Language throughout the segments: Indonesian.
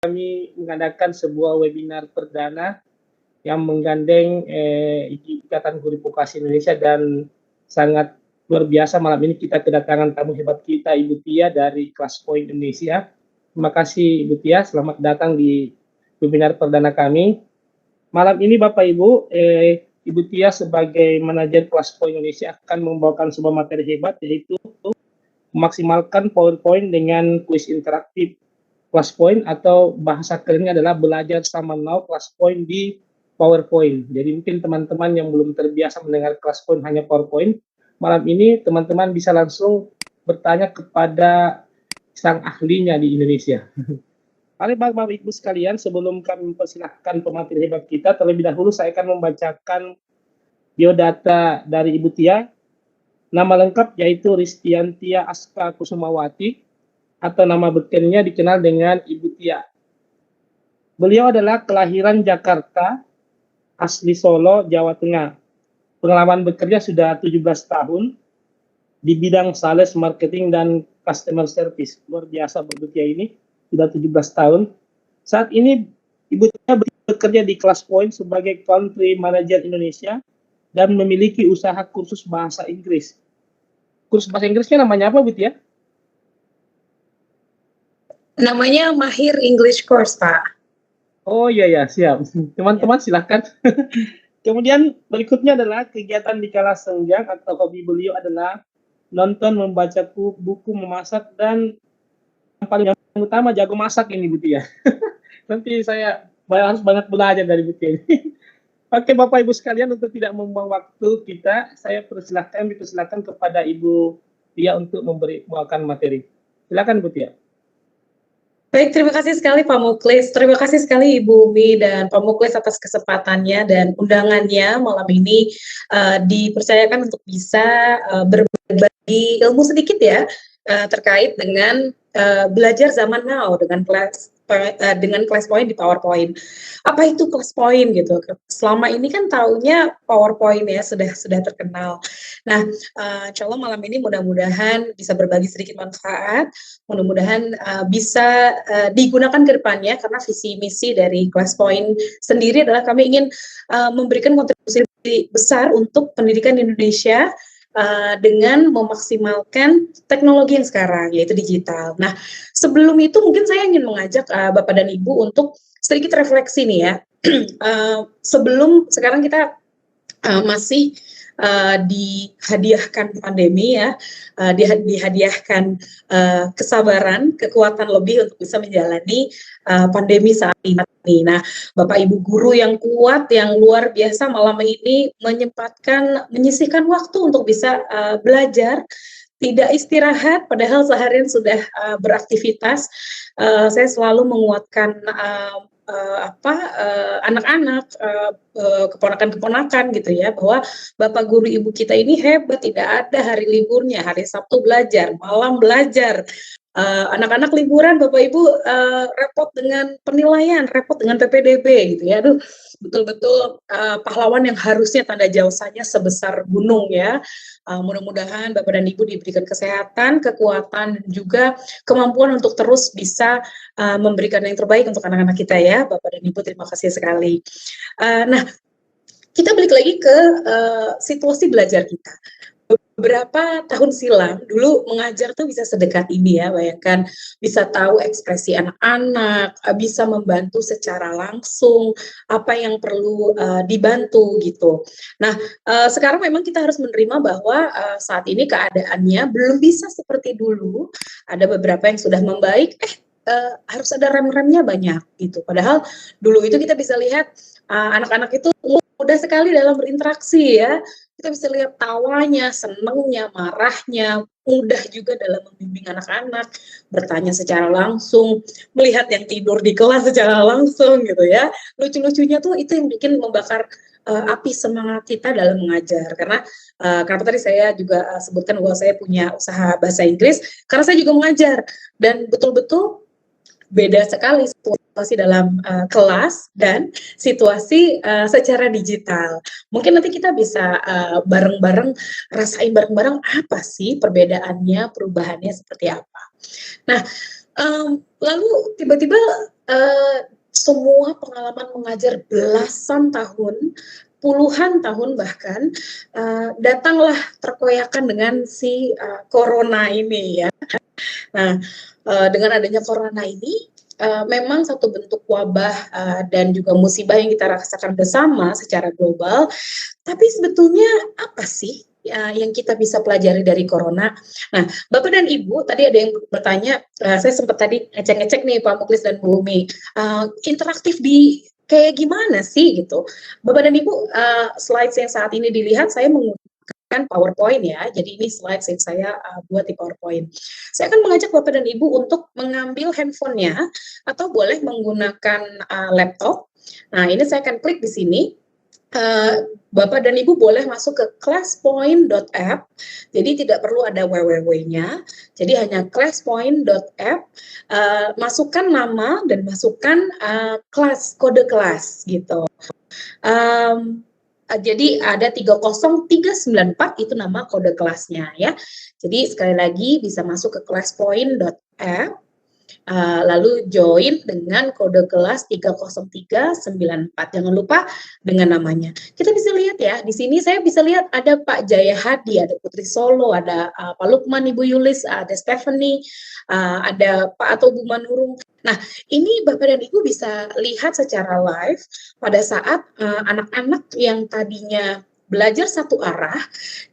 kami mengadakan sebuah webinar perdana yang menggandeng Ikatan Guru Vokasi Indonesia, dan sangat luar biasa malam ini kita kedatangan tamu hebat kita, Ibu Tia dari Classpoint Indonesia. Terima kasih Ibu Tia, selamat datang di webinar perdana kami. Malam ini Bapak Ibu, Ibu Tia sebagai manajer Classpoint Indonesia akan membawakan sebuah materi hebat, yaitu memaksimalkan PowerPoint dengan kuis interaktif Classpoint, atau bahasa kerennya adalah belajar sama now Classpoint di PowerPoint. Jadi mungkin teman-teman yang belum terbiasa mendengar Classpoint hanya PowerPoint, malam ini teman-teman bisa langsung bertanya kepada sang ahlinya di Indonesia. Mari Bapak Ibu sekalian, sebelum kami mempersilahkan pemateri hebat kita, terlebih dahulu saya akan membacakan biodata dari Ibu Tia. Nama lengkap yaitu Ristiantia Aska Kusumawati, atau nama bekennya dikenal dengan Ibu Tia. Beliau adalah kelahiran Jakarta, asli Solo, Jawa Tengah. Pengalaman bekerja sudah 17 tahun di bidang sales, marketing, dan customer service. Luar biasa Ibu Tia ini, sudah 17 tahun. Saat ini Ibu Tia bekerja di Classpoint sebagai Country Manager Indonesia dan memiliki usaha kursus bahasa Inggris. Kursus bahasa Inggrisnya namanya apa, Bu Tia? Namanya Mahir English Course, Pak. Oh iya ya, siap. Teman-teman silahkan. Kemudian berikutnya adalah kegiatan di kala senggang atau hobi beliau adalah nonton, membaca buku, memasak, dan yang paling utama jago masak ini Bu Tia. Nanti saya harus banyak belajar dari Bu Tia ini. Oke Bapak Ibu sekalian, untuk tidak membuang waktu kita, saya dipersilahkan kepada Ibu Tia untuk membawakan materi. Silakan Bu Tia. Baik, terima kasih sekali Pak Muklis. Terima kasih sekali Ibu Umi dan Pak Muklis atas kesempatannya dan undangannya malam ini dipercayakan untuk bisa berbagi ilmu sedikit ya terkait dengan belajar zaman now dengan Classpoint di PowerPoint. Apa itu Classpoint gitu? Selama ini kan taunya PowerPoint ya sudah terkenal. Nah, insya Allah malam ini mudah-mudahan bisa berbagi sedikit manfaat. Mudah-mudahan bisa digunakan ke depannya, karena visi misi dari Classpoint sendiri adalah kami ingin memberikan kontribusi besar untuk pendidikan di Indonesia dengan memaksimalkan teknologi yang sekarang, yaitu digital. Nah, sebelum itu mungkin saya ingin mengajak Bapak dan Ibu untuk sedikit refleksi nih ya. Sebelum sekarang kita masih dihadiahkan pandemi ya, dihadiahkan kesabaran, kekuatan lebih untuk bisa menjalani pandemi saat ini. Nah, Bapak Ibu guru yang kuat, yang luar biasa malam ini menyisihkan waktu untuk bisa belajar, tidak istirahat, padahal seharian sudah beraktivitas. Saya selalu menguatkan anak-anak, keponakan-keponakan gitu ya, bahwa Bapak guru Ibu kita ini hebat, tidak ada hari liburnya, hari Sabtu belajar, malam belajar. Anak-anak liburan, Bapak Ibu repot dengan penilaian, repot dengan PPDB gitu ya. Aduh, betul-betul pahlawan yang harusnya tanda jasanya sebesar gunung ya. Mudah-mudahan Bapak dan Ibu diberikan kesehatan, kekuatan, dan juga kemampuan untuk terus bisa memberikan yang terbaik untuk anak-anak kita ya. Bapak dan Ibu, terima kasih sekali. Nah, kita balik lagi ke situasi belajar kita. Beberapa tahun silam, dulu mengajar tuh bisa sedekat ini ya, bayangkan bisa tahu ekspresi anak-anak, bisa membantu secara langsung apa yang perlu dibantu gitu. Nah, sekarang memang kita harus menerima bahwa saat ini keadaannya belum bisa seperti dulu. Ada beberapa yang sudah membaik, harus ada rem-remnya banyak gitu. Padahal dulu itu kita bisa lihat anak-anak itu mudah sekali dalam berinteraksi ya. Kita bisa lihat tawanya, senengnya, marahnya, mudah juga dalam membimbing anak-anak, bertanya secara langsung, melihat yang tidur di kelas secara langsung gitu ya. Lucu-lucunya tuh itu yang bikin membakar api semangat kita dalam mengajar. Karena kenapa tadi saya juga sebutkan bahwa saya punya usaha bahasa Inggris, karena saya juga mengajar, dan betul-betul beda sekali situasi dalam kelas dan situasi secara digital. Mungkin nanti kita bisa bareng-bareng rasain bareng-bareng apa sih perbedaannya, perubahannya seperti apa. Nah, lalu tiba-tiba semua pengalaman mengajar belasan tahun, puluhan tahun bahkan, datanglah terkoyakan dengan si corona ini ya. Nah, dengan adanya corona ini, memang satu bentuk wabah dan juga musibah yang kita rasakan bersama secara global. Tapi sebetulnya apa sih yang kita bisa pelajari dari corona? Nah, Bapak dan Ibu, tadi ada yang bertanya, saya sempat tadi ngecek-ngecek nih Pak Muklis dan Bu Umi, interaktif di kayak gimana sih gitu. Bapak dan Ibu, slides yang saat ini dilihat saya menggunakan PowerPoint ya, jadi ini slides yang saya buat di PowerPoint. Saya akan mengajak Bapak dan Ibu untuk mengambil handphonenya atau boleh menggunakan laptop. Nah, ini saya akan klik di sini. Bapak dan Ibu boleh masuk ke classpoint.app, jadi tidak perlu ada www-nya, jadi hanya classpoint.app, masukkan nama dan masukkan kelas, kode kelas gitu. Jadi ada 30394 itu nama kode kelasnya ya. Jadi sekali lagi bisa masuk ke classpoint.app, lalu join dengan kode kelas 30394. Jangan lupa dengan namanya. Kita bisa lihat ya, di sini saya bisa lihat ada Pak Jaya Hadi, ada Putri Solo, ada Pak Lukman, Ibu Yulis, ada Stephanie, ada Pak atau Bu Manurung. Nah, ini Bapak dan Ibu bisa lihat secara live pada saat anak-anak yang tadinya belajar satu arah,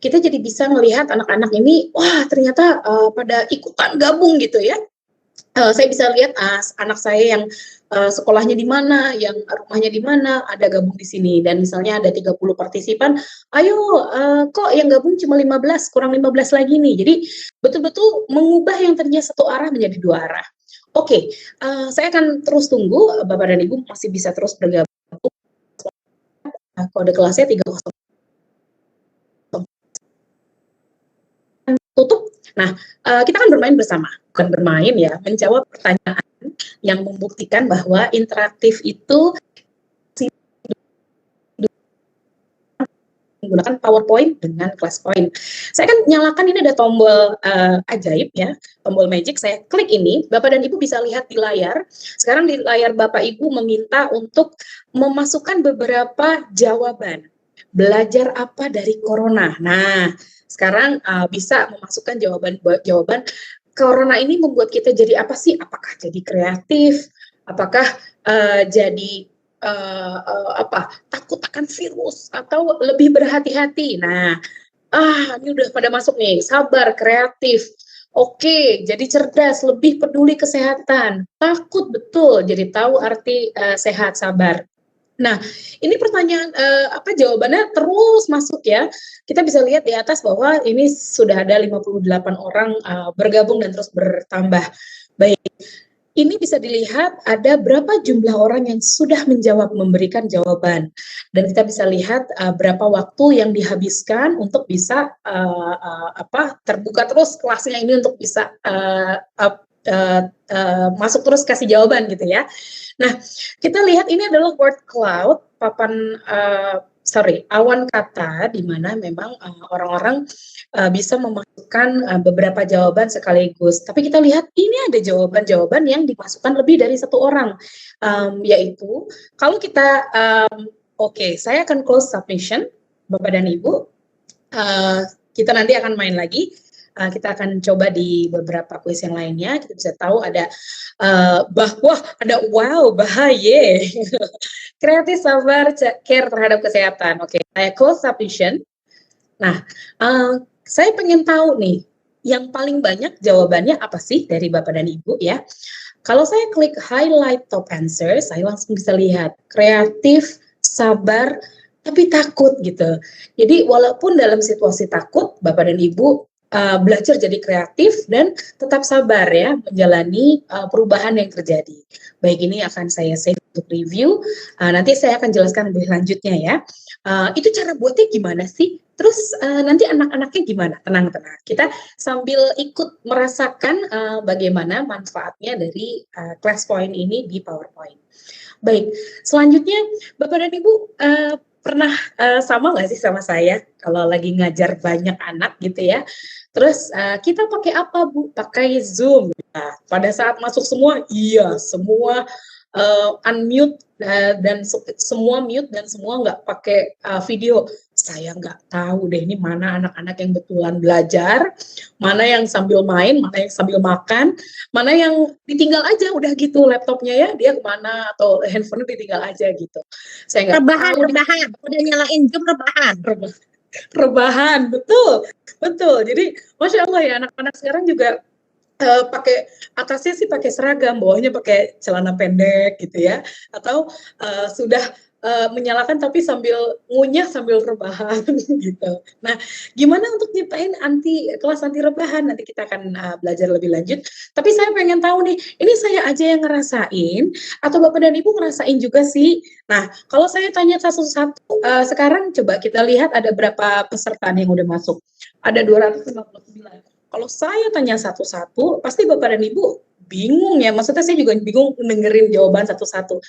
kita jadi bisa melihat anak-anak ini, wah ternyata pada ikutan gabung gitu ya. Saya bisa lihat anak saya yang sekolahnya di mana, yang rumahnya di mana, ada gabung di sini. Dan misalnya ada 30 partisipan, ayo kok yang gabung cuma 15, kurang 15 lagi nih. Jadi betul-betul mengubah yang tadinya satu arah menjadi dua arah. Oke, saya akan terus tunggu, Bapak dan Ibu masih bisa terus bergabung. Kode kelasnya 303. Tutup. Nah, kita akan bermain bersama, bukan bermain ya, menjawab pertanyaan yang membuktikan bahwa interaktif itu menggunakan PowerPoint dengan ClassPoint. Saya akan nyalakan, ini ada tombol ajaib ya, tombol magic, saya klik ini, Bapak dan Ibu bisa lihat di layar. Sekarang di layar Bapak Ibu meminta untuk memasukkan beberapa jawaban. Belajar apa dari corona? Nah, sekarang bisa memasukkan jawaban corona ini membuat kita jadi apa sih? Apakah jadi kreatif? Apakah jadi takut akan virus atau lebih berhati-hati? Nah, ini udah pada masuk nih, sabar, kreatif. Oke, jadi cerdas, lebih peduli kesehatan. Takut betul, jadi tahu arti sehat, sabar. Nah, ini pertanyaan jawabannya terus masuk ya. Kita bisa lihat di atas bahwa ini sudah ada 58 orang bergabung dan terus bertambah. Baik. Ini bisa dilihat ada berapa jumlah orang yang sudah menjawab, memberikan jawaban. Dan kita bisa lihat berapa waktu yang dihabiskan untuk bisa terbuka terus kelasnya ini untuk bisa masuk terus kasih jawaban gitu ya. Nah, kita lihat ini adalah word cloud, awan kata, di mana memang orang-orang bisa memasukkan beberapa jawaban sekaligus. Tapi kita lihat ini ada jawaban-jawaban yang dimasukkan lebih dari satu orang, yaitu kalau kita, saya akan close submission, Bapak dan Ibu. Kita nanti akan main lagi. Kita akan coba di beberapa kuis yang lainnya, kita bisa tahu ada bahaya, kreatif, sabar, care terhadap kesehatan. Oke, saya close submission. Nah, saya pengen tahu nih, yang paling banyak jawabannya apa sih dari Bapak dan Ibu ya. Kalau saya klik highlight top answer, saya langsung bisa lihat kreatif, sabar, tapi takut gitu. Jadi walaupun dalam situasi takut, Bapak dan Ibu belajar jadi kreatif dan tetap sabar ya menjalani perubahan yang terjadi. Baik, ini akan saya save untuk review. Nanti saya akan jelaskan lebih lanjutnya ya. Itu cara buatnya gimana sih? Terus nanti anak-anaknya gimana? Tenang-tenang. Kita sambil ikut merasakan bagaimana manfaatnya dari ClassPoint ini di PowerPoint. Baik, selanjutnya Bapak dan Ibu pernah sama nggak sih sama saya kalau lagi ngajar banyak anak gitu ya? Terus kita pakai apa Bu? Pakai Zoom. Nah, pada saat masuk semua, iya semua unmute dan semua mute dan semua nggak pakai video. Saya nggak tahu deh ini mana anak-anak yang betulan belajar, mana yang sambil main, mana yang sambil makan, mana yang ditinggal aja udah gitu laptopnya ya dia kemana atau handphone ditinggal aja gitu. Saya nggak Rebahan, tahu rebahan. Udah nyalain Zoom rebahan. rebahan, betul. Jadi masya Allah ya anak-anak sekarang juga pakai atasnya sih pakai seragam, bawahnya pakai celana pendek gitu ya, atau sudah menyalakan tapi sambil ngunyah sambil rebahan gitu. Nah, gimana untuk nyiptain kelas anti rebahan? Nanti kita akan belajar lebih lanjut. Tapi saya pengen tahu nih, ini saya aja yang ngerasain atau Bapak dan Ibu ngerasain juga sih? Nah, kalau saya tanya satu-satu, sekarang coba kita lihat ada berapa peserta nih yang udah masuk. Ada 259. Kalau saya tanya satu-satu, pasti Bapak dan Ibu bingung ya. Maksudnya saya juga bingung dengerin jawaban satu-satu.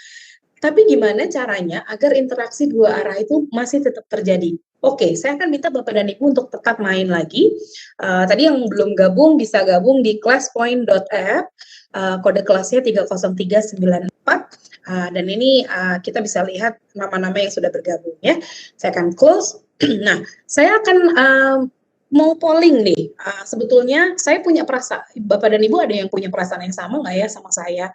Tapi gimana caranya agar interaksi dua arah itu masih tetap terjadi? Oke, saya akan minta Bapak dan Ibu untuk tetap main lagi. Tadi yang belum gabung bisa gabung di classpoint.app, kode kelasnya 30394. Dan ini kita bisa lihat nama-nama yang sudah bergabung ya. Saya akan close. Nah, saya akan mau polling nih, sebetulnya saya punya perasaan, Bapak dan Ibu ada yang punya perasaan yang sama nggak ya sama saya?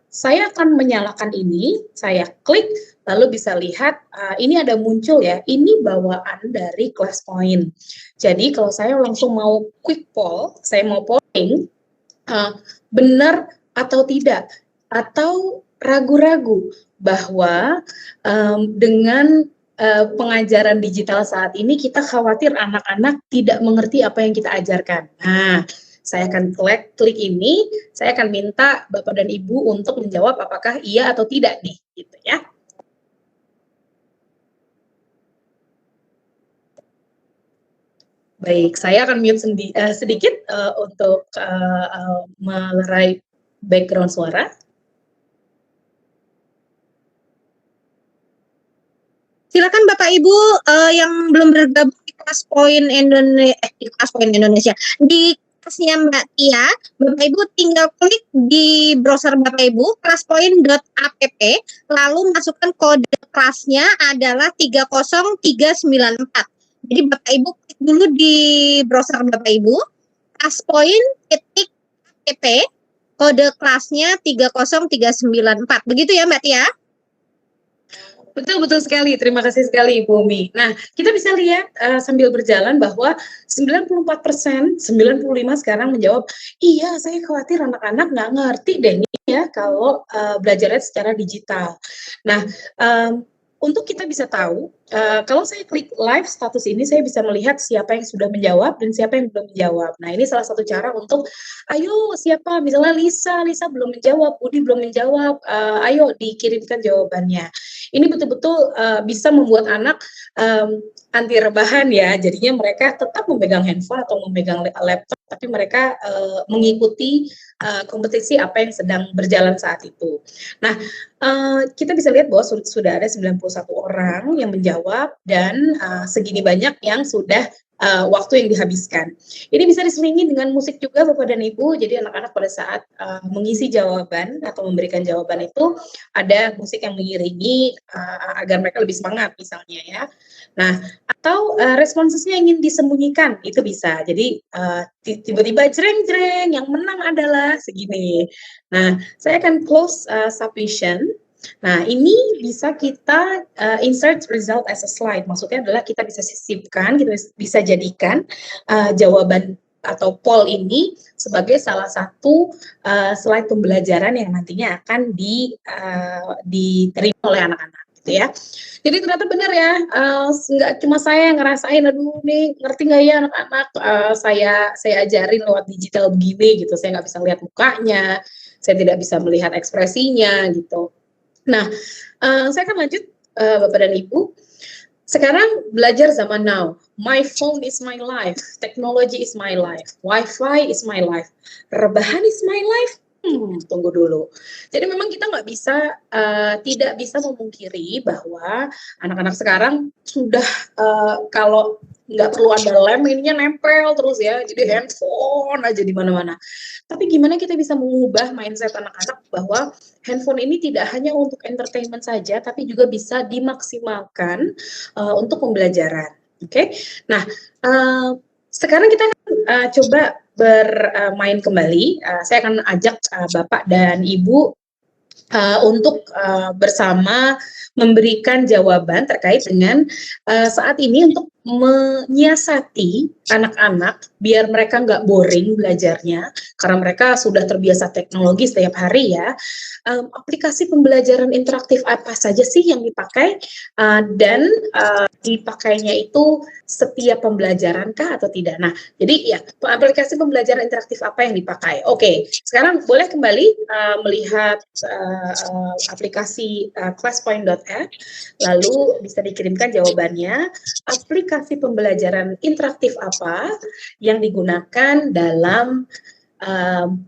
Saya akan menyalakan ini, saya klik, lalu bisa lihat ini ada muncul ya, ini bawaan dari ClassPoint. Jadi kalau saya langsung mau quick poll, saya mau polling, benar atau tidak, atau ragu-ragu bahwa dengan pengajaran digital saat ini kita khawatir anak-anak tidak mengerti apa yang kita ajarkan. Nah, saya akan klik ini, saya akan minta Bapak dan Ibu untuk menjawab apakah iya atau tidak nih, gitu ya. Baik, saya akan mute sedikit untuk melerai background suara. Silakan Bapak Ibu yang belum bergabung di ClassPoint Indonesia, di kelasnya Mbak Tia, Bapak Ibu tinggal klik di browser Bapak Ibu classpoint.app, lalu masukkan kode kelasnya adalah 30394. Jadi Bapak Ibu klik dulu di browser Bapak Ibu classpoint.app, kode kelasnya 30394. Begitu ya Mbak Tia? Betul sekali, terima kasih sekali Ibu Umi. Nah, kita bisa lihat sambil berjalan bahwa 94%, 95 sekarang menjawab, iya saya khawatir anak-anak nggak ngerti deh nih ya kalau belajarnya secara digital. Nah, untuk kita bisa tahu, kalau saya klik live status ini, saya bisa melihat siapa yang sudah menjawab dan siapa yang belum menjawab. Nah, ini salah satu cara untuk, ayo siapa, misalnya Lisa belum menjawab, Budi belum menjawab, ayo dikirimkan jawabannya. Ini betul-betul bisa membuat anak anti rebahan ya, jadinya mereka tetap memegang handphone atau memegang laptop, tapi mereka mengikuti kompetisi apa yang sedang berjalan saat itu. Nah, kita bisa lihat bahwa sudah ada 91 orang yang menjawab dan segini banyak yang sudah waktu yang dihabiskan. Ini bisa diselingi dengan musik juga Bapak dan Ibu, jadi anak-anak pada saat mengisi jawaban atau memberikan jawaban itu ada musik yang mengiringi agar mereka lebih semangat misalnya ya. Nah, atau responsesnya ingin disembunyikan, itu bisa. Jadi tiba-tiba jreng-jreng, yang menang adalah segini. Nah, saya akan close submission. Nah, ini bisa kita insert result as a slide. Maksudnya adalah kita bisa sisipkan, kita bisa jadikan jawaban atau poll ini sebagai salah satu slide pembelajaran yang nantinya akan diterima oleh anak-anak. Ya, jadi ternyata benar ya, nggak cuma saya yang ngerasain, aduh nih ngerti nggak ya anak-anak, saya ajarin lewat digital begini gitu, saya nggak bisa lihat mukanya, saya tidak bisa melihat ekspresinya gitu. Nah, saya akan lanjut Bapak dan Ibu. Sekarang belajar zaman now. My phone is my life, technology is my life, Wi-Fi is my life, rebahan is my life. Tunggu dulu. Jadi memang kita tidak bisa memungkiri bahwa anak-anak sekarang sudah kalau nggak perlu ada lem ininya nempel terus ya, jadi handphone aja di mana-mana. Tapi gimana kita bisa mengubah mindset anak-anak bahwa handphone ini tidak hanya untuk entertainment saja, tapi juga bisa dimaksimalkan untuk pembelajaran. Oke, nah sekarang kita coba bermain kembali. Saya akan ajak Bapak dan Ibu untuk bersama memberikan jawaban terkait dengan saat ini untuk menyiasati anak-anak biar mereka nggak boring belajarnya karena mereka sudah terbiasa teknologi setiap hari ya. Aplikasi pembelajaran interaktif apa saja sih yang dipakai dan dipakainya itu setiap pembelajaran kah atau tidak? Nah, jadi ya aplikasi pembelajaran interaktif apa yang dipakai? Oke, sekarang boleh kembali melihat aplikasi classpoint.app, lalu bisa dikirimkan jawabannya. Aplikasi pembelajaran interaktif apa yang digunakan dalam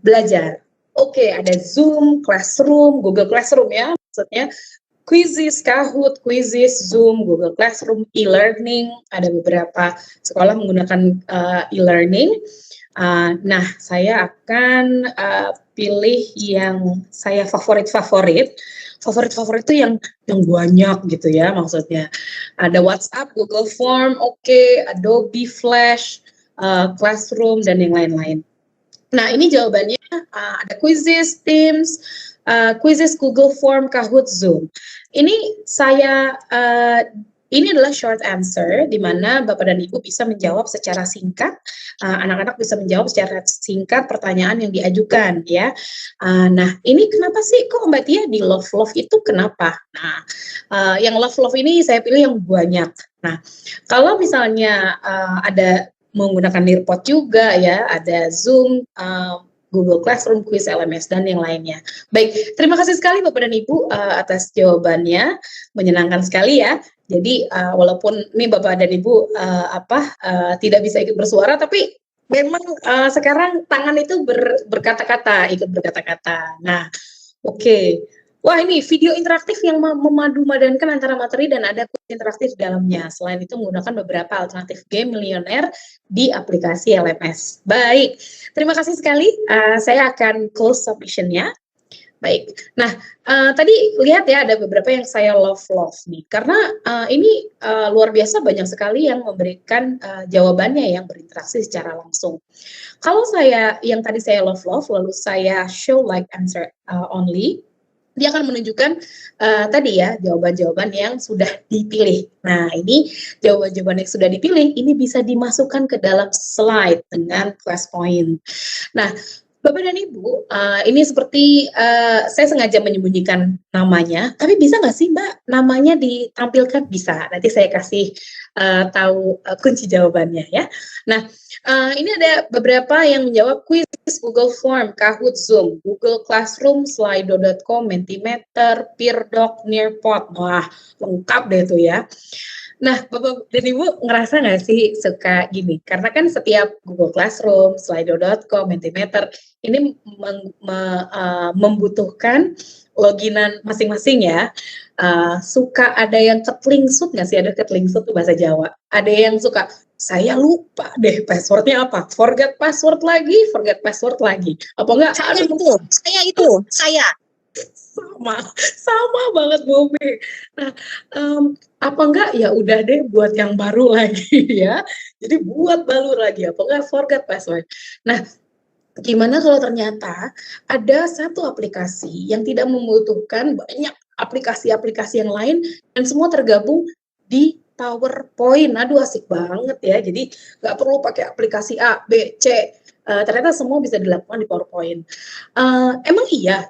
belajar? Oke, ada Zoom, Classroom, Google Classroom ya, maksudnya Quizizz, Kahoot, Quizizz, Zoom, Google Classroom, e-learning, ada beberapa sekolah menggunakan e-learning. Nah, saya akan pilih yang saya favorit itu yang banyak gitu ya, maksudnya ada WhatsApp, Google Form, Adobe Flash, Classroom dan yang lain-lain. Nah, ini jawabannya ada Quizizz, Teams, Quizizz, Google Form, Kahoot, Zoom. Ini ini adalah short answer, di mana Bapak dan Ibu bisa menjawab secara singkat, anak-anak bisa menjawab secara singkat pertanyaan yang diajukan, ya. Nah, ini kenapa sih kok Mbak Tia di love itu kenapa? Nah, yang love ini saya pilih yang banyak. Nah, kalau misalnya ada menggunakan Nearpod juga ya, ada Zoom, Google Classroom, Quiz, LMS, dan yang lainnya. Baik, terima kasih sekali Bapak dan Ibu atas jawabannya, menyenangkan sekali ya. Jadi walaupun ini Bapak dan Ibu tidak bisa ikut bersuara, tapi memang sekarang tangan itu berkata-kata, ikut berkata-kata. Nah, oke. Wah, ini video interaktif yang memadu-madankan antara materi dan ada kuis interaktif di dalamnya. Selain itu menggunakan beberapa alternatif game milioner di aplikasi LMS. Baik, terima kasih sekali. Saya akan close submission-nya. Baik, nah tadi lihat ya ada beberapa yang saya love nih. Karena ini luar biasa banyak sekali yang memberikan jawabannya yang berinteraksi secara langsung. Kalau yang tadi saya love, lalu saya show like answer only, dia akan menunjukkan tadi ya jawaban-jawaban yang sudah dipilih. Nah, ini jawaban-jawaban yang sudah dipilih ini bisa dimasukkan ke dalam slide dengan Classpoint. Nah, Bapak dan Ibu, ini seperti saya sengaja menyembunyikan namanya, tapi bisa nggak sih Mbak namanya ditampilkan? Bisa, nanti saya kasih tahu kunci jawabannya ya. Nah, ini ada beberapa yang menjawab quiz, Google Form, Kahoot, Zoom, Google Classroom, Slido.com, Mentimeter, PeerDoc, Nearpod. Wah, lengkap deh tuh ya. Nah, Bapak dan Ibu ngerasa nggak sih suka gini? Karena kan setiap Google Classroom, Slido.com, Mentimeter ini membutuhkan loginan masing-masing ya. Suka ada yang ketlingsut nggak sih? Ada ketlingsut tuh bahasa Jawa. Ada yang suka, saya lupa deh passwordnya apa. Forget password lagi. Apa enggak? Saya. Sama banget Bumi. Nah, apa enggak ya udah deh buat yang baru lagi ya. Jadi buat baru lagi, apa enggak forget password. Nah, gimana kalau ternyata ada satu aplikasi yang tidak membutuhkan banyak aplikasi-aplikasi yang lain dan semua tergabung di PowerPoint. Aduh, asik banget ya. Jadi nggak perlu pakai aplikasi A, B, C. Ternyata semua bisa dilakukan di PowerPoint. Emang iya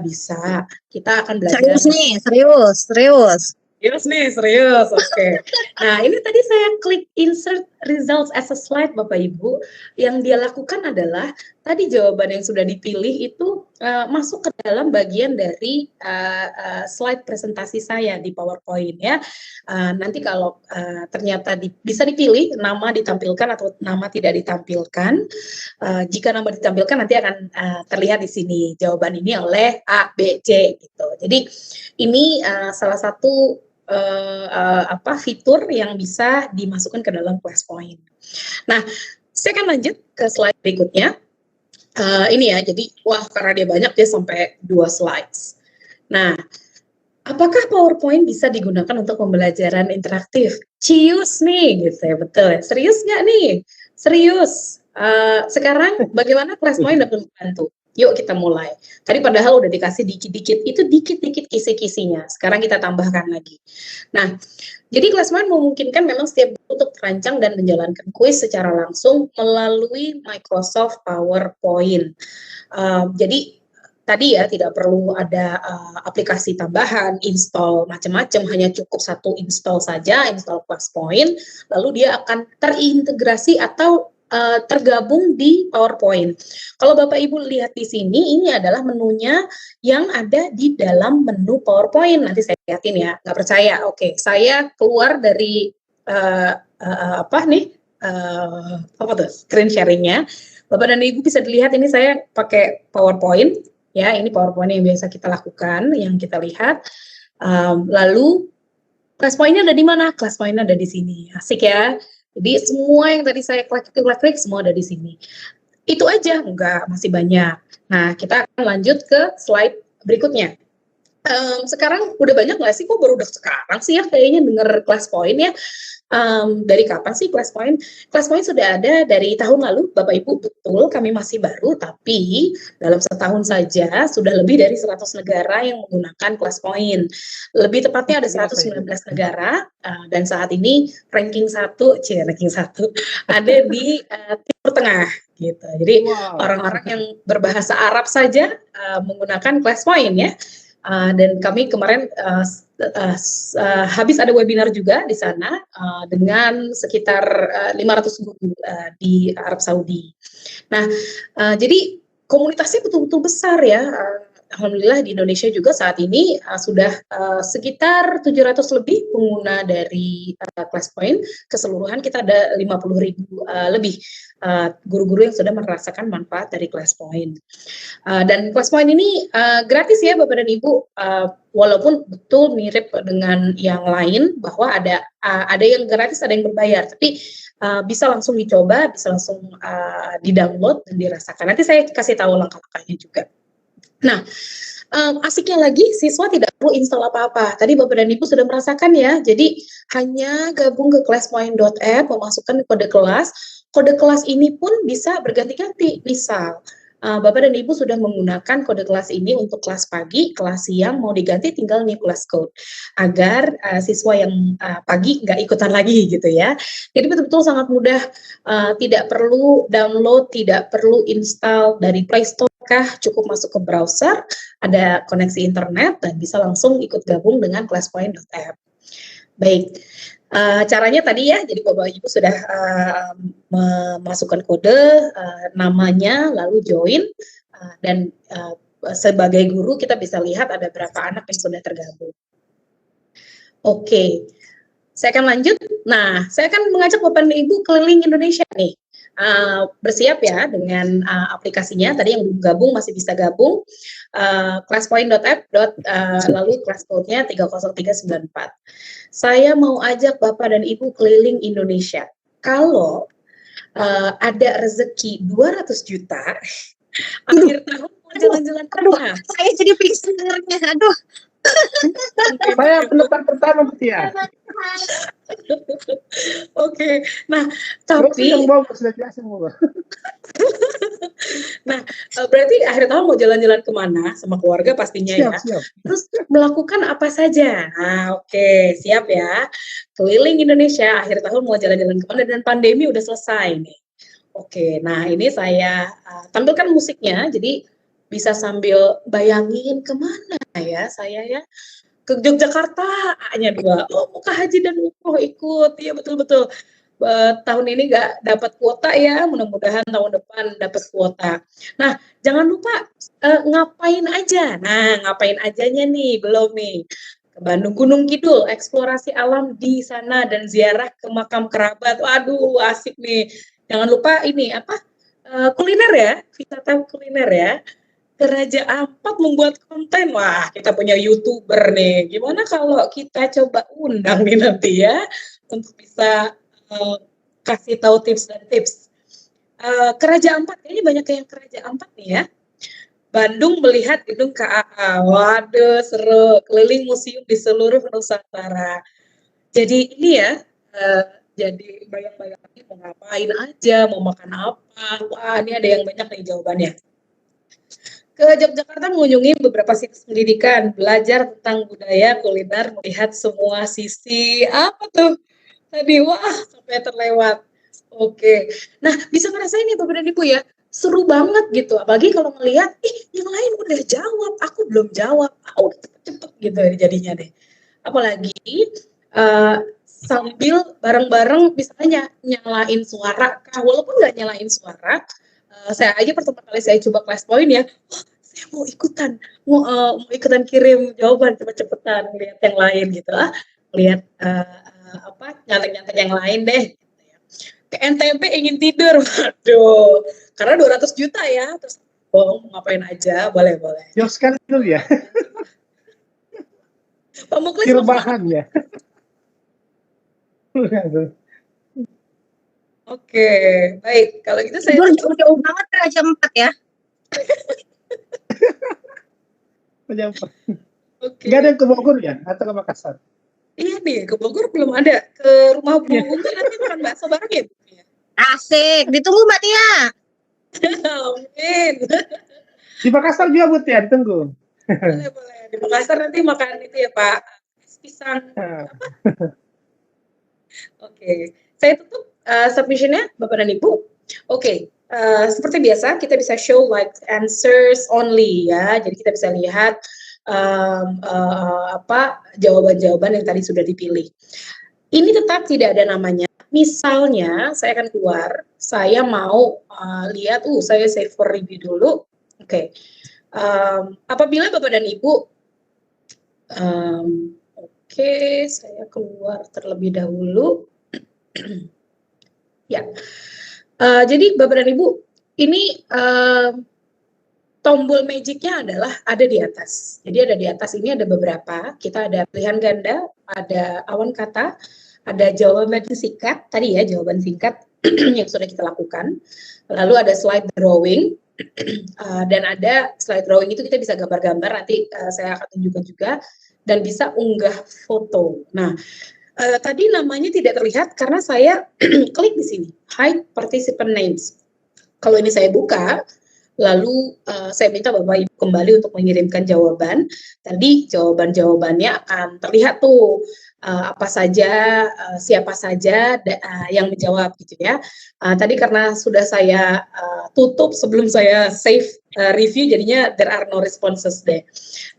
bisa. Kita akan belajar. Serius nih, serius. Serius. Oke. Nah, ini tadi saya klik insert results as a slide Bapak Ibu. Yang dia lakukan adalah tadi jawaban yang sudah dipilih itu masuk ke dalam bagian dari slide presentasi saya di PowerPoint ya. Nanti kalau ternyata bisa dipilih nama ditampilkan atau nama tidak ditampilkan. Jika nama ditampilkan nanti akan terlihat di sini jawaban ini oleh A, B, C gitu. Jadi ini salah satu fitur yang bisa dimasukkan ke dalam Classpoint. Nah, saya akan lanjut ke slide berikutnya. Ini ya, jadi karena dia banyak dia sampai 2 slides. Nah, apakah PowerPoint bisa digunakan untuk pembelajaran interaktif? Cius nih, gitu ya, betul ya. Serius nggak nih? Serius. Sekarang bagaimana ClassPoint dapat membantu? Yuk kita mulai. Tadi padahal udah dikasih dikit-dikit, itu dikit-dikit kisi-kisinya. Sekarang kita tambahkan lagi. Nah, jadi ClassPoint memungkinkan memang setiap guru untuk terancang dan menjalankan kuis secara langsung melalui Microsoft PowerPoint. Jadi tadi ya tidak perlu ada aplikasi tambahan, install macam-macam, hanya cukup satu install saja, install ClassPoint, lalu dia akan terintegrasi atau tergabung di PowerPoint. Kalau Bapak Ibu lihat di sini, ini adalah menunya yang ada di dalam menu PowerPoint. Nanti saya lihatin ya, nggak percaya. Oke, saya keluar dari apa nih? Apa tuh? Screen sharingnya. Bapak dan Ibu bisa dilihat ini saya pakai PowerPoint. Ya, ini PowerPoint yang biasa kita lakukan, yang kita lihat. Lalu ClassPoint-nya ada di mana? ClassPoint-nya ada di sini. Asik ya. Jadi semua yang tadi saya klik semua ada di sini. Itu aja, enggak, masih banyak. Nah, kita akan lanjut ke slide berikutnya. Sekarang udah banyak nggak sih? Kok baru udah sekarang sih ya kayaknya denger ClassPoint ya? Dari kapan sih ClassPoint? ClassPoint sudah ada dari tahun lalu, Bapak Ibu, betul kami masih baru, tapi dalam setahun saja sudah lebih dari 100 negara yang menggunakan ClassPoint. Lebih tepatnya ada 119 negara, dan saat ini ranking 1 ada di Timur Tengah. Gitu. Jadi orang-orang yang berbahasa Arab saja menggunakan ClassPoint ya. Dan kami kemarin habis ada webinar juga di sana dengan sekitar 500 guru di Arab Saudi. Nah, jadi komunitasnya betul-betul besar ya. Alhamdulillah di Indonesia juga saat ini sudah sekitar 700 lebih pengguna dari ClassPoint. Keseluruhan kita ada 50.000 lebih guru-guru yang sudah merasakan manfaat dari ClassPoint. Dan ClassPoint ini gratis ya Bapak dan Ibu, walaupun betul mirip dengan yang lain bahwa ada yang gratis, ada yang berbayar, tapi bisa langsung dicoba, bisa langsung di-download dan dirasakan. Nanti saya kasih tahu langkah-langkahnya juga. Nah, asiknya lagi siswa tidak perlu install apa-apa. Tadi Bapak dan Ibu sudah merasakan ya. Jadi hanya gabung ke classpoint.app, memasukkan kode kelas. Kode kelas ini pun bisa berganti-ganti. Misal Bapak dan Ibu sudah menggunakan kode kelas ini untuk kelas pagi, kelas siang mau diganti tinggal new class code agar siswa yang pagi nggak ikutan lagi gitu ya. Jadi betul-betul sangat mudah, tidak perlu download, tidak perlu install dari Play Store kah, cukup masuk ke browser, ada koneksi internet dan bisa langsung ikut gabung dengan classpoint.app. Baik. Caranya tadi ya, jadi Bapak Ibu sudah memasukkan kode, namanya, lalu join, dan sebagai guru kita bisa lihat ada berapa anak yang sudah tergabung. Oke, saya akan lanjut. Nah, saya akan mengajak Bapak dan Ibu keliling Indonesia nih. Bersiap ya dengan aplikasinya. Tadi yang belum gabung masih bisa gabung. Classpoint.app, lalu class code-nya 30394. Saya mau ajak Bapak dan Ibu keliling Indonesia. Kalau ada rezeki 200 juta, akhir tahun mau jalan-jalan kemana? Saya jadi pingsan dengarnya. Aduh. Saya penumpang pertama Tia. Oke, nah tapi yang mau sudah biasa mau. Nah, berarti akhir tahun mau jalan-jalan kemana sama keluarga pastinya ya. Siap. Terus melakukan apa saja? Nah, oke, siap ya. Keliling Indonesia, akhir tahun mau jalan-jalan kemana dan pandemi udah selesai nih. Oke, nah ini saya tampilkan musiknya, jadi bisa sambil bayangin kemana ya saya ya. Ke Yogyakarta, A-nya 2. Oh, mau ke haji dan umroh ikut. Iya, betul-betul. Tahun ini nggak dapat kuota ya, mudah-mudahan tahun depan dapat kuota. Nah, jangan lupa ngapain aja. Nah, ngapain ajanya nih, belum nih. Ke Bandung Gunung Kidul, eksplorasi alam di sana dan ziarah ke makam kerabat. Waduh, asik nih. Jangan lupa ini apa? Kuliner ya, wisata kuliner ya. Ke Raja Ampat membuat konten. Wah, kita punya YouTuber nih. Gimana kalau kita coba undang nih nanti ya untuk bisa kasih tahu tips dan tips. Ke Raja Ampat, ini banyak yang ke Raja Ampat nih ya. Bandung melihat gedung KAA. Waduh, seru. Keliling museum di seluruh Nusantara. Jadi ini ya, jadi bayang-bayang mau ngapain aja, mau makan apa. Wah, ini ada yang banyak nih jawabannya. Ke Yogyakarta mengunjungi beberapa situs pendidikan, belajar tentang budaya, kuliner, melihat semua sisi. Apa tuh? Tadi, wah, sampai terlewat. Oke. Nah, bisa ngerasain nih Bapak dan Ibu ya, seru banget gitu. Apalagi kalau ngelihat, yang lain udah jawab, aku belum jawab. Cepet-cepet gitu jadinya deh. Apalagi sambil bareng-bareng misalnya nyalain suara, walaupun nggak nyalain suara, saya aja pertama kali saya coba kelas poin ya, saya mau ikutan kirim jawaban cepet-cepetan, lihat yang lain gitu lihat nyantek-nyantek yang lain deh. Ke NTB ingin tidur, waduh, karena 200 juta ya, terus ngapain aja, boleh. Jauh sekali dulu ya. Pak Muklis Kirbahan ya. Oke, baik. Kalau gitu saya jauh banget Raja 4 ya. Oke. Nggak ada yang ke Bogor ya atau ke Makassar? Iya nih, ke Bogor belum ada. Ke rumah Bu Umi nanti makan bakso bareng ya. Asik, ditunggu Mbak Tia. Amin. Di Makassar juga Bu Tia, ditunggu. Boleh. Di Makassar nanti makan itu ya Pak, pisang. Oke, saya tutup submission-nya Bapak dan Ibu. Oke, seperti biasa kita bisa show like answers only ya. Jadi kita bisa lihat jawaban-jawaban yang tadi sudah dipilih. Ini tetap tidak ada namanya. Misalnya saya akan keluar, saya mau lihat, saya save for review dulu. Oke. Apabila Bapak dan Ibu Oke, saya keluar terlebih dahulu. Ya, jadi Bapak dan Ibu, ini tombol magicnya adalah ada di atas. Jadi ada di atas ini ada beberapa. Kita ada pilihan ganda, ada awan kata, ada jawaban singkat. Tadi ya jawaban singkat yang sudah kita lakukan. Lalu ada slide drawing. Dan ada slide drawing itu kita bisa gambar-gambar. Nanti saya akan tunjukkan juga. Dan bisa unggah foto. Nah, tadi namanya tidak terlihat karena saya klik di sini, hide participant names. Kalau ini saya buka, lalu saya minta Bapak Ibu kembali untuk mengirimkan jawaban. Tadi jawaban-jawabannya akan terlihat tuh apa saja, siapa saja yang menjawab gitu ya. Tadi karena sudah saya tutup sebelum saya save review, jadinya there are no responses deh.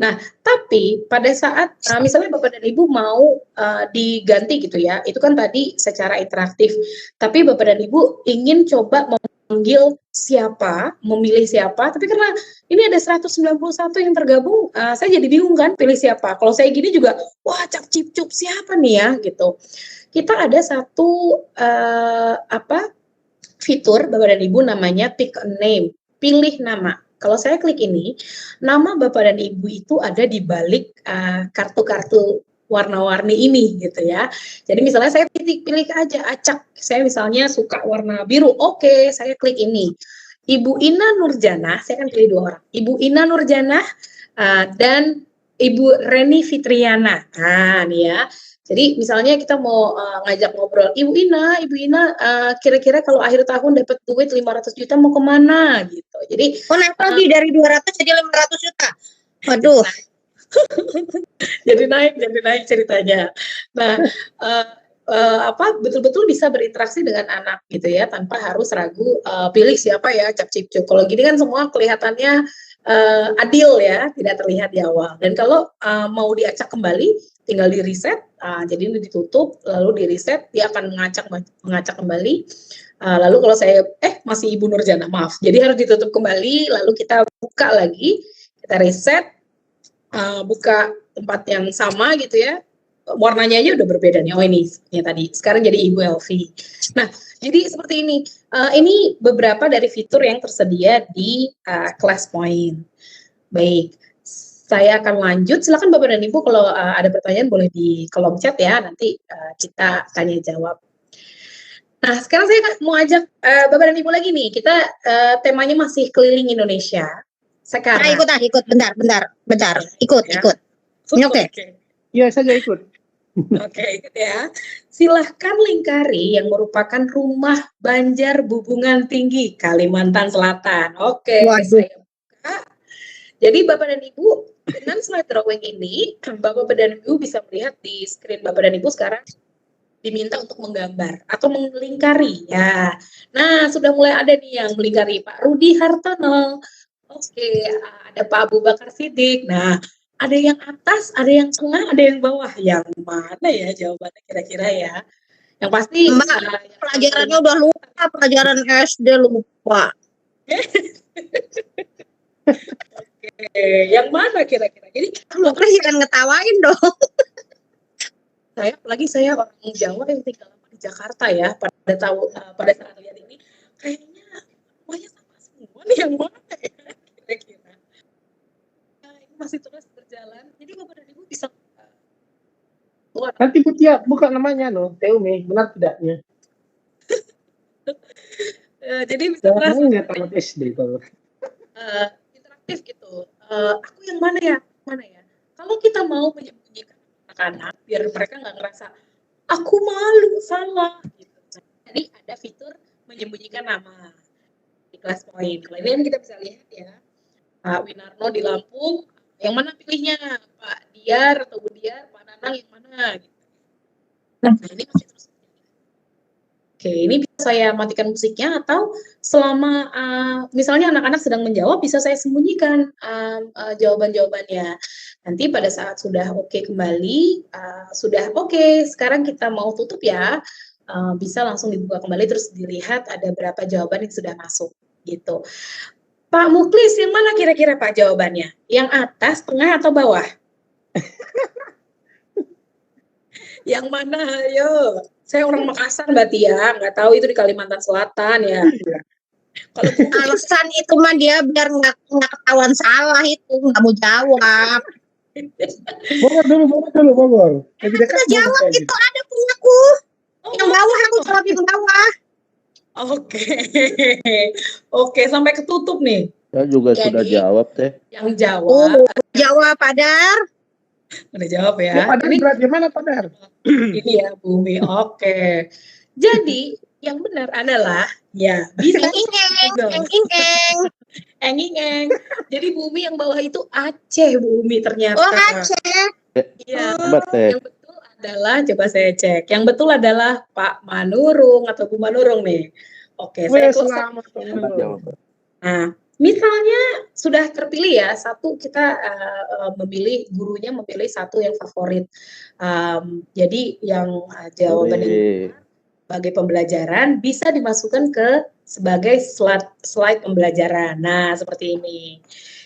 Nah, tapi pada saat misalnya Bapak dan Ibu mau diganti gitu ya, itu kan tadi secara interaktif. Tapi Bapak dan Ibu ingin coba memanggil siapa, memilih siapa, tapi karena ini ada 191 yang tergabung, saya jadi bingung kan pilih siapa. Kalau saya gini juga, wah cap cip cup siapa nih ya gitu. Kita ada satu fitur Bapak dan Ibu namanya pick a name, pilih nama. Kalau saya klik ini, nama Bapak dan Ibu itu ada di balik kartu-kartu warna-warni ini gitu ya. Jadi misalnya saya pilih aja acak. Saya misalnya suka warna biru. Oke, saya klik ini. Ibu Ina Nurjanah, saya akan pilih 2 orang. Ibu Ina Nurjanah dan Ibu Reni Fitriana. Nah, nih ya. Jadi misalnya kita mau ngajak ngobrol, Ibu Ina, kira-kira kalau akhir tahun dapat duit 500 juta mau kemana gitu. Jadi naik lebih dari 200 jadi 500 juta. Waduh. jadi naik ceritanya. Nah, betul-betul bisa berinteraksi dengan anak gitu ya, tanpa harus ragu pilih siapa ya cap cip cup. Kalau gini kan semua kelihatannya adil ya, tidak terlihat di awal. Dan kalau mau diacak kembali, tinggal di reset. Jadi ini ditutup, lalu di reset, dia akan mengacak kembali. Lalu kalau saya masih Ibu Nurjanah, maaf. Jadi harus ditutup kembali, lalu kita buka lagi, kita reset. Buka tempat yang sama gitu ya, warnanya aja udah berbeda nih. Oh ini ya tadi, sekarang jadi Ibu Elvi. Nah, jadi seperti ini. Ini beberapa dari fitur yang tersedia di ClassPoint. Baik, saya akan lanjut. Silakan Bapak dan Ibu kalau ada pertanyaan boleh di kolom chat ya. Nanti kita tanya jawab. Nah, sekarang saya mau ajak Bapak dan Ibu lagi nih. Kita temanya masih keliling Indonesia. sekarang. Ikut, bentar. Ikut. Oke. Iya, saja ikut. Oke, ikut ya. Silahkan lingkari yang merupakan rumah Banjar Bubungan Tinggi, Kalimantan Selatan. Oke, Waduh. saya buka. Jadi Bapak dan Ibu, dengan slide drawing ini, Bapak dan Ibu bisa melihat di screen Bapak dan Ibu sekarang diminta untuk menggambar atau melingkari ya. Nah, sudah mulai ada nih yang melingkari, Pak Rudi Hartono. Oke, ada Pak Abu Bakar Siddiq. Nah, ada yang atas, ada yang tengah, ada yang bawah. Yang mana ya jawabannya kira-kira ya? Yang pasti Pelajarannya udah lupa, pelajaran SD lupa. Oke, yang mana kira-kira? Jadi Lu jangan ngetawain dong. saya orang Jawa yang tinggal lama di Jakarta ya. Pada saat lihat ini kayaknya semuanya sama semua nih, yang mana ya kira-kira. Nah, ini masih terus berjalan. Jadi Bapak dan Ibu bisa Nanti Bu Tia buka namanya loh, Teumi, benar tidaknya? jadi bisa Jangan nggak tamat SD kalau. interaktif gitu. Aku yang mana ya? Kalau kita mau menyembunyikan anak-anak biar mereka nggak ngerasa aku malu, salah gitu. Jadi ada fitur menyembunyikan nama di kelas poin. Kalau ini kan kita bisa lihat ya, Pak Winarno di Lampung, yang mana pilihnya, Pak Diar atau Bu Diar, Pak Nanang yang mana gitu. Nah, ini masih terus. Oke, ini bisa saya matikan musiknya atau selama misalnya anak-anak sedang menjawab bisa saya sembunyikan jawaban-jawabannya. Nanti pada saat sudah oke kembali, sudah oke, sekarang kita mau tutup ya, bisa langsung dibuka kembali terus dilihat ada berapa jawaban yang sudah masuk gitu. Pak Muklis, yang mana kira-kira Pak jawabannya? Yang atas, tengah, atau bawah? Yang mana? Ayo. Saya orang Makassar berarti ya, nggak tahu itu di Kalimantan Selatan ya. Kalau alasan itu mah dia biar nggak ketahuan salah itu, nggak mau jawab. Bogor. Kita jawab itu ada punyaku. Yang bawah aku jawab yang bawah. Oke, sampai ketutup nih. Saya juga sudah jawab teh. Yang jawab. Jawab Padar. Udah jawab ya. Ya, Padar beratnya mana Padar? Ini ya Bumi. Oke. Jadi yang benar adalah ya bisa enging. Jadi Bumi yang bawah itu Aceh, Bumi ternyata. Oh, Aceh. Iya. Yang betul adalah, coba saya cek. Yang betul adalah Pak Manurung atau Bu Manurung nih. Oke, saya selamat. Nah, misalnya sudah terpilih ya, satu kita memilih gurunya memilih satu yang favorit. Jadi yang jawaban yang sebagai pembelajaran bisa dimasukkan ke sebagai slide pembelajaran. Nah, seperti ini.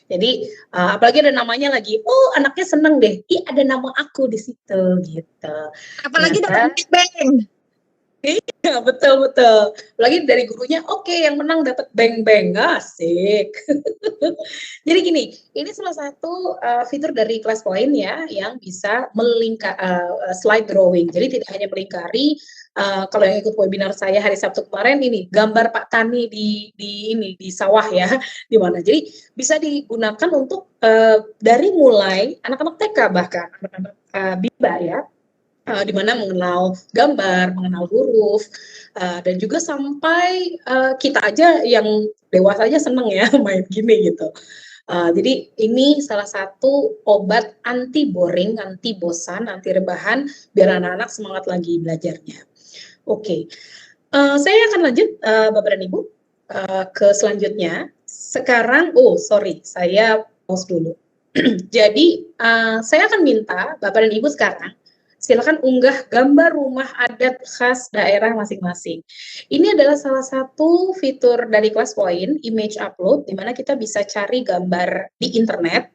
Jadi apalagi ada namanya lagi, oh anaknya seneng deh, ih ada nama aku di situ gitu. Apalagi dapat beng. Iya betul. Apalagi dari gurunya, oke, yang menang dapat beng-beng, asik. Jadi gini, ini salah satu fitur dari kelas poin ya, yang bisa slide drawing. Jadi tidak hanya melingkari. Kalau yang ikut webinar saya hari Sabtu kemarin ini gambar Pak Tani di sawah ya, di mana. Jadi bisa digunakan untuk dari mulai anak-anak TK bahkan anak-anak biba ya. Di mana mengenal gambar, mengenal huruf, dan juga sampai kita aja yang dewasa aja seneng ya main gini gitu. Jadi ini salah satu obat anti boring, anti bosan, anti rebahan, biar anak-anak semangat lagi belajarnya. Oke, saya akan lanjut Bapak dan Ibu ke selanjutnya. Sekarang, saya pause dulu. Jadi saya akan minta Bapak dan Ibu sekarang silakan unggah gambar rumah adat khas daerah masing-masing. Ini adalah salah satu fitur dari kelas poin, image upload, di mana kita bisa cari gambar di internet,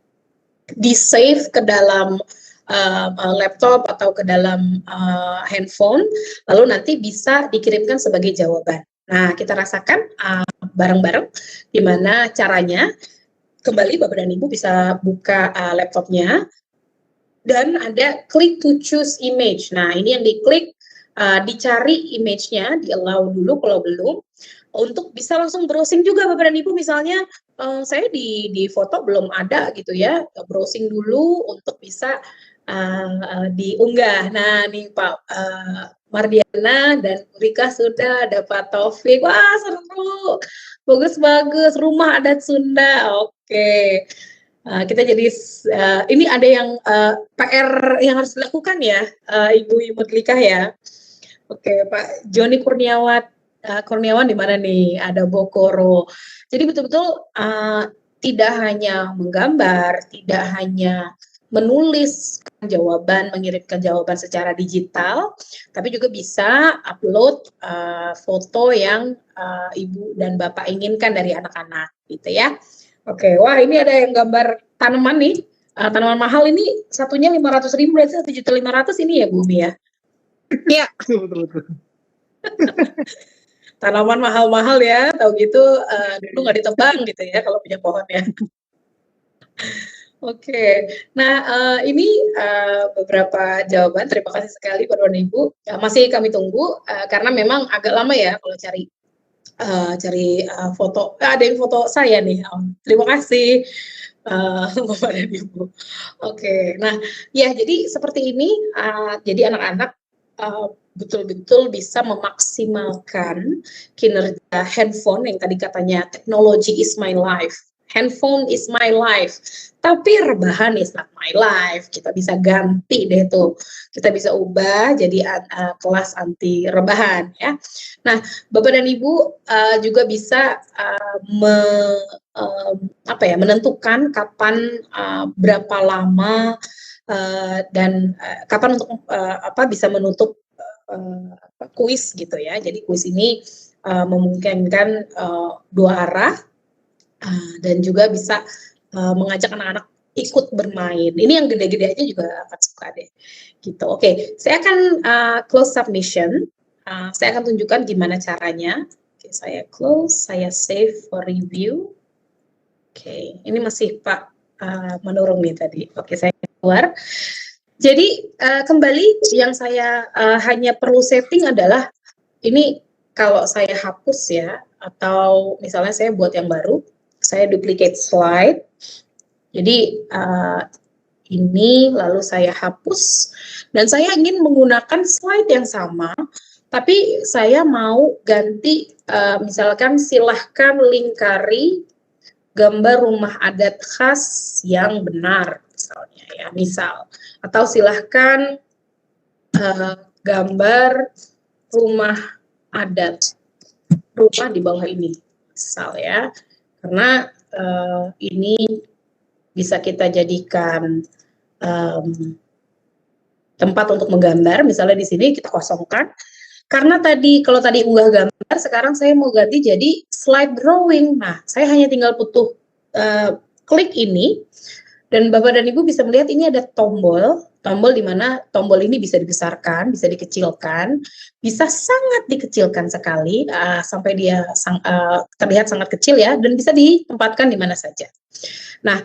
di save ke dalam laptop atau ke dalam handphone, lalu nanti bisa dikirimkan sebagai jawaban. Nah, kita rasakan bareng-bareng di mana caranya. Kembali Bapak dan Ibu bisa buka laptopnya. Dan ada click to choose image. Nah, ini yang diklik, dicari image-nya, di allow dulu kalau belum. untuk bisa langsung browsing juga Bapak dan Ibu, misalnya saya di foto belum ada gitu ya, browsing dulu untuk bisa diunggah. Nah nih Pak Mardiana dan Rika sudah ada Pak Taufik, wah seru, bagus-bagus, rumah adat Sunda, oke. Kita jadi ini ada yang PR yang harus dilakukan ya, Ibu Mutlikah ya. Oke, Pak Joni Kurniawan di mana nih? Ada Bokoro. Jadi betul-betul tidak hanya menggambar, tidak hanya menulis jawaban, mengirimkan jawaban secara digital, tapi juga bisa upload foto yang Ibu dan Bapak inginkan dari anak-anak, gitu ya. Oke, wah ini ada yang gambar tanaman nih, tanaman mahal ini satunya 500.000 berarti 1.500.000 ini ya Bu Umi ya? Iya. Betul. Tanaman mahal-mahal ya, tahu gitu dulu nggak ditebang gitu ya kalau punya pohon ya. Oke, nah ini beberapa jawaban. Terima kasih sekali Bapak dan Ibu. Masih kami tunggu karena memang agak lama ya kalau cari foto. Ada yang foto saya nih. Terima kasih Bapak dan Ibu. Oke, nah ya jadi seperti ini. Jadi anak-anak betul-betul bisa memaksimalkan kinerja handphone yang tadi katanya technology is my life. Handphone is my life, tapi rebahan is not my life. Kita bisa ganti deh tuh, kita bisa ubah jadi kelas anti rebahan ya. Nah, Bapak dan Ibu juga bisa menentukan kapan berapa lama dan kapan untuk bisa menutup kuis gitu ya. Jadi kuis ini memungkinkan dua arah. Dan juga bisa mengajak anak-anak ikut bermain. Ini yang gede-gede aja juga akan suka deh. Gitu. Oke, saya akan close submission. Saya akan tunjukkan gimana caranya. Oke, saya close, saya save for review. Oke, ini masih Pak menurun nih tadi. Oke, saya keluar. Jadi kembali yang saya hanya perlu setting adalah ini kalau saya hapus ya, atau misalnya saya buat yang baru, saya duplicate slide. Jadi ini lalu saya hapus dan saya ingin menggunakan slide yang sama, tapi saya mau ganti misalkan silahkan lingkari gambar rumah adat khas yang benar misalnya ya, misal, atau silahkan gambar rumah adat rumah di bawah ini misal ya. Karena ini bisa kita jadikan tempat untuk menggambar. Misalnya di sini kita kosongkan. Karena kalau tadi unggah gambar, sekarang saya mau ganti jadi slide drawing. Nah, saya hanya tinggal butuh klik ini, dan Bapak dan Ibu bisa melihat ini ada tombol di mana tombol ini bisa dibesarkan, bisa dikecilkan, bisa sangat dikecilkan sekali sampai dia terlihat sangat kecil ya, dan bisa ditempatkan di mana saja. Nah,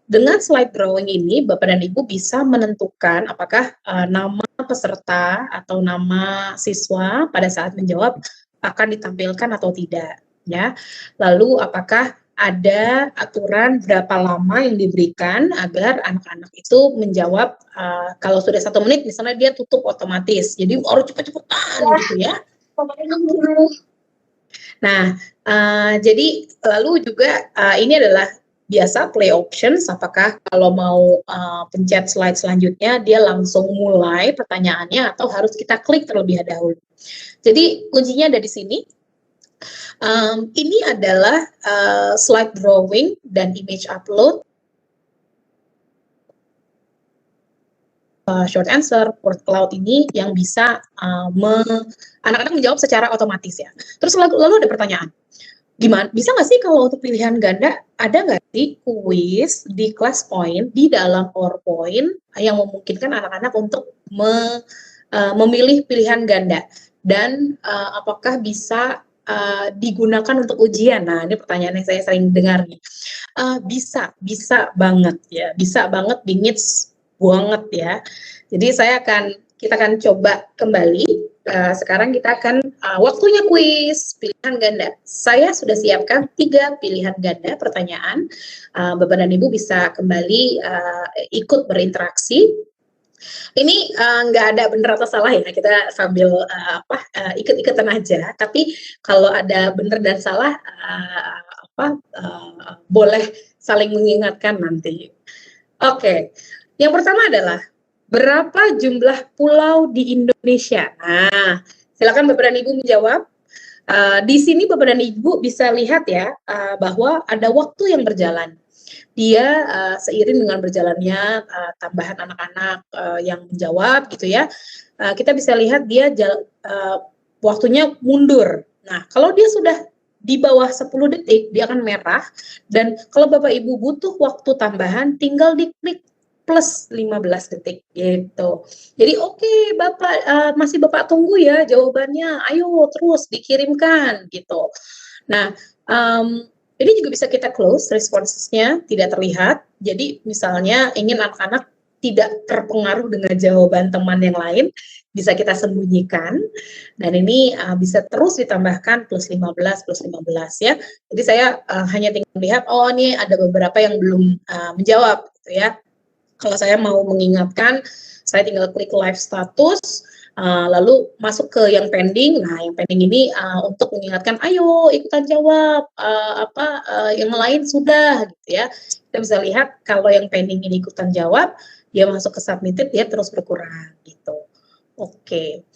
dengan slide drawing ini Bapak dan Ibu bisa menentukan apakah nama peserta atau nama siswa pada saat menjawab akan ditampilkan atau tidak ya. Lalu apakah ada aturan berapa lama yang diberikan agar anak-anak itu menjawab kalau sudah 1 menit misalnya dia tutup otomatis, jadi harus cepet-cepetan gitu ya. Nah, jadi lalu juga ini adalah biasa play options, apakah kalau mau pencet slide selanjutnya dia langsung mulai pertanyaannya atau harus kita klik terlebih dahulu. Jadi kuncinya ada di sini. Ini adalah slide drawing dan image upload, short answer, word cloud ini yang bisa anak-anak menjawab secara otomatis ya. Terus lalu ada pertanyaan, gimana bisa nggak sih kalau untuk pilihan ganda ada nggak sih kuis di kelas point di dalam PowerPoint yang memungkinkan anak-anak untuk memilih pilihan ganda, dan apakah bisa digunakan untuk ujian? Nah, ini pertanyaan yang saya sering dengar nih. Bisa banget ya, bisa banget, bingits banget ya. Jadi saya akan kita akan coba kembali. Sekarang kita akan waktunya kuis pilihan ganda. Saya sudah siapkan 3 pilihan ganda pertanyaan. Bapak dan Ibu bisa kembali ikut berinteraksi. Ini nggak ada benar atau salah ya, kita sambil ikut-ikutan aja. Tapi kalau ada benar dan salah, boleh saling mengingatkan nanti. Oke, yang pertama adalah berapa jumlah pulau di Indonesia? Nah, silakan Bapak dan Ibu menjawab. Di sini Bapak dan Ibu bisa lihat ya, bahwa ada waktu yang berjalan. Dia seiring dengan berjalannya tambahan anak-anak yang menjawab gitu ya, kita bisa lihat dia waktunya mundur. Nah, kalau dia sudah di bawah 10 detik, dia akan merah. Dan kalau Bapak Ibu butuh waktu tambahan, tinggal diklik plus 15 detik gitu. Jadi oke, Bapak masih Bapak tunggu ya jawabannya. Ayo terus dikirimkan gitu. Nah, ini juga bisa kita close responsesnya tidak terlihat. Jadi misalnya ingin anak-anak tidak terpengaruh dengan jawaban teman yang lain, bisa kita sembunyikan. Dan ini bisa terus ditambahkan plus 15 ya. Jadi saya hanya tinggal lihat, oh ini ada beberapa yang belum menjawab gitu ya. Kalau saya mau mengingatkan, saya tinggal klik live status, lalu masuk ke yang pending. Nah, yang pending ini untuk mengingatkan, ayo ikutan jawab, yang lain sudah, gitu ya. Kita bisa lihat kalau yang pending ini ikutan jawab, dia masuk ke submitted, dia terus berkurang, gitu. Oke,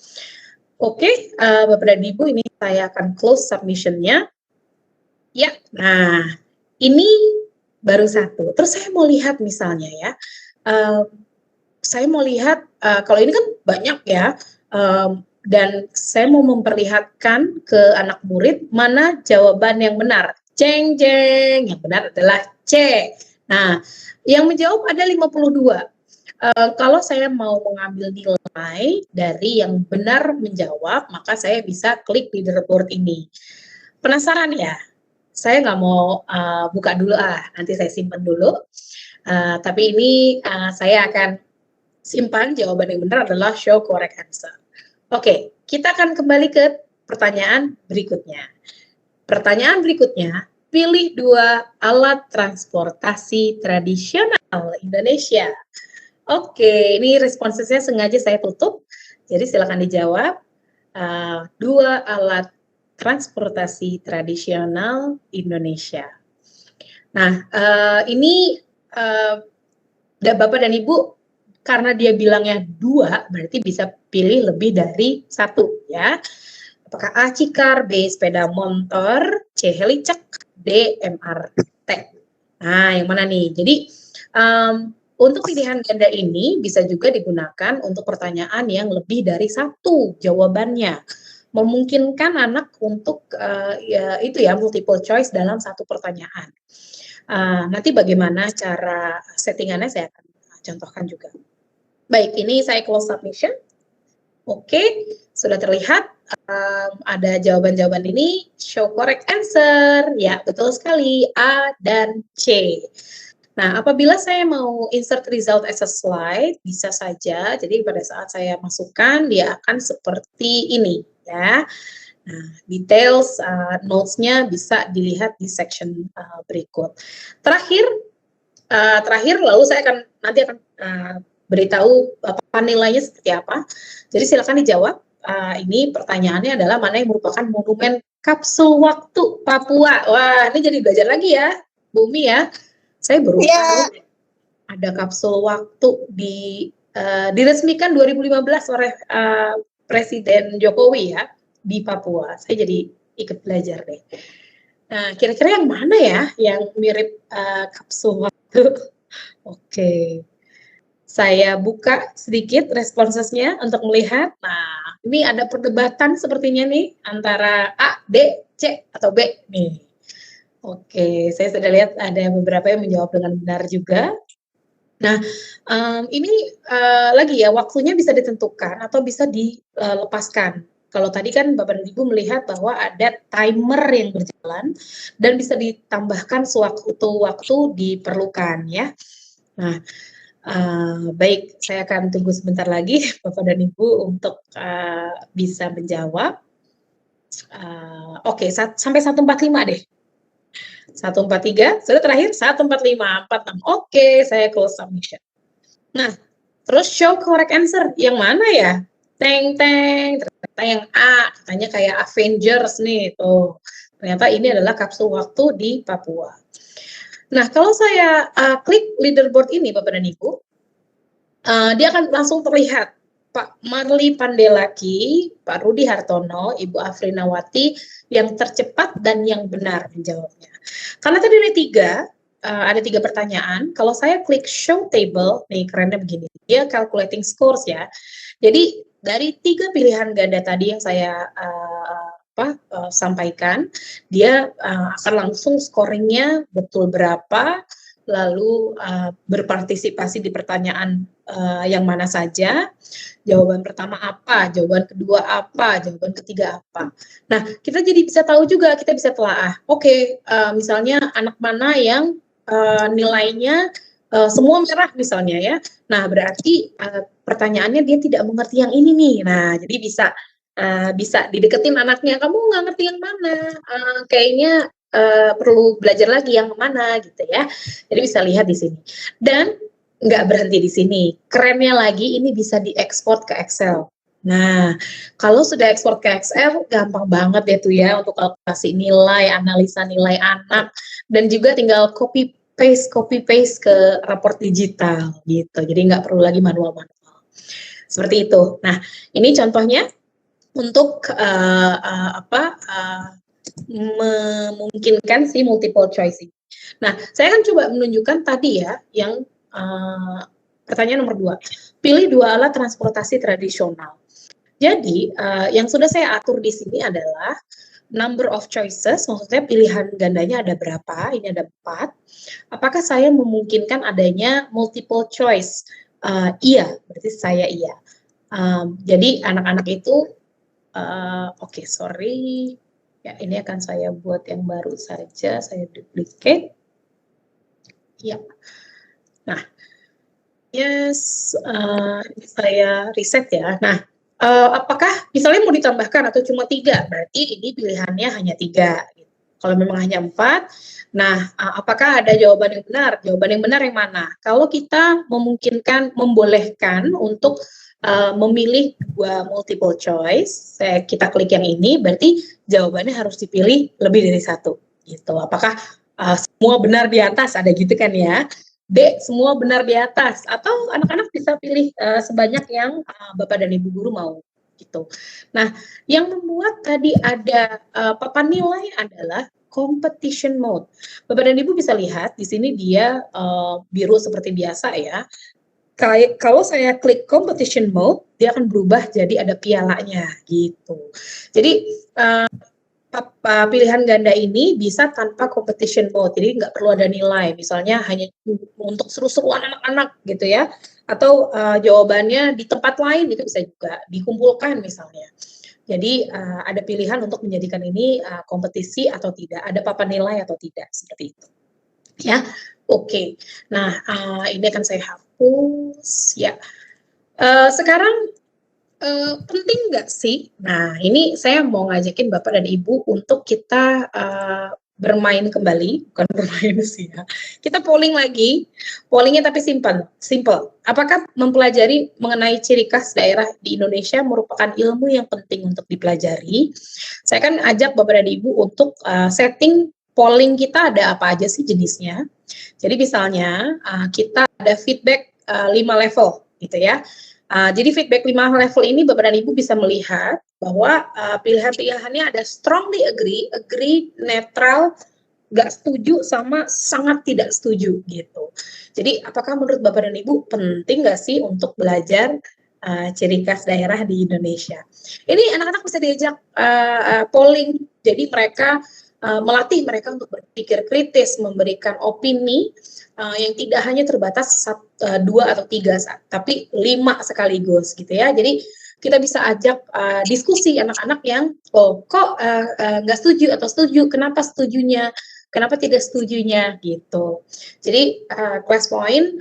Bapak dan Ibu, ini saya akan close submission-nya. Ya, nah ini baru 1. Terus saya mau lihat misalnya ya. Saya mau lihat, kalau ini kan banyak ya, dan saya mau memperlihatkan ke anak murid mana jawaban yang benar. Jeng jeng, yang benar adalah C. Nah, yang menjawab ada 52. Kalau saya mau mengambil nilai dari yang benar menjawab, maka saya bisa klik leaderboard ini. Penasaran ya? Saya nggak mau buka dulu, nanti saya simpan dulu. Tapi ini saya akan simpan jawaban yang benar adalah show correct answer. Oke, kita akan kembali ke pertanyaan berikutnya. Pertanyaan berikutnya, pilih 2 alat transportasi tradisional Indonesia. Oke, ini responsesnya sengaja saya tutup, jadi silakan dijawab. 2 alat transportasi tradisional Indonesia. Nah, ini Bapak dan Ibu, karena dia bilangnya 2, berarti bisa pilih lebih dari 1 ya. Apakah A. Cikar, B. Sepeda motor, C. Helicak, D. MRT. Nah, yang mana nih? Jadi, untuk pilihan ganda ini bisa juga digunakan untuk pertanyaan yang lebih dari 1 jawabannya. Memungkinkan anak untuk multiple choice dalam 1 pertanyaan. Nanti bagaimana cara settingannya saya akan contohkan juga. Baik, ini saya close submission. Oke, sudah terlihat ada jawaban-jawaban ini. Show correct answer. Ya, betul sekali. A dan C. Nah, apabila saya mau insert result as a slide, bisa saja. Jadi pada saat saya masukkan, dia akan seperti ini ya. Nah, details notes-nya bisa dilihat di section berikut. Terakhir lalu saya akan beritahu apa nilainya seperti apa. Jadi silakan dijawab. Ini pertanyaannya adalah mana yang merupakan monumen kapsul waktu Papua. Wah, ini jadi belajar lagi ya, Bumi ya. Saya baru tahu ada kapsul waktu diresmikan 2015 oleh Presiden Jokowi ya di Papua. Saya jadi ikut belajar deh. Nah, kira-kira yang mana ya yang mirip kapsul waktu? Oke. Saya buka sedikit responsesnya untuk melihat. Nah, ini ada perdebatan sepertinya nih antara A, D, C, atau B nih. Oke, saya sudah lihat ada beberapa yang menjawab dengan benar juga. Nah, ini lagi ya, waktunya bisa ditentukan atau bisa dilepaskan. Kalau tadi kan Bapak dan Ibu melihat bahwa ada timer yang berjalan dan bisa ditambahkan sewaktu-waktu diperlukan ya. Nah, Baik, saya akan tunggu sebentar lagi Bapak dan Ibu untuk bisa menjawab. Oke, sampai 145 deh. 143, sudah terakhir 145, 46. Oke, saya close submission. Nah, terus show correct answer yang mana ya? Teng teng, ternyata yang A, katanya kayak Avengers nih tuh. Ternyata ini adalah kapsul waktu di Papua. Nah, kalau saya klik leaderboard ini Bapak dan Ibu, dia akan langsung terlihat Pak Marli Pandelaki, Pak Rudi Hartono, Ibu Afrinawati yang tercepat dan yang benar menjawabnya. Karena tadi ada tiga pertanyaan. Kalau saya klik show table, nih kerennya begini, dia calculating scores ya. Jadi dari 3 pilihan ganda tadi yang saya sampaikan, dia akan langsung scoringnya betul berapa, lalu berpartisipasi di pertanyaan yang mana saja, jawaban pertama apa, jawaban kedua apa, jawaban ketiga apa. Nah, kita jadi bisa tahu juga, kita bisa telaah. Oke, misalnya anak mana yang nilainya semua merah misalnya ya. Nah, berarti pertanyaannya dia tidak mengerti yang ini nih. Nah, jadi bisa dideketin anaknya, kamu nggak ngerti yang mana, kayaknya perlu belajar lagi yang mana gitu ya. Jadi bisa lihat di sini. Dan nggak berhenti di sini. Kerennya lagi ini bisa diekspor ke Excel. Nah, kalau sudah ekspor ke Excel, gampang banget ya tuh ya untuk kalkulasi nilai, analisa nilai anak, dan juga tinggal copy paste ke raport digital gitu. Jadi nggak perlu lagi manual-manual. Seperti itu. Nah, ini contohnya untuk memungkinkan si multiple choice ini. Nah, saya akan coba menunjukkan tadi ya, yang pertanyaan nomor 2. Pilih 2 alat transportasi tradisional. Jadi, yang sudah saya atur di sini adalah number of choices, maksudnya pilihan gandanya ada berapa, ini ada 4. Apakah saya memungkinkan adanya multiple choice? Iya, berarti saya iya. Jadi, anak-anak itu, sorry. Ya, ini akan saya buat yang baru saja, saya duplicate. Ya. Nah, saya reset ya. Nah, apakah misalnya mau ditambahkan atau cuma 3? Berarti ini pilihannya hanya 3. Kalau memang hanya 4, nah apakah ada jawaban yang benar? Jawaban yang benar yang mana? Kalau kita membolehkan untuk memilih 2 multiple choice, kita klik yang ini, berarti jawabannya harus dipilih lebih dari 1. Gitu. Apakah semua benar di atas, ada gitu kan ya? D, semua benar di atas, atau anak-anak bisa pilih sebanyak yang Bapak dan Ibu guru mau gitu. Nah, yang membuat tadi ada papan nilai adalah competition mode. Bapak dan Ibu bisa lihat di sini dia biru seperti biasa ya. Kalau saya klik competition mode, dia akan berubah jadi ada pialanya gitu. Jadi pilihan ganda ini bisa tanpa competition mode, jadi nggak perlu ada nilai, misalnya hanya untuk seru-seruan anak-anak gitu ya, atau jawabannya di tempat lain itu bisa juga dikumpulkan misalnya. Jadi ada pilihan untuk menjadikan ini kompetisi atau tidak, ada papan nilai atau tidak, seperti itu. Ya, oke. Nah, ini akan saya hapus ya. Sekarang penting nggak sih? Nah, ini saya mau ngajakin Bapak dan Ibu untuk kita bermain kembali, bukan bermain sih ya. Kita polling lagi, pollingnya tapi simple. Apakah mempelajari mengenai ciri khas daerah di Indonesia merupakan ilmu yang penting untuk dipelajari? Saya akan ajak Bapak dan Ibu untuk setting polling kita ada apa aja sih jenisnya. Jadi misalnya kita ada feedback 5 level gitu ya. Jadi feedback 5 level ini Bapak dan Ibu bisa melihat bahwa pilihan-pilihannya ada strongly agree, netral, nggak setuju, sama sangat tidak setuju gitu. Jadi apakah menurut Bapak dan Ibu penting nggak sih untuk belajar ciri khas daerah di Indonesia? Ini anak-anak bisa diajak polling, jadi mereka melatih mereka untuk berpikir kritis, memberikan opini yang tidak hanya terbatas 2 atau 3, tapi 5 sekaligus gitu ya. Jadi kita bisa ajak diskusi anak-anak yang nggak setuju atau setuju, kenapa setujunya, kenapa tidak setujunya gitu. Jadi class point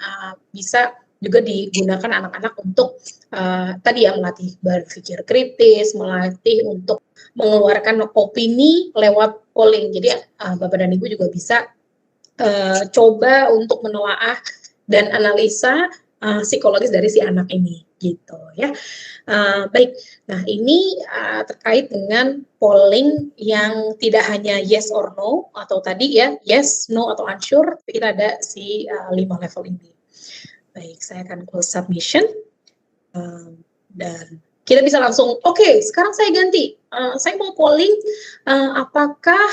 bisa juga digunakan anak-anak untuk tadi ya melatih berpikir kritis, melatih untuk mengeluarkan opini lewat polling. Jadi Bapak dan Ibu juga bisa coba untuk menelaah dan analisa psikologis dari si anak ini gitu ya. Baik, nah ini terkait dengan polling yang tidak hanya yes or no atau tadi ya yes, no atau unsure, tapi kita ada si 5 level ini. Baik, saya akan close submission dan kita bisa langsung oke, sekarang saya ganti, saya mau polling apakah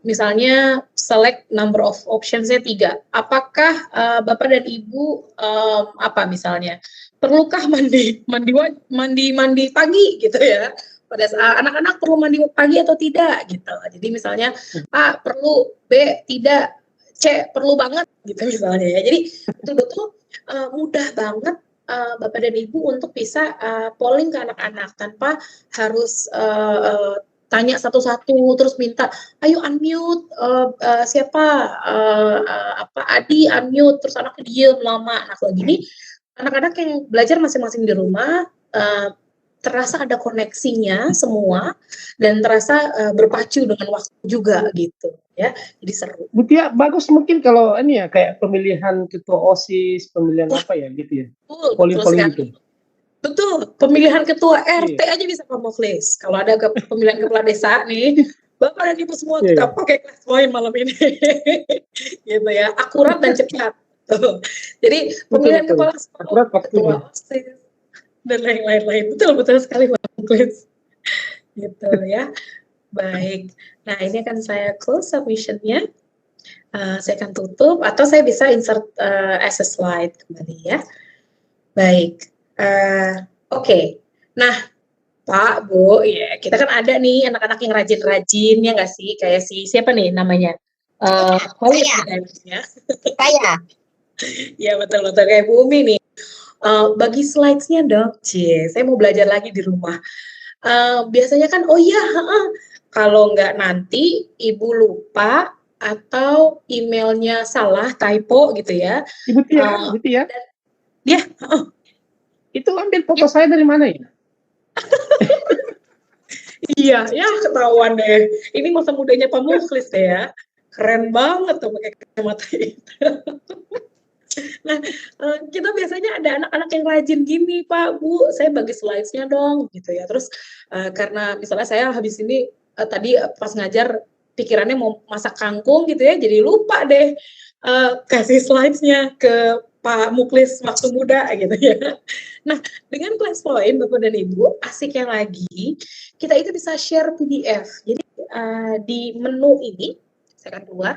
misalnya select number of options-nya 3. Apakah Bapak dan Ibu apa misalnya perlukah mandi pagi gitu ya? Pada saat anak-anak perlu mandi pagi atau tidak gitu. Jadi misalnya A perlu, B tidak, C perlu banget gitu misalnya ya. Jadi betul-betul mudah banget Bapak dan Ibu untuk bisa polling ke anak-anak tanpa harus tanya satu-satu terus minta ayo unmute siapa apa Adi unmute terus anaknya diem lama. Nah kalau gini anak-anak yang belajar masing-masing di rumah terasa ada koneksinya semua dan terasa berpacu dengan waktu juga gitu ya, jadi seru. Bu Tia, bagus mungkin kalau ini ya kayak pemilihan ketua OSIS, pemilihan apa ya gitu ya, polling gitu. Betul, pemilihan ketua RT aja bisa Pak Muklis. Kalau ada pemilihan kepala desa nih, Bapak dan Ibu semua kita pakai class point malam ini. Gitu ya, akurat dan cepat. Tuh. Jadi pemilihan kepala sekolah, ketua OSIS, dan lain-lain. Betul sekali Pak Muklis. Gitu ya. Baik, nah ini akan saya close submission-nya. Saya akan tutup, atau saya bisa insert as a slide kembali ya. Baik. Oke. Nah, Pak, Bu, ya kita kan ada nih anak-anak yang rajin-rajin ya nggak sih? Kayak si siapa nih namanya? Saya. Ya betul kayak Bu Umi nih. Bagi slides-nya dong, saya mau belajar lagi di rumah. Biasanya kan, oh iya, kalau nggak nanti Ibu lupa atau emailnya salah, typo gitu ya. Ibu Tia. Ya. Itu ambil foto saya dari mana ya? Iya, ya ketahuan deh. Ini masa mudanya Pak Muklis deh ya. Keren banget tuh pakai kacamata itu. Nah, kita biasanya ada anak-anak yang rajin gini, Pak, Bu, saya bagi slides-nya dong, gitu ya. Terus karena misalnya saya habis ini tadi pas ngajar pikirannya mau masak kangkung gitu ya, jadi lupa deh kasih slides-nya ke Pak Muklis waktu muda gitu ya. Nah, dengan class point Bapak dan Ibu, asiknya lagi kita itu bisa share PDF. Jadi di menu ini saya akan keluar.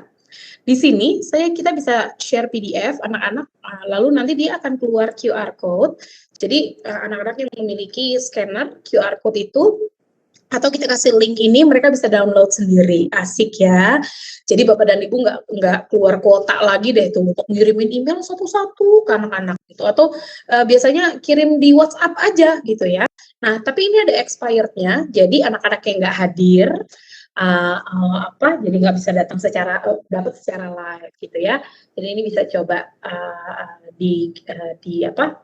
Di sini kita bisa share PDF anak-anak, lalu nanti dia akan keluar QR code. Jadi anak-anak yang memiliki scanner QR code itu, atau kita kasih link ini, mereka bisa download sendiri. Asik ya. Jadi Bapak dan Ibu nggak keluar kuota lagi deh tuh untuk ngirimin email satu-satu ke anak-anak gitu. Atau biasanya kirim di WhatsApp aja gitu ya. Nah, tapi ini ada expirednya. Jadi anak-anak yang nggak hadir, jadi nggak bisa datang dapat secara live gitu ya. Jadi ini bisa coba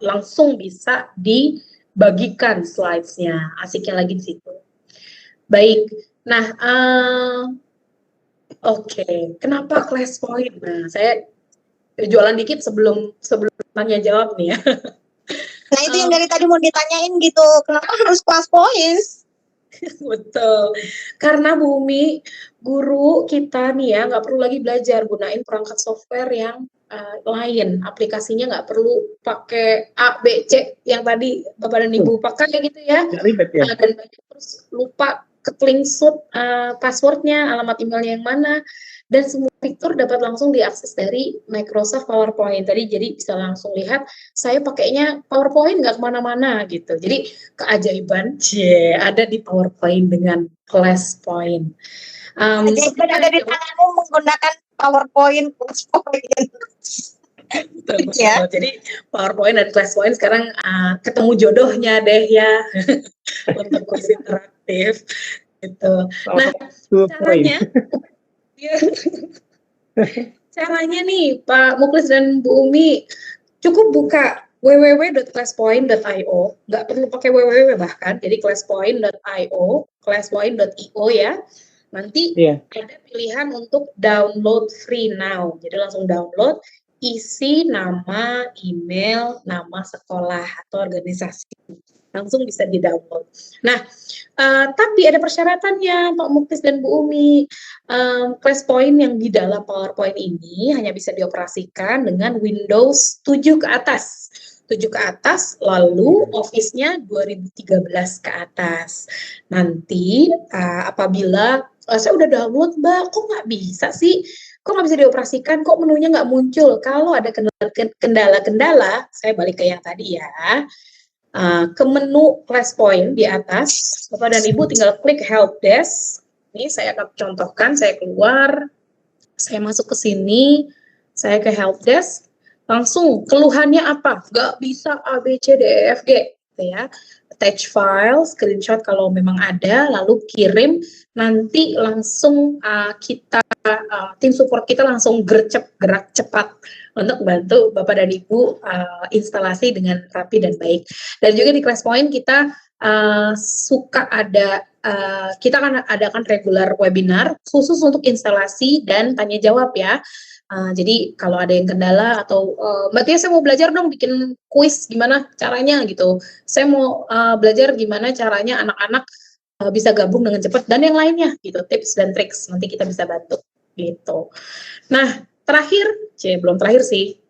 langsung bisa dibagikan slides-nya. Asiknya lagi di situ. Baik, nah oke. Kenapa class point? Nah, saya jualan dikit sebelum tanya jawab nih ya. Nah itu yang dari tadi mau ditanyain gitu, kenapa harus class point? Betul, karena Bu Umi, guru kita nih ya nggak perlu lagi belajar gunain perangkat software yang lain, aplikasinya nggak perlu pakai A, B, C yang tadi Bapak dan Ibu pakai gitu ya. Ribet ya. Dan terus lupa keplingsut passwordnya, alamat emailnya yang mana, dan semua fitur dapat langsung diakses dari Microsoft PowerPoint tadi. Jadi bisa langsung lihat saya pakainya PowerPoint nggak kemana-mana gitu. Jadi keajaiban ada di PowerPoint dengan class point. Keajaiban ada di tanganmu menggunakan PowerPoint. Betul. Jadi PowerPoint dan class point sekarang ketemu jodohnya deh ya untuk kursi interaktif gitu. Nah, caranya nih Pak Muklis dan Bu Umi, cukup buka www.classpoint.io, nggak perlu pakai www bahkan, jadi classpoint.io, classpoint.io ya. Nanti ada pilihan untuk download free now, jadi langsung download, isi nama, email, nama sekolah atau organisasi, langsung bisa di-download. Nah, tapi ada persyaratannya Pak Muklis dan Bu Umi. ClassPoint yang di dalam PowerPoint ini hanya bisa dioperasikan dengan Windows 7 ke atas. 7 ke atas, lalu Office-nya 2013 ke atas. Nanti apabila saya udah download, Mbak, kok nggak bisa sih? Kok nggak bisa dioperasikan? Kok menunya nggak muncul? Kalau ada kendala-kendala, saya balik ke yang tadi ya. Ke menu ClassPoint di atas, Bapak dan Ibu tinggal klik Help Desk. Ini saya akan contohkan, saya keluar, saya masuk ke sini, saya ke Help Desk, langsung keluhannya apa? Nggak bisa A, B, C, D, E, F, G, gitu ya. Attach file, screenshot kalau memang ada, lalu kirim, nanti langsung kita, tim support kita langsung gerak cepat untuk bantu Bapak dan Ibu instalasi dengan rapi dan baik. Dan juga di ClassPoint kita suka ada, kita akan adakan regular webinar khusus untuk instalasi dan tanya jawab ya. Jadi kalau ada yang kendala atau Mbak Tia saya mau belajar dong bikin kuis gimana caranya gitu. Saya mau belajar gimana caranya anak-anak bisa gabung dengan cepat dan yang lainnya gitu, tips dan triks nanti kita bisa bantu gitu. Nah, terakhir, belum terakhir sih,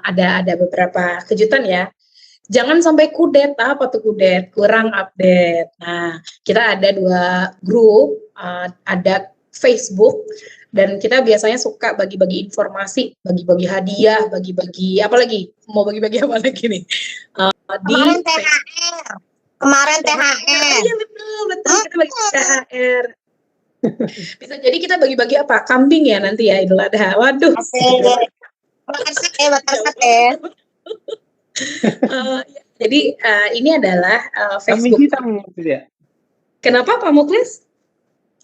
ada beberapa kejutan ya. Jangan sampai kudet, apa tuh kudet? Kurang update. Nah, kita ada 2 grup, ada Facebook, dan kita biasanya suka bagi-bagi informasi, bagi-bagi hadiah, bagi-bagi apa lagi? Mau bagi-bagi apa lagi nih? Kemarin THR. Kemarin THR. Iya betul, kita bagi THR. Bisa jadi kita bagi-bagi apa? Kambing ya nanti ya Idul Adha. Waduh. Jadi ini adalah Facebook. Kambing hitam ya. Kenapa Pak Muklis?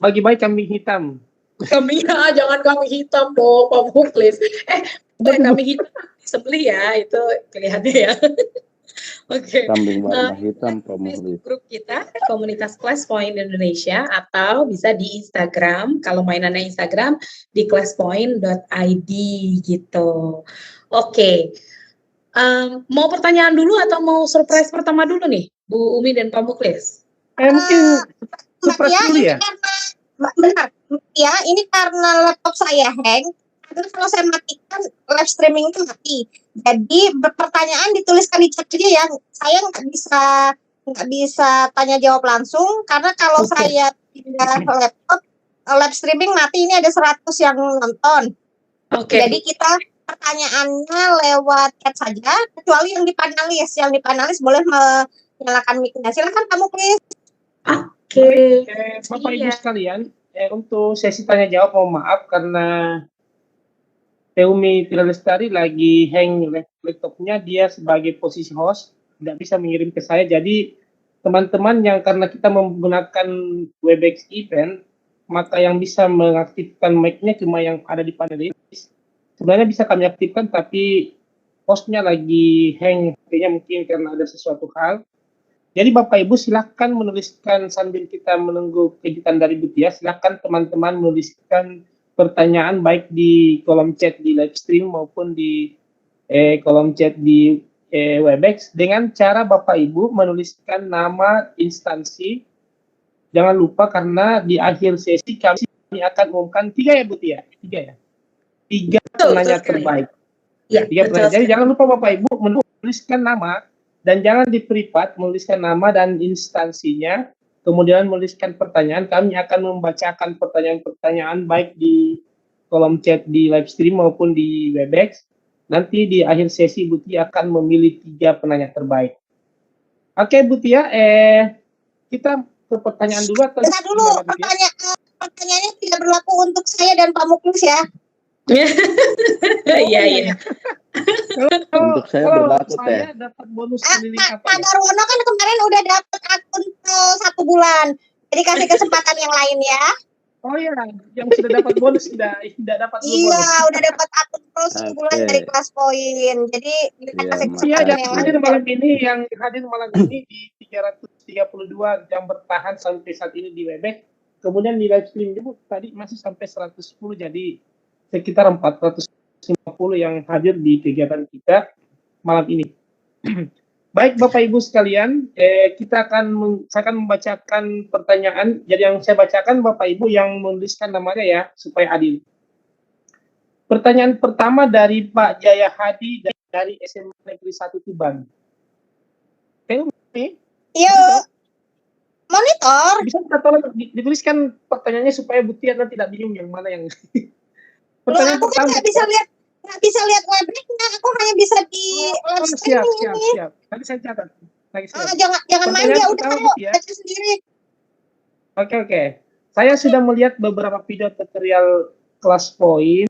Bagi-bagi kambing hitam. Kambing jangan kambing hitam dong Pak Muklis. Kambing hitam disembelih ya, itu pilihannya ya. Oke. Kambing warna hitam Pak Muklis. Grup kita komunitas ClassPoint Indonesia atau bisa di Instagram, kalau mainannya Instagram di classpoint.id gitu. Oke. Mau pertanyaan dulu atau mau surprise pertama dulu nih Bu Umi dan Pak Muklis? Mungkin surprise dulu ya. Benar. Ya, ini karena laptop saya hang. Terus kalau saya matikan live streaming itu mati. Jadi pertanyaan dituliskan di chat aja ya. Saya nggak bisa tanya jawab langsung karena kalau saya pindah ke laptop live streaming mati. Ini ada 100 yang nonton. Jadi kita pertanyaannya lewat chat saja, kecuali yang di panelis. Yang di panelis boleh menyalakan mic-nya. Silakan kamu, please. Oke. Bapak Ibu sekalian, untuk sesi tanya jawab mohon maaf karena Teumi Tilalestari lagi hang laptopnya, dia sebagai posisi host tidak bisa mengirim ke saya. Jadi teman-teman yang karena kita menggunakan Webex event, maka yang bisa mengaktifkan mic-nya cuma yang ada di panelis. Sebenarnya bisa kami aktifkan, tapi hostnya lagi hang, artinya mungkin karena ada sesuatu hal. Jadi Bapak Ibu silakan menuliskan sambil kita menunggu kejutan dari Bu Tia, silakan teman-teman menuliskan pertanyaan baik di kolom chat di live stream maupun di kolom chat di Webex dengan cara Bapak Ibu menuliskan nama instansi. Jangan lupa karena di akhir sesi kami akan umumkan 3 ya Bu Tia, 3 ya. 3 penanya terbaik. Ya, 3 penanya. Jadi jangan lupa Bapak Ibu menuliskan nama dan jangan di privat, menuliskan nama dan instansinya. Kemudian menuliskan pertanyaan, kami akan membacakan pertanyaan-pertanyaan baik di kolom chat di live stream maupun di Webex. Nanti di akhir sesi Bu Tia akan memilih 3 penanya terbaik. Oke Bu Tia, kita ke pertanyaan dulu atau Bentar dulu, pertanyaannya tidak berlaku untuk saya dan Pak Muklis ya. Iya. Untuk saya berlaku teh. Saya dapat bonus keliling apa? Pak Darwono kan kemarin udah dapat akun 1 bulan. Jadi kasih kesempatan yang lain ya. Oh iya, yang sudah dapat bonus tidak dapat Iya, bonus. udah dapat akun pro sebulan Oke. dari kelas poin. Jadi kita Iya, kasih Iya, kesempatan yang yang hadir lancar. malam ini, di 332 jam bertahan sampai saat ini di Webex. Kemudian di live stream juga tadi masih sampai 110, jadi sekitar 450 yang hadir di kegiatan kita malam ini. Baik Bapak Ibu sekalian, saya akan membacakan pertanyaan. Jadi yang saya bacakan Bapak Ibu yang menuliskan namanya ya, supaya adil. Pertanyaan pertama dari Pak Jaya Hadi dari SMA Negeri 1 Tuban. Iya, monitor. Bisa kita tolong dituliskan pertanyaannya supaya Bu Tia tidak bingung yang mana yang. Loh, Pertanyaan aku kan pertama. nggak bisa lihat webnya, aku hanya bisa di live streaming ini. Siap. Tadi saya catat. Jangan main Pertanyaan ya, udah pertama, ayo Bu Tia. baca sendiri. Oke. Saya sudah melihat beberapa video tutorial kelas poin.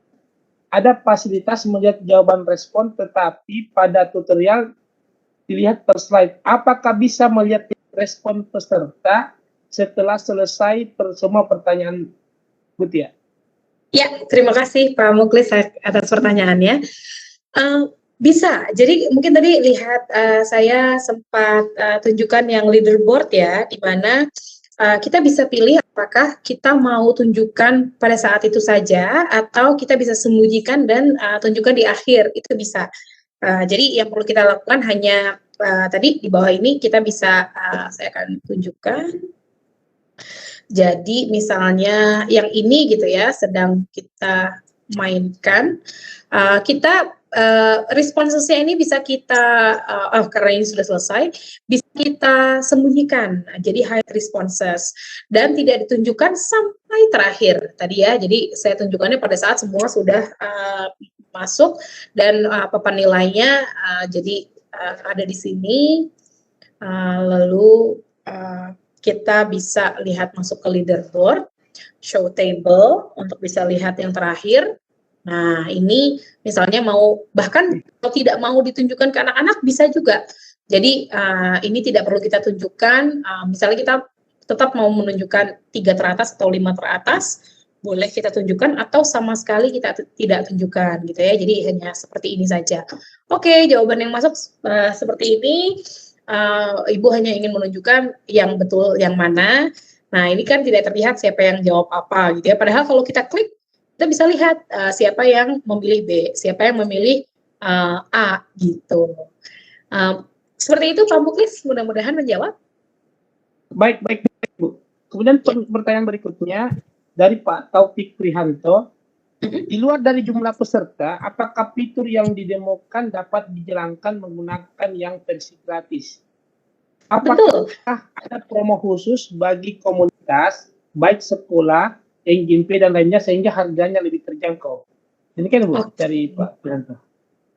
Ada fasilitas melihat jawaban respon, tetapi pada tutorial dilihat per slide. Apakah bisa melihat respon peserta setelah selesai semua pertanyaan, Bu Tia? Ya, terima kasih Pak Muklis atas pertanyaannya. Bisa, jadi mungkin tadi lihat saya sempat tunjukkan yang leaderboard ya, di mana kita bisa pilih apakah kita mau tunjukkan pada saat itu saja atau kita bisa sembunyikan dan tunjukkan di akhir, itu bisa. Jadi yang perlu kita lakukan hanya tadi di bawah ini kita bisa, saya akan tunjukkan. Jadi misalnya yang ini gitu ya, sedang kita mainkan, kita responsesnya ini bisa kita, karena ini sudah selesai, bisa kita sembunyikan, jadi hide responses, dan tidak ditunjukkan sampai terakhir tadi ya. Jadi saya tunjukkannya pada saat semua sudah masuk dan papan nilainya, jadi ada di sini, lalu kita bisa lihat masuk ke leaderboard, show table untuk bisa lihat yang terakhir. Nah, ini misalnya bahkan kalau tidak mau ditunjukkan ke anak-anak bisa juga. Jadi ini tidak perlu kita tunjukkan, misalnya kita tetap mau menunjukkan 3 teratas atau 5 teratas, boleh kita tunjukkan atau sama sekali kita tidak tunjukkan gitu ya. Jadi hanya seperti ini saja. Oke, jawaban yang masuk seperti ini. Ibu hanya ingin menunjukkan yang betul yang mana. Nah, ini kan tidak terlihat siapa yang jawab apa gitu ya. Padahal kalau kita klik, kita bisa lihat siapa yang memilih B, siapa yang memilih A gitu. Seperti itu Pak Muklis, mudah-mudahan menjawab. Baik Bu. Kemudian pertanyaan berikutnya dari Pak Taufik Prihanto. Di luar dari jumlah peserta, apakah fitur yang didemokan dapat dijalankan menggunakan yang versi gratis? Apakah ada promo khusus bagi komunitas, baik sekolah, NGP dan lainnya, sehingga harganya lebih terjangkau? Ini kan Bu, dari Pak Prihanto.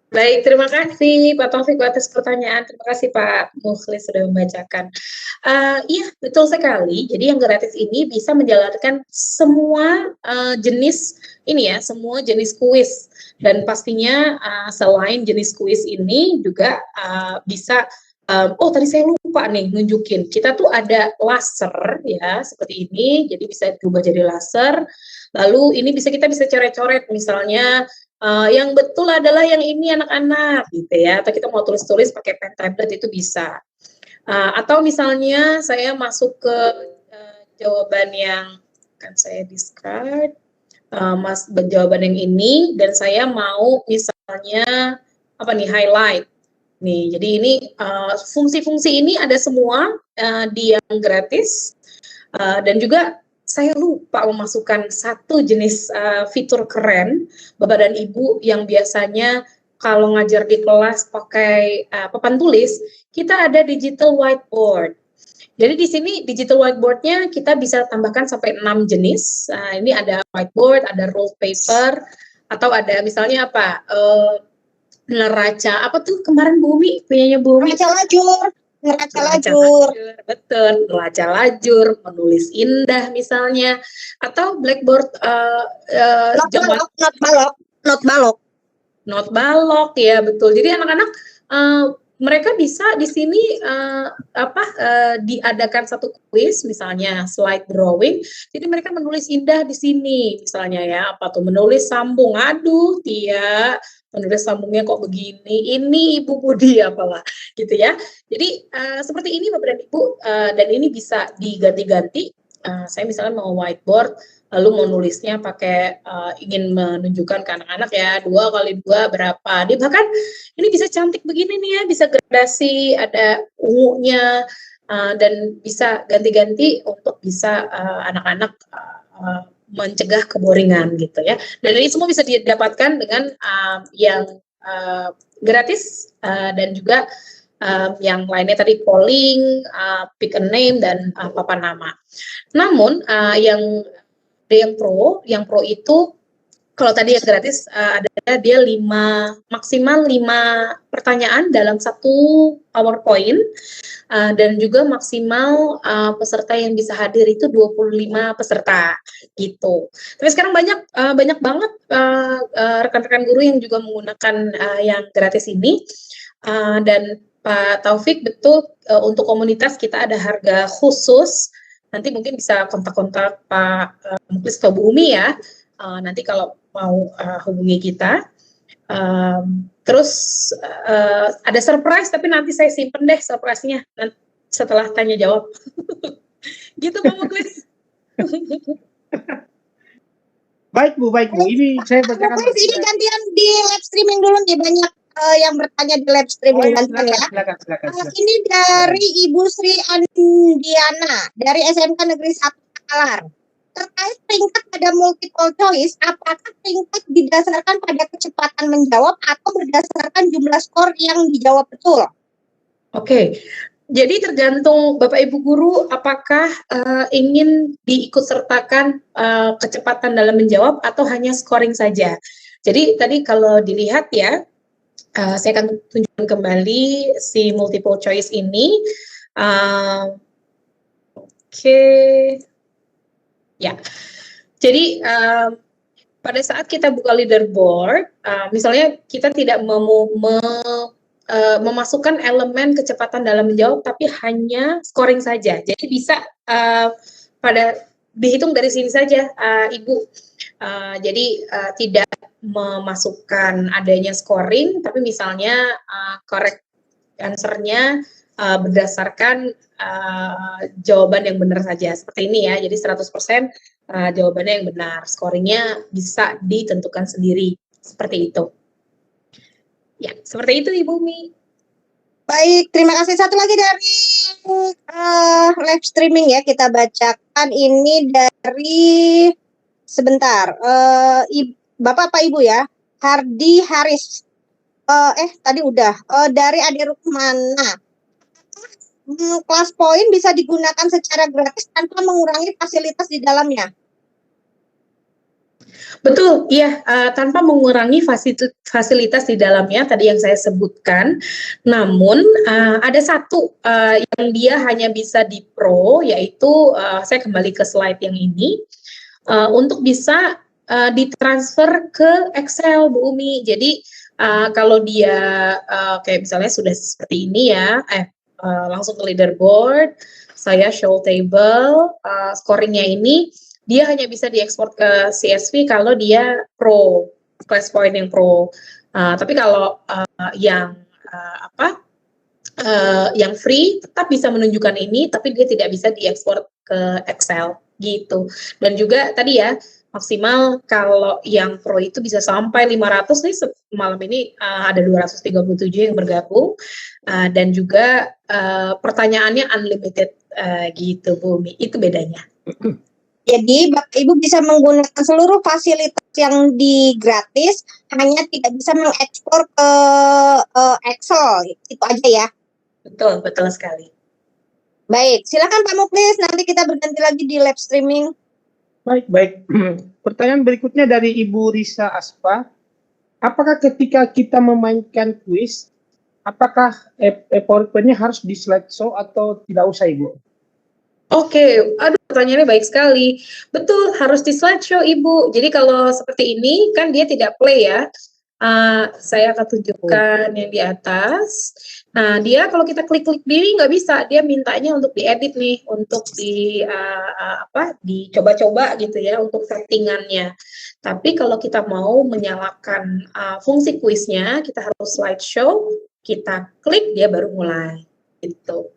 Baik, terima kasih Pak Taufik atas pertanyaan. Terima kasih Pak Mukhlis sudah membacakan. Iya, betul sekali. Jadi yang gratis ini bisa menjalankan semua jenis ini ya, semua jenis kuis. Dan pastinya selain jenis kuis ini juga bisa, tadi saya lupa nih nunjukin. Kita tuh ada laser ya, seperti ini. Jadi bisa berubah jadi laser. Lalu ini kita bisa coret-coret misalnya. Yang betul adalah yang ini anak-anak gitu ya, atau kita mau tulis-tulis pakai pen tablet itu bisa. Atau misalnya saya masuk ke jawaban yang akan saya discard, jawaban yang ini, dan saya mau misalnya highlight. Nih, jadi ini fungsi-fungsi ini ada semua di yang gratis, dan juga saya lupa memasukkan satu jenis fitur keren Bapak dan Ibu yang biasanya kalau ngajar di kelas pakai papan tulis, kita ada digital whiteboard. Jadi di sini digital whiteboardnya kita bisa tambahkan sampai 6 jenis. Ini ada whiteboard, ada ruled paper, atau ada misalnya neraca, apa tuh kemarin Bumi, punyanya Bumi? Neraca lajur. Betul, neraca lajur, menulis indah misalnya, atau blackboard not balok ya, betul. Jadi anak-anak mereka bisa di sini diadakan satu kuis, misalnya slide drawing. Jadi mereka menulis indah di sini, misalnya ya, apa tuh menulis sambung. Aduh, Tia, menulis sambungnya kok begini. Ini Ibu Budi apalah, gitu ya. Jadi seperti ini Bapak dan Ibu, dan ini bisa diganti-ganti. Saya misalnya mau whiteboard, lalu mau nulisnya pakai ingin menunjukkan ke anak-anak ya 2 kali 2 berapa. Dia bahkan ini bisa cantik begini nih ya, bisa gradasi, ada ungunya, dan bisa ganti-ganti untuk bisa anak-anak mencegah keboringan gitu ya. Dan ini semua bisa didapatkan dengan yang gratis dan juga yang lainnya tadi polling, pick a name dan papan nama. Namun yang pro itu kalau tadi yang gratis ada dia maksimal 5 pertanyaan dalam satu PowerPoint, dan juga maksimal peserta yang bisa hadir itu 25 peserta gitu. Tapi sekarang banyak banget rekan-rekan guru yang juga menggunakan yang gratis ini, dan Pak Taufik betul untuk komunitas kita ada harga khusus. Nanti mungkin bisa kontak-kontak Pak Muklis atau Bu Umi ya, nanti kalau mau hubungi kita. Terus ada surprise, tapi nanti saya simpen deh surprise-nya setelah tanya jawab. Gitu Pak Muklis. Baik Bu. Ini saya bacakan. Ini gantian di live streaming dulu nih, banyak yang bertanya di live streaming gantian ya. Silakan. Ini dari Ibu Sri Andiana dari SMK Negeri 1 Takalar. Terkait peringkat pada multiple choice, apakah peringkat didasarkan pada kecepatan menjawab atau berdasarkan jumlah skor yang dijawab betul? Oke. Jadi tergantung Bapak Ibu Guru apakah ingin diikutsertakan kecepatan dalam menjawab atau hanya scoring saja. Jadi tadi kalau dilihat ya, saya akan tunjukkan kembali si multiple choice ini. Oke. Ya, jadi pada saat kita buka leaderboard, misalnya kita tidak memasukkan elemen kecepatan dalam menjawab, tapi hanya scoring saja. Jadi bisa dihitung dari sini saja, Ibu. Jadi tidak memasukkan adanya scoring, tapi misalnya correct answer-nya berdasarkan jawaban yang benar saja, seperti ini ya. Jadi 100% jawabannya yang benar, scoringnya bisa ditentukan sendiri, seperti itu. Ya, seperti itu Ibu Mi. Baik, terima kasih. Satu lagi dari live streaming ya, kita bacakan ini dari sebentar. Bapak apa Ibu ya? Hardi Haris. Tadi udah. Dari Ade Rukmana. Kelas poin bisa digunakan secara gratis tanpa mengurangi fasilitas di dalamnya. Betul, iya, tanpa mengurangi fasilitas di dalamnya tadi yang saya sebutkan. Namun ada satu yang dia hanya bisa di pro, yaitu saya kembali ke slide yang ini, untuk bisa ditransfer ke Excel, Bu Umi. Jadi kalau dia kayak misalnya sudah seperti ini ya, langsung ke leaderboard, saya show table, scoringnya ini, dia hanya bisa diekspor ke CSV kalau dia pro, class point yang pro. Tapi kalau yang yang free tetap bisa menunjukkan ini, tapi dia tidak bisa diekspor ke Excel gitu. Dan juga tadi ya, maksimal kalau yang pro itu bisa sampai 500 nih, malam ini ada 237 yang bergabung, dan juga pertanyaannya unlimited gitu Bu Mi, itu bedanya. Jadi Bapak Ibu bisa menggunakan seluruh fasilitas yang di gratis, hanya tidak bisa mengekspor ke Excel, itu aja ya. Betul sekali. Baik, silakan Pak Muklis, nanti kita berganti lagi di live streaming. Baik. Pertanyaan berikutnya dari Ibu Risa Aspa. Apakah ketika kita memainkan kuis, apakah PowerPoint-nya harus di slideshow atau tidak usah, Ibu? Oke, aduh pertanyaannya baik sekali. Betul, harus di slideshow Ibu. Jadi kalau seperti ini kan dia tidak play ya. Saya akan tunjukkan yang di atas. Nah, dia kalau kita klik-klik diri nggak bisa, dia mintanya untuk diedit nih, untuk dicoba-coba gitu ya untuk settingannya. Tapi kalau kita mau menyalakan fungsi kuisnya, kita harus slideshow, kita klik dia baru mulai. Gitu.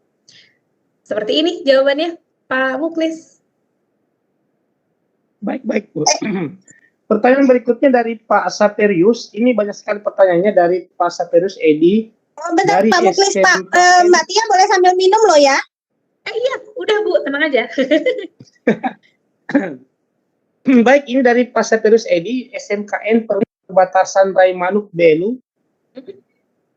Seperti ini jawabannya, Pak Muklis. Baik, Bu. Pertanyaan berikutnya dari Pak Saperius. Ini banyak sekali pertanyaannya dari Pak Saperius Edi. Oh, bentar Dari Pak Muklis, SMK. Mbak Tia boleh sambil minum loh ya. Iya, udah Bu, tenang aja. Baik, ini dari Pak Saperius Edi, SMKN Perbatasan Raimanuk Belu.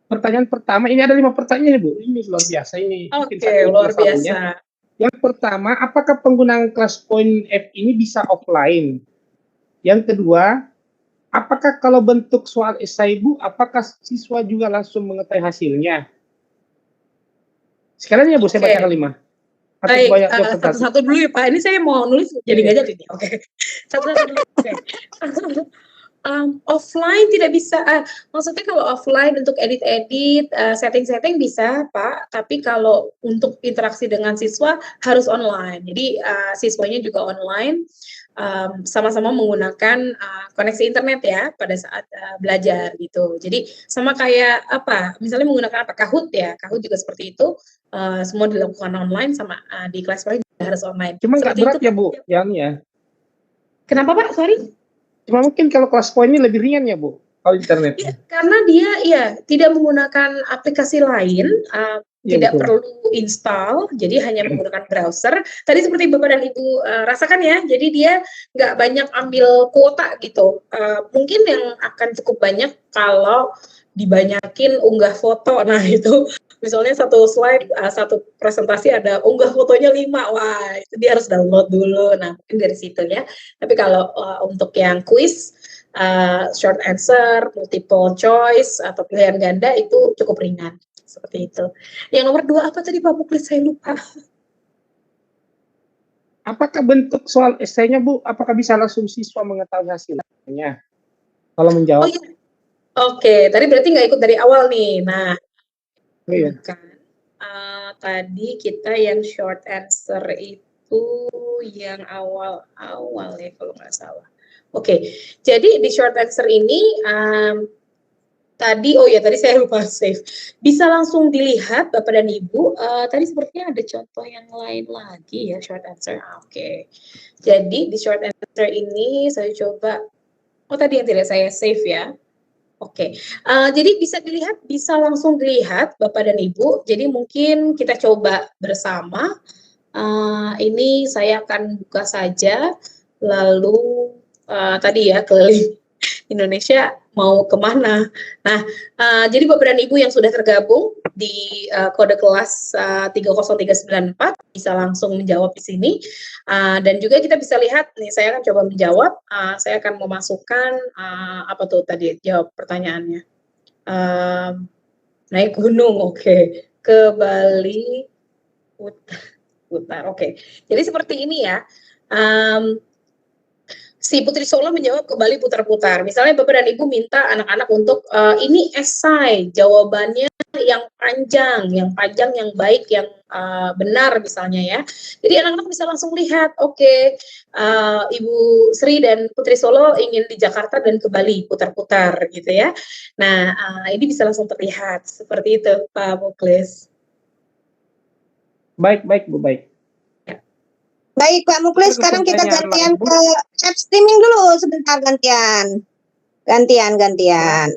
Pertanyaan pertama, ini ada 5 pertanyaan Bu. Ini luar biasa ini. Oke, luar biasa. Yang pertama, apakah penggunaan ClassPoint F ini bisa offline? Yang kedua, apakah kalau bentuk soal esai Bu, apakah siswa juga langsung mengetahui hasilnya? Sekalian ya Bu, saya bacakan 5. Baik, satu-satu dulu ya Pak. Ini saya mau nulis jadi nggak jadi. Oke. Satu-satu dulu. Oke. Offline tidak bisa. Maksudnya kalau offline untuk edit-edit, setting-setting bisa Pak. Tapi kalau untuk interaksi dengan siswa harus online. Jadi siswanya juga online. Sama-sama menggunakan koneksi internet ya pada saat belajar gitu. Jadi sama kayak apa? Misalnya menggunakan apa? Kahoot ya. Kahoot juga seperti itu. Semua dilakukan online sama di ClassPoint juga harus online. Cuma nggak berat itu, ya Bu, ya. Kenapa Pak? Sorry. Cuma mungkin kalau ClassPoint ini lebih ringan ya Bu, kalau internet. Ya, karena dia ya tidak menggunakan aplikasi lain. Tidak perlu install, jadi hanya menggunakan browser. Tadi seperti Bapak dan Ibu rasakan ya, jadi dia nggak banyak ambil kuota gitu. Mungkin yang akan cukup banyak kalau dibanyakin unggah foto. Nah itu misalnya satu slide, satu presentasi ada unggah fotonya 5, wah itu dia harus download dulu. Nah mungkin dari situ ya. Tapi kalau untuk yang quiz, short answer, multiple choice, atau pilihan ganda itu cukup ringan. Seperti itu. Yang nomor 2 apa tadi Pak Muklis? Saya lupa. Apakah bentuk soal esainya Bu? Apakah bisa langsung siswa mengetahui hasilnya? Kalau menjawab. Oh iya. Oke, tadi berarti nggak ikut dari awal nih. Nah, kan tadi kita yang short answer itu yang awal ya kalau nggak salah. Oke, jadi di short answer ini tadi saya lupa save. Bisa langsung dilihat Bapak dan Ibu. Tadi sepertinya ada contoh yang lain lagi ya short answer. Oke. Jadi di short answer ini saya coba. Oh tadi yang tidak saya save ya. Oke. Jadi bisa langsung dilihat Bapak dan Ibu. Jadi mungkin kita coba bersama. Ini saya akan buka saja. Lalu tadi ya keliling Indonesia mau kemana. Nah, jadi Bapak dan Ibu yang sudah tergabung di kode kelas 30394 bisa langsung menjawab di sini. Dan juga kita bisa lihat, nih saya akan coba menjawab, saya akan memasukkan, apa tuh tadi jawab pertanyaannya. Naik gunung, oke. Ke Bali, putar, oke. Jadi seperti ini ya. Si Putri Solo menjawab kembali putar-putar. Misalnya Bapak dan Ibu minta anak-anak untuk ini esai, jawabannya yang panjang, yang baik, yang benar misalnya ya. Jadi anak-anak bisa langsung lihat, oke, Ibu Sri dan Putri Solo ingin di Jakarta dan ke Bali, putar-putar gitu ya. Nah, ini bisa langsung terlihat. Seperti itu, Pak Muklis. Baik, Bu, baik. Baik Pak Muklis, sekarang kita gantian ke chat streaming dulu sebentar, gantian.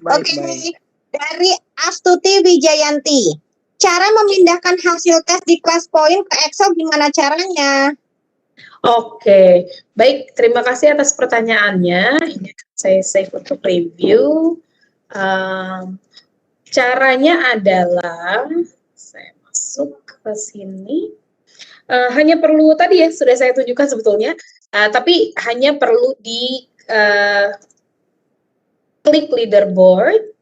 Oke. Dari Astuti Wijayanti, cara memindahkan hasil tes di ClassPoint ke Excel gimana caranya? Oke, baik, terima kasih atas pertanyaannya. Ini saya save untuk review. Caranya adalah saya masuk ke sini. Hanya perlu tadi ya sudah saya tunjukkan sebetulnya, tapi hanya perlu di klik leaderboard,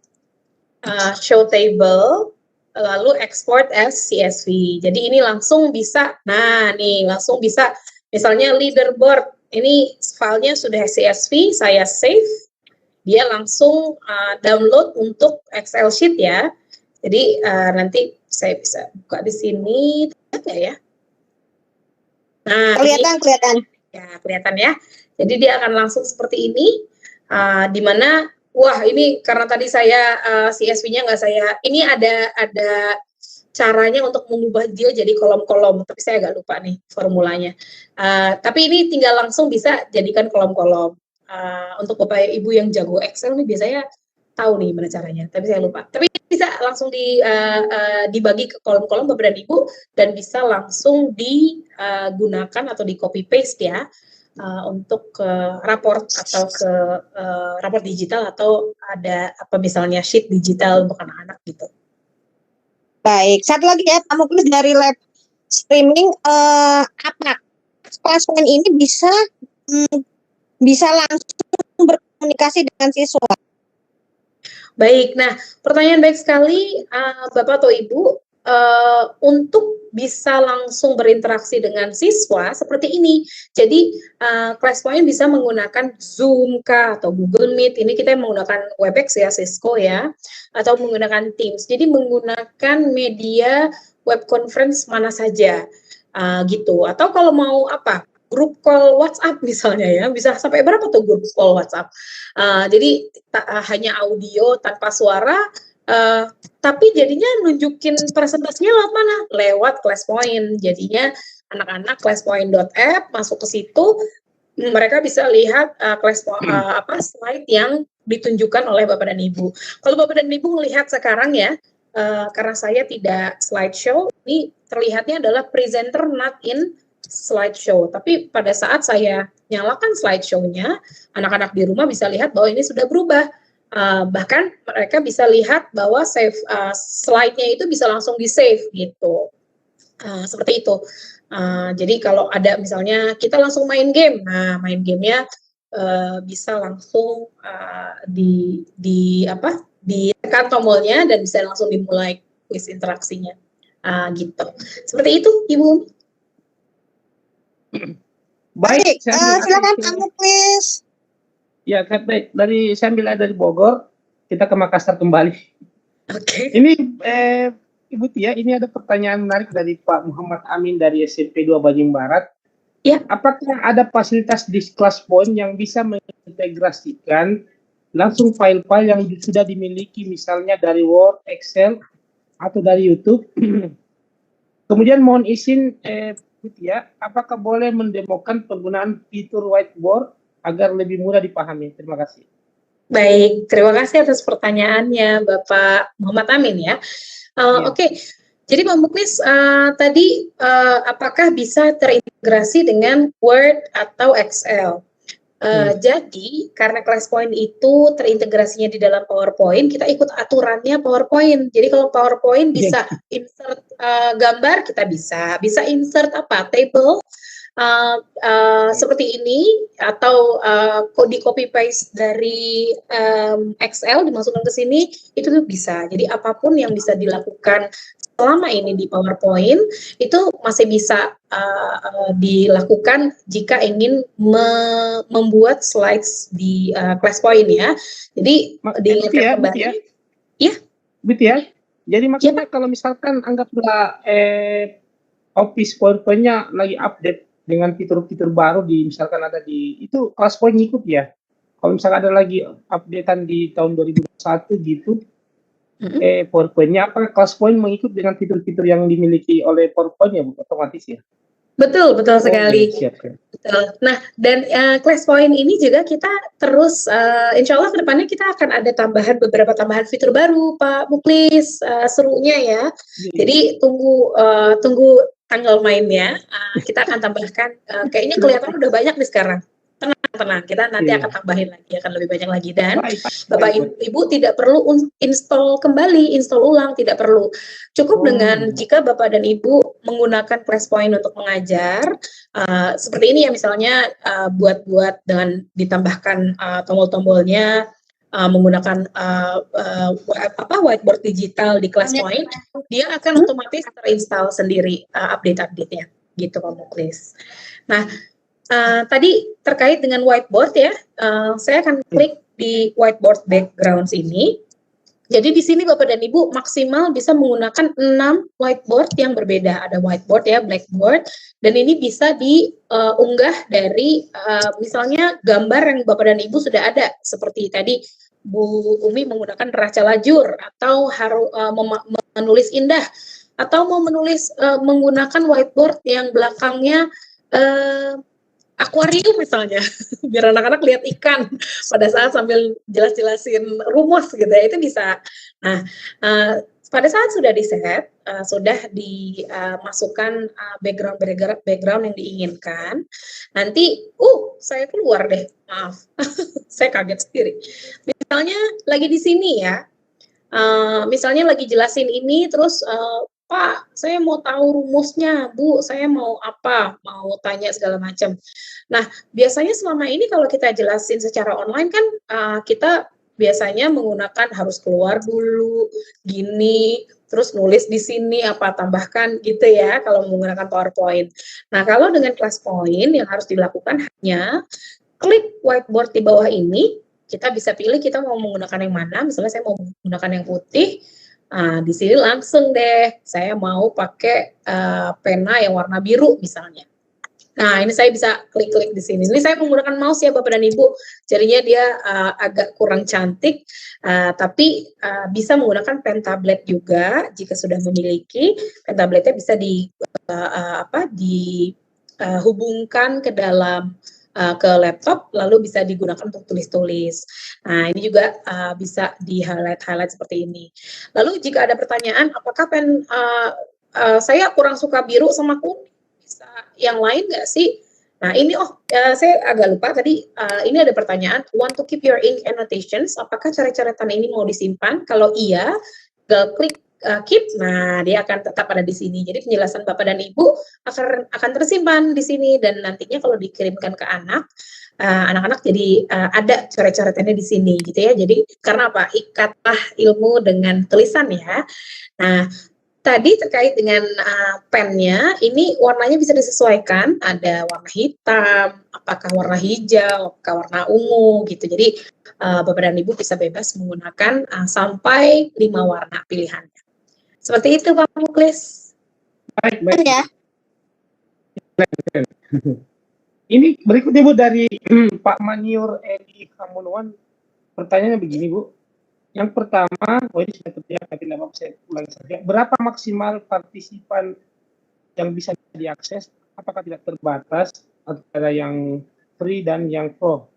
show table, lalu export as CSV. Jadi ini langsung bisa, langsung bisa misalnya leaderboard, ini filenya sudah CSV, saya save, dia langsung download untuk Excel sheet ya. Jadi nanti saya bisa buka di sini, terlihat ya? Nah, Kelihatan. Ya, kelihatan ya. Jadi dia akan langsung seperti ini, di mana, wah ini karena tadi saya CSV-nya nggak saya, ini ada caranya untuk mengubah dia jadi kolom-kolom, tapi saya agak lupa nih formulanya. Tapi ini tinggal langsung bisa jadikan kolom-kolom. Untuk Bapak Ibu yang jago Excel nih biasanya tahu nih gimana caranya, tapi saya lupa. Tapi bisa langsung dibagi ke kolom-kolom Bapak dan Ibu, dan bisa langsung digunakan atau di copy paste ya, untuk ke raport atau ke raport digital, atau ada apa misalnya sheet digital untuk anak-anak gitu. Baik, satu lagi ya, Pak Muklis dari live streaming, apa PowerPoint ini bisa langsung berkomunikasi dengan siswa? Baik, nah pertanyaan baik sekali Bapak atau Ibu, untuk bisa langsung berinteraksi dengan siswa seperti ini. Jadi ClassPoint bisa menggunakan Zoom kah atau Google Meet, ini kita menggunakan Webex ya, Cisco ya, atau menggunakan Teams. Jadi menggunakan media web conference mana saja gitu. Atau kalau mau apa, grup call WhatsApp misalnya ya, bisa sampai berapa tuh grup call WhatsApp. Jadi hanya audio tanpa suara, tapi jadinya nunjukin presentasinya lewat mana? Lewat ClassPoint. Jadinya anak-anak classpoint.app masuk ke situ, mereka bisa lihat slide yang ditunjukkan oleh Bapak dan Ibu. Kalau Bapak dan Ibu melihat sekarang ya, karena saya tidak slideshow, ini terlihatnya adalah presenter not in slideshow. Tapi pada saat saya nyalakan slideshow-nya, anak-anak di rumah bisa lihat bahwa ini sudah berubah. Bahkan mereka bisa lihat bahwa save slide-nya itu bisa langsung di-save gitu. Seperti itu. Jadi kalau ada misalnya kita langsung main game, nah main gamenya bisa langsung ditekan tombolnya dan bisa langsung dimulai quiz interaksinya. Gitu. Seperti itu, Ibu. Baik, silakan Pak Muklis. Ya, baik. Saya ambil dari Bogor, kita ke Makassar kembali. Oke. Ini Ibu Tia, ini ada pertanyaan menarik dari Pak Muhammad Amin dari SMP 2 Banjing Barat. Ya. Apakah ada fasilitas di ClassPoint yang bisa mengintegrasikan langsung file-file yang sudah dimiliki, misalnya dari Word, Excel, atau dari YouTube? Kemudian mohon izin, ya, apakah boleh mendemokan penggunaan fitur whiteboard agar lebih mudah dipahami? Terima kasih. Baik, terima kasih atas pertanyaannya Bapak Muhammad Amin ya. Oke. Jadi Pak Muklis tadi apakah bisa terintegrasi dengan Word atau Excel? Jadi karena ClassPoint itu terintegrasinya di dalam PowerPoint, kita ikut aturannya PowerPoint. Jadi kalau PowerPoint bisa insert gambar, kita bisa insert table seperti ini, atau di copy paste dari Excel dimasukkan ke sini, itu tuh bisa. Jadi apapun yang bisa dilakukan selama ini di PowerPoint itu masih bisa dilakukan jika ingin membuat slides di ClassPoint ya. Jadi diingatkan kembali. Ya. Betul ya. Jadi maksudnya kalau misalkan anggaplah Office PowerPoint-nya lagi update dengan fitur-fitur baru misalkan ada di itu ClassPoint ngikut ya. Kalau misalkan ada lagi updatean di tahun 2021 gitu, PowerPoint-nya apakah ClassPoint mengikut dengan fitur-fitur yang dimiliki oleh PowerPoint ya, otomatis ya? Betul sekali. Siap. Betul. Nah, dan ClassPoint ini juga kita terus, insya Allah kedepannya kita akan ada beberapa tambahan fitur baru, Pak Muklis, serunya ya. Jadi tunggu tanggal mainnya, kita akan tambahkan, kayaknya kelihatan udah banyak nih sekarang. Tenang, kita nanti akan tambahin lagi, akan lebih banyak lagi. Dan Bapak Ibu tidak perlu install ulang, tidak perlu. Cukup dengan jika Bapak dan Ibu menggunakan ClassPoint untuk mengajar, seperti ini ya, misalnya buat dengan ditambahkan tombol-tombolnya, menggunakan whiteboard digital di ClassPoint, dia akan otomatis terinstall sendiri update-nya, gitu Pak Muklis. Nah, tadi terkait dengan whiteboard ya, saya akan klik di whiteboard backgrounds ini. Jadi di sini Bapak dan Ibu maksimal bisa menggunakan 6 whiteboard yang berbeda. Ada whiteboard ya, blackboard, dan ini bisa diunggah dari misalnya gambar yang Bapak dan Ibu sudah ada, seperti tadi Bu Umi menggunakan neraca lajur, atau menulis indah, atau mau menulis menggunakan whiteboard yang belakangnya akuarium misalnya, biar anak-anak lihat ikan pada saat sambil jelas-jelasin rumus gitu ya, itu bisa. Nah, pada saat sudah di-set, sudah dimasukkan background yang diinginkan, nanti, saya keluar deh, maaf, saya kaget sendiri. Misalnya lagi di sini ya, misalnya lagi jelasin ini, terus Pak, saya mau tahu rumusnya, Bu, saya mau apa, mau tanya segala macam. Nah, biasanya selama ini kalau kita jelasin secara online kan kita biasanya menggunakan harus keluar dulu, gini, terus nulis di sini apa tambahkan gitu ya kalau menggunakan PowerPoint. Nah, kalau dengan ClassPoint yang harus dilakukan hanya klik whiteboard di bawah ini, kita bisa pilih kita mau menggunakan yang mana, misalnya saya mau menggunakan yang putih. Di sini langsung deh, saya mau pakai pena yang warna biru misalnya. Nah, ini saya bisa klik-klik di sini. Ini saya menggunakan mouse ya Bapak dan Ibu, jadinya dia agak kurang cantik, tapi bisa menggunakan pen tablet juga jika sudah memiliki. Pen tabletnya bisa dihubungkan ke dalam ke laptop, lalu bisa digunakan untuk tulis-tulis. Nah, ini juga bisa di highlight seperti ini. Lalu jika ada pertanyaan, apakah pen saya kurang suka biru sama kuning, bisa yang lain nggak sih? Nah, ini saya agak lupa tadi, ini ada pertanyaan, want to keep your ink annotations, apakah coret-coretan ini mau disimpan? Kalau iya, klik keep, nah dia akan tetap ada di sini. Jadi penjelasan Bapak dan Ibu akan tersimpan di sini, dan nantinya kalau dikirimkan ke anak-anak jadi ada coret-coretannya di sini gitu ya. Jadi karena apa? Ikatlah ilmu dengan tulisan ya. Nah, tadi terkait dengan pennya, ini warnanya bisa disesuaikan, ada warna hitam, apakah warna hijau, apakah warna ungu gitu. Jadi Bapak dan Ibu bisa bebas menggunakan sampai 5 warna pilihannya. Seperti itu Pak Muklis. Baik. Ya. Ini berikutnya Bu dari Pak Maniur Edi Hamunuan. Pertanyaannya begini Bu. Yang pertama, ini sudah terjawab, tapi tidak apa-apa, saya ulangi saja. Berapa maksimal partisipan yang bisa diakses? Apakah tidak terbatas antara yang free dan yang pro?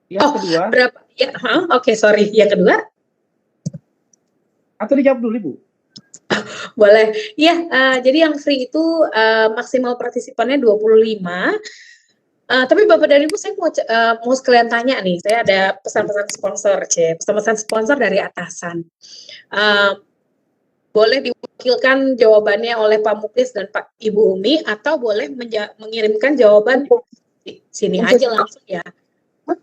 Yang kedua. Berapa? Ya, oke, sorry. Yang kedua? Atau dijawab dulu, Bu? Boleh. Ya, jadi yang free itu maksimal partisipannya 25. Tapi Bapak dan Ibu, saya mau sekalian tanya nih. Saya ada pesan-pesan sponsor, pesan-pesan sponsor dari atasan. Boleh diwakilkan jawabannya oleh Pak Muklis dan Pak Ibu Umi, atau boleh mengirimkan jawaban di sini aja langsung ya.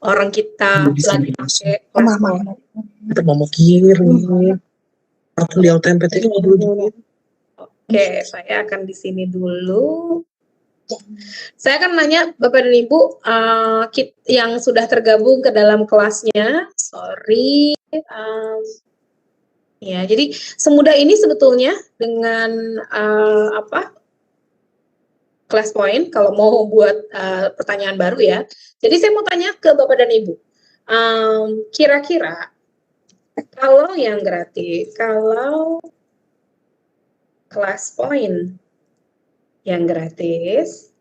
Orang kita lagi pakai Mama. Kita mau kirim. Beliau tempe itu dulu. Oke, saya akan di sini dulu. Saya akan nanya Bapak dan Ibu yang sudah tergabung ke dalam kelasnya. Sorry. Ya, jadi semudah ini sebetulnya dengan ClassPoint kalau mau buat pertanyaan baru ya. Jadi saya mau tanya ke Bapak dan Ibu. Kira-kira kalau yang gratis, kalau ClassPoint yang gratis,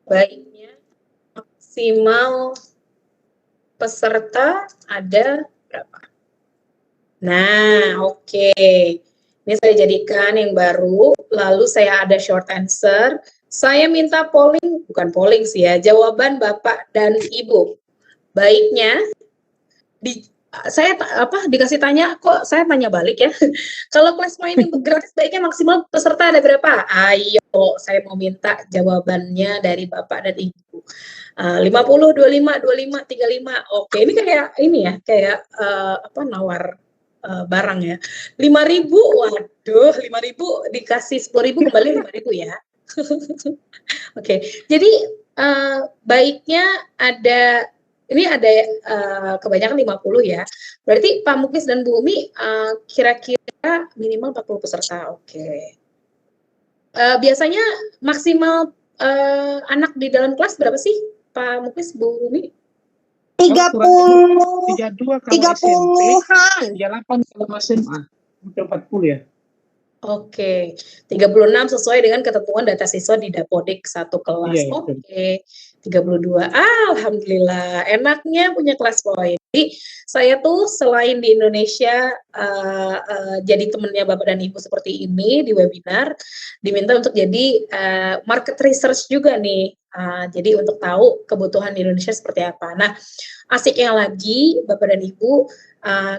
baiknya maksimal peserta ada berapa? Nah, oke. Ini saya jadikan yang baru, lalu saya ada short answer. Saya minta polling, bukan polling sih ya, jawaban Bapak dan Ibu. Baiknya saya dikasih tanya, kok saya tanya balik ya. Kalau ClassPoint gratis baiknya maksimal peserta ada berapa? Ayo, saya mau minta jawabannya dari Bapak dan Ibu. 50, 25, 25, 35. Oke, ini kayak kayak nawar barang ya. 5.000, waduh, 5.000 dikasih 10.000 kembali 5.000 ya. Oke, jadi baiknya ada ini ada kebanyakan 50 ya. Berarti Pak Muklis dan Bu Umi kira-kira minimal 40 peserta. Oke. Biasanya maksimal anak di dalam kelas berapa sih Pak Muklis, Bu Umi? 32 kalau SMP, 30-an. 38 kalau SMA, 40 ya. Oke, 36 sesuai dengan ketentuan data siswa di Dapodik satu kelas. Iya, betul. Oke, 32. Alhamdulillah, enaknya punya kelas poin. Jadi saya tuh selain di Indonesia jadi temennya Bapak dan Ibu seperti ini di webinar, diminta untuk jadi market research juga nih. Jadi untuk tahu kebutuhan di Indonesia seperti apa. Nah, asiknya lagi Bapak dan Ibu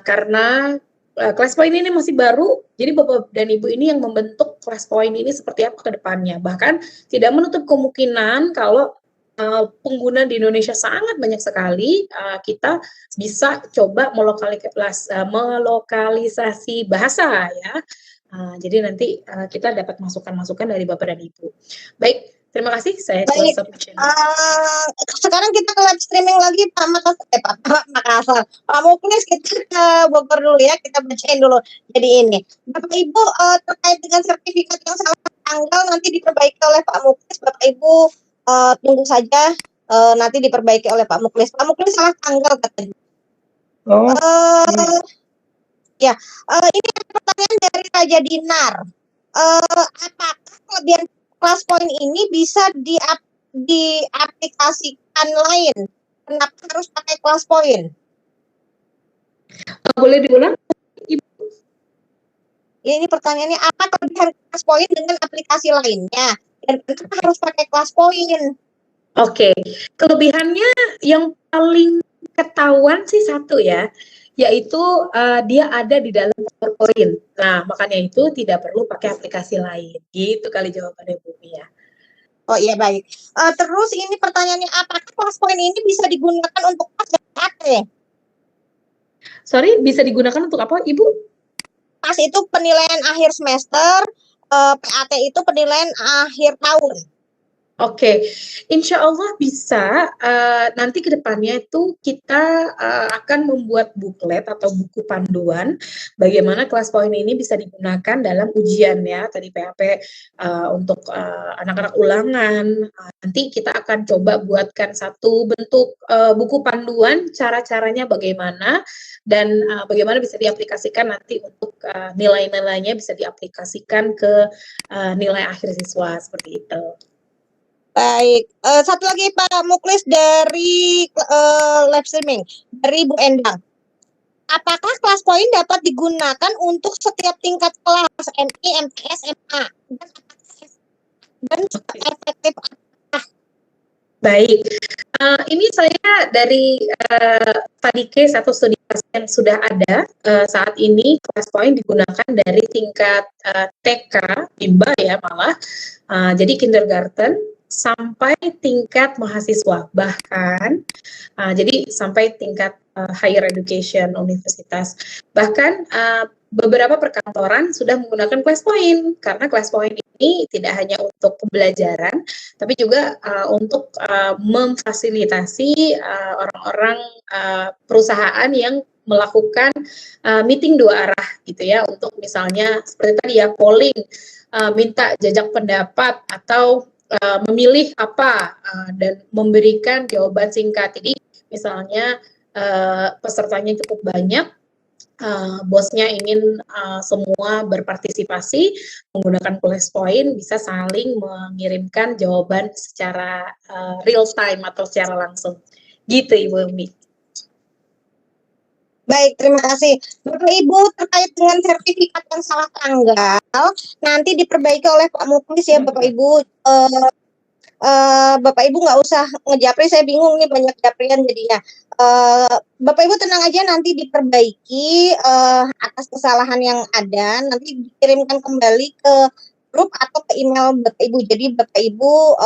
karena kelas poin ini masih baru, jadi Bapak dan Ibu ini yang membentuk kelas poin ini seperti apa ke depannya. Bahkan tidak menutup kemungkinan kalau pengguna di Indonesia sangat banyak sekali, kita bisa coba melokalisasi bahasa ya. Jadi nanti kita dapat masukan-masukan dari Bapak dan Ibu. Baik, terima kasih. Saya Baik. Sekarang kita ke live streaming lagi Pak Makassar. Pak Muklis kita ke Bogor dulu ya, kita bacain dulu. Jadi ini, Bapak Ibu terkait dengan sertifikat yang salah tanggal nanti diperbaiki oleh Pak Muklis. Bapak Ibu tunggu saja nanti diperbaiki oleh Pak Muklis. Pak Muklis salah tanggal katanya. Ya, ini pertanyaan dari Raja Dinar. Apakah kelebihan kelas poin ini bisa diaplikasikan lain? Kenapa harus pakai kelas poin? Boleh diulang? Ya, ini pertanyaannya, apa kelebihan kelas poin dengan aplikasi lainnya? Dan kenapa harus pakai kelas poin? Oke, kelebihannya yang paling ketahuan sih satu ya, yaitu dia ada di dalam PowerPoint. Nah, makanya itu tidak perlu pakai aplikasi lain. Gitu kali jawabannya Bu ya. Oh iya, baik. Terus ini pertanyaannya, apakah kelas poin ini bisa digunakan untuk kelas PAT? Sorry, bisa digunakan untuk apa, Ibu? PAS itu penilaian akhir semester, PAT itu penilaian akhir tahun. Oke, insya Allah bisa. Nanti ke depannya itu kita akan membuat buklet atau buku panduan bagaimana kelas poin ini bisa digunakan dalam ujian ya. Tadi PAP untuk anak-anak ulangan. Nanti kita akan coba buatkan satu bentuk buku panduan cara-caranya bagaimana dan bagaimana bisa diaplikasikan nanti untuk nilai-nilainya bisa diaplikasikan ke nilai akhir siswa seperti itu. Baik, satu lagi Pak Muklis dari live streaming dari Bu Endang. Apakah kelas poin dapat digunakan untuk setiap tingkat kelas MI, MTS, MA dan efektif? Baik, ini saya dari study case atau studi kasus yang sudah ada saat ini kelas poin digunakan dari tingkat TK, IMBA ya malah, jadi kindergarten sampai tingkat mahasiswa, bahkan jadi sampai tingkat higher education, universitas. Bahkan beberapa perkantoran sudah menggunakan kelas poin, karena kelas poin ini tidak hanya untuk pembelajaran, tapi juga untuk memfasilitasi orang-orang perusahaan yang melakukan meeting dua arah gitu ya, untuk misalnya seperti tadi ya polling, minta jajak pendapat atau memilih apa dan memberikan jawaban singkat. Jadi misalnya pesertanya cukup banyak, bosnya ingin semua berpartisipasi menggunakan kelas poin, bisa saling mengirimkan jawaban secara real time atau secara langsung. Gitu Ibu Umi. Baik, terima kasih. Bapak Ibu, terkait dengan sertifikat yang salah tanggal, nanti diperbaiki oleh Pak Muklis ya Bapak Ibu. Bapak Ibu nggak usah ngejapri, saya bingung nih banyak japrian jadinya. Bapak Ibu tenang aja, nanti diperbaiki atas kesalahan yang ada, nanti dikirimkan kembali ke grup atau ke email Bapak Ibu. Jadi Bapak Ibu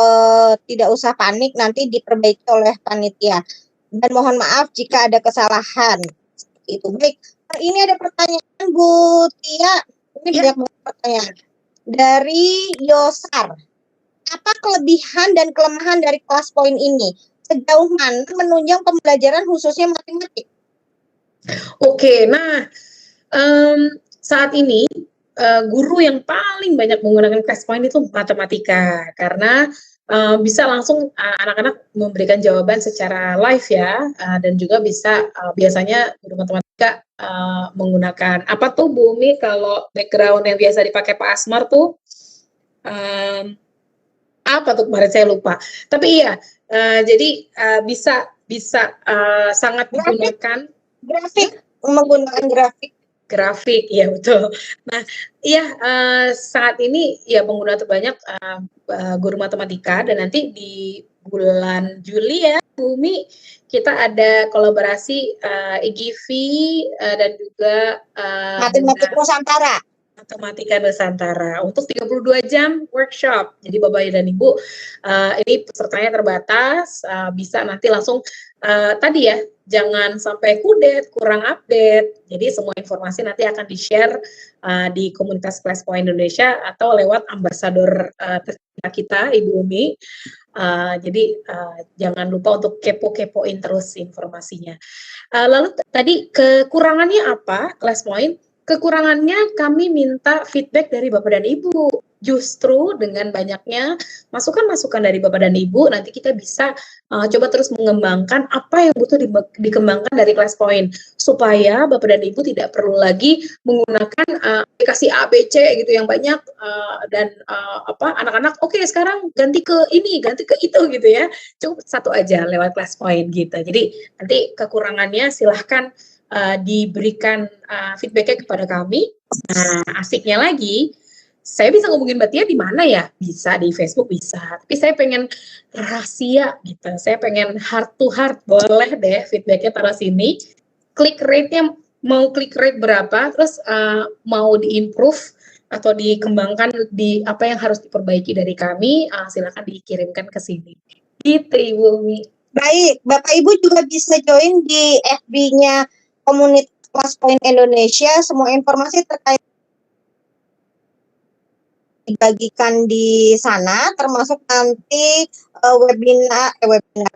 tidak usah panik, nanti diperbaiki oleh panitia. Dan mohon maaf jika ada kesalahan. Itu baik. Ini ada pertanyaan Bu Tia, ini banyak banget pertanyaan dari Yosar. Apa kelebihan dan kelemahan dari kelas poin ini? sejauh mana menunjang pembelajaran khususnya matematik? Oke, nah saat ini guru yang paling banyak menggunakan ClassPoint itu matematika karena bisa langsung anak-anak memberikan jawaban secara live ya, dan juga bisa biasanya guru matematika menggunakan apa tuh Bu Umi kalau background yang biasa dipakai Pak Asmar tuh apa tuh kemarin saya lupa. Tapi iya, jadi bisa sangat digunakan Grafik, menggunakan grafik. ya betul. Nah, iya saat ini ya pengguna terbanyak guru matematika dan nanti di bulan Juli ya, Bumi kita ada kolaborasi IGV dan juga Matematik Nusantara. Matematika Nusantara untuk 32 jam workshop. Jadi Bapak dan Ibu, ini pesertanya terbatas, bisa nanti langsung tadi ya, jangan sampai kudet, kurang update. Jadi semua informasi nanti akan di-share di komunitas ClassPoint Indonesia atau lewat ambasador kita, Ibu Umi. Jadi jangan lupa untuk kepo-kepoin terus informasinya. Lalu tadi kekurangannya apa ClassPoint? Kekurangannya kami minta feedback dari Bapak dan Ibu. Justru dengan banyaknya masukan-masukan dari Bapak dan Ibu, nanti kita bisa coba terus mengembangkan apa yang butuh dikembangkan dari ClassPoint. Supaya Bapak dan Ibu tidak perlu lagi menggunakan aplikasi ABC gitu yang banyak, dan anak-anak oke, sekarang ganti ke ini, ganti ke itu gitu ya. Cukup satu aja lewat ClassPoint gitu. Jadi nanti kekurangannya silahkan diberikan feedbacknya kepada kami. Nah, asiknya lagi, saya bisa ngomongin Mbak Tia di mana ya? Bisa di Facebook bisa, tapi saya pengen rahasia gitu. Saya pengen heart to heart, boleh deh feedbacknya taruh sini. Click rate-nya mau click rate berapa, terus mau di-improve atau dikembangkan di apa yang harus diperbaiki dari kami, silakan dikirimkan ke sini. Gitu Ibu Umi. Baik, Bapak Ibu juga bisa join di FB-nya komunitas ClassPoint Indonesia. Semua informasi terkait dibagikan di sana, termasuk nanti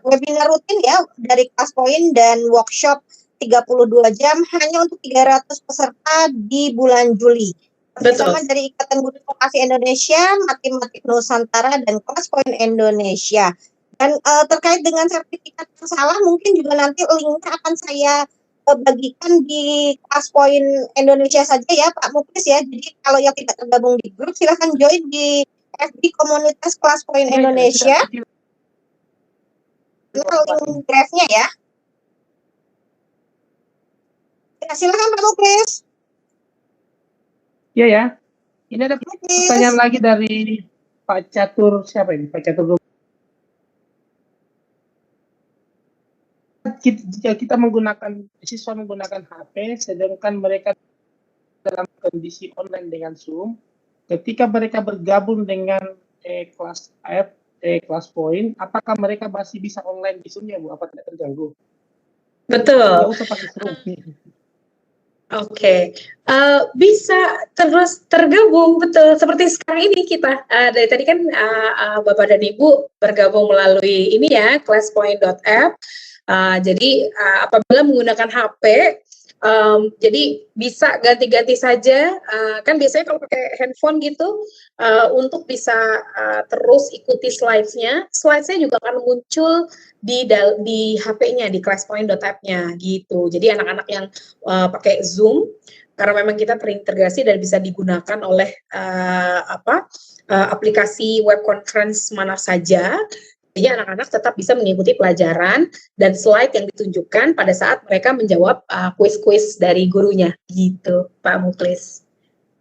webinar rutin ya dari ClassPoint dan workshop 32 jam hanya untuk 300 peserta di bulan Juli. Bersama dari Ikatan Guru Vokasi Indonesia, Matematik Nusantara, dan ClassPoint Indonesia. Dan terkait dengan sertifikat yang salah, mungkin juga nanti linknya akan saya bagikan di ClassPoint Indonesia saja ya Pak Muklis ya. Jadi kalau yang tidak tergabung di grup silahkan join di FB komunitas ClassPoint Indonesia. Link drive-nya ya. Silakan Pak Muklis. Iya ya. Ini ada pertanyaan lagi dari Pak Catur, siapa ini? Pak Catur. Jika kita siswa menggunakan HP, sedangkan mereka dalam kondisi online dengan Zoom, ketika mereka bergabung dengan ClassPoint, apakah mereka masih bisa online di Zoom-nya, Bu? Apa tidak terganggu? Betul. Nggak usah pakai Zoom. Oke, bisa terus tergabung, betul. Seperti sekarang ini kita, dari tadi kan Bapak dan Ibu bergabung melalui ini ya, classpoint.app. Jadi apabila menggunakan HP, jadi bisa ganti-ganti saja, kan biasanya kalau pakai handphone gitu, untuk bisa terus ikuti slide-nya juga akan muncul di HP-nya, di classpoint.app-nya gitu. Jadi anak-anak yang pakai Zoom, karena memang kita terintegrasi dan bisa digunakan oleh aplikasi web conference mana saja. Jadi anak-anak tetap bisa mengikuti pelajaran dan slide yang ditunjukkan pada saat mereka menjawab kuis-kuis dari gurunya, gitu, Pak Muklis.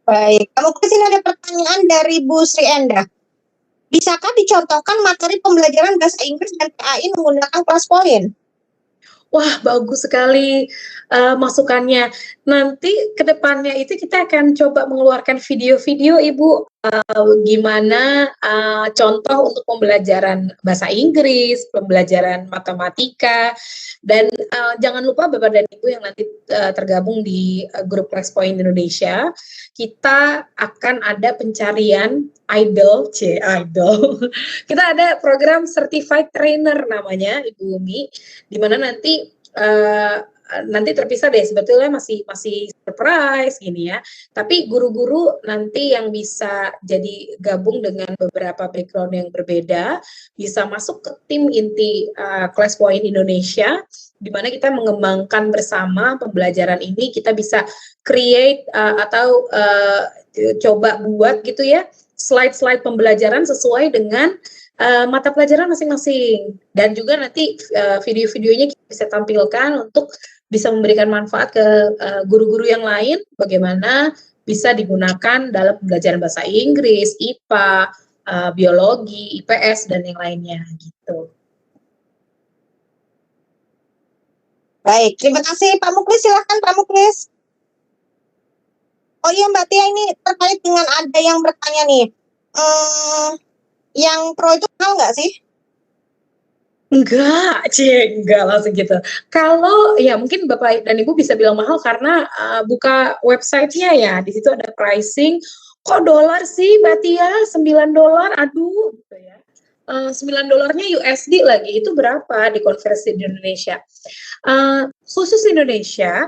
Baik, Pak Muklis, ini ada pertanyaan dari Bu Sri Endra. Bisakah dicontohkan materi pembelajaran bahasa Inggris dan PAI menggunakan ClassPoint? Wah, bagus sekali masukannya. Nanti ke depannya itu kita akan coba mengeluarkan video-video Ibu, gimana contoh untuk pembelajaran bahasa Inggris, pembelajaran matematika, dan jangan lupa Bapak dan Ibu yang nanti tergabung di grup ClassPoint Indonesia, kita akan ada pencarian idol. Kita ada program certified trainer namanya Ibu Umi, di mana nanti terpisah deh, sebetulnya masih surprise gini ya. Tapi guru-guru nanti yang bisa jadi gabung dengan beberapa background yang berbeda bisa masuk ke tim inti Class Point Indonesia, di mana kita mengembangkan bersama pembelajaran ini. Kita bisa create atau coba buat gitu ya slide-slide pembelajaran sesuai dengan mata pelajaran masing-masing, dan juga nanti video-videonya kita bisa tampilkan untuk bisa memberikan manfaat ke guru-guru yang lain, bagaimana bisa digunakan dalam pembelajaran bahasa Inggris, IPA, biologi, IPS, dan yang lainnya gitu. Baik, terima kasih Pak Muklis. Silahkan Pak Muklis. Oh iya Mbak Tia, ini terkait dengan ada yang bertanya nih, yang pro itu mahal nggak sih? Enggak langsung gitu. Kalau ya mungkin Bapak dan Ibu bisa bilang mahal karena buka websitenya ya, di situ ada pricing. Kok dolar sih Mbak Tia? $9, aduh gitu ya. $9 USD lagi, itu berapa dikonversi di Indonesia? Khusus Indonesia,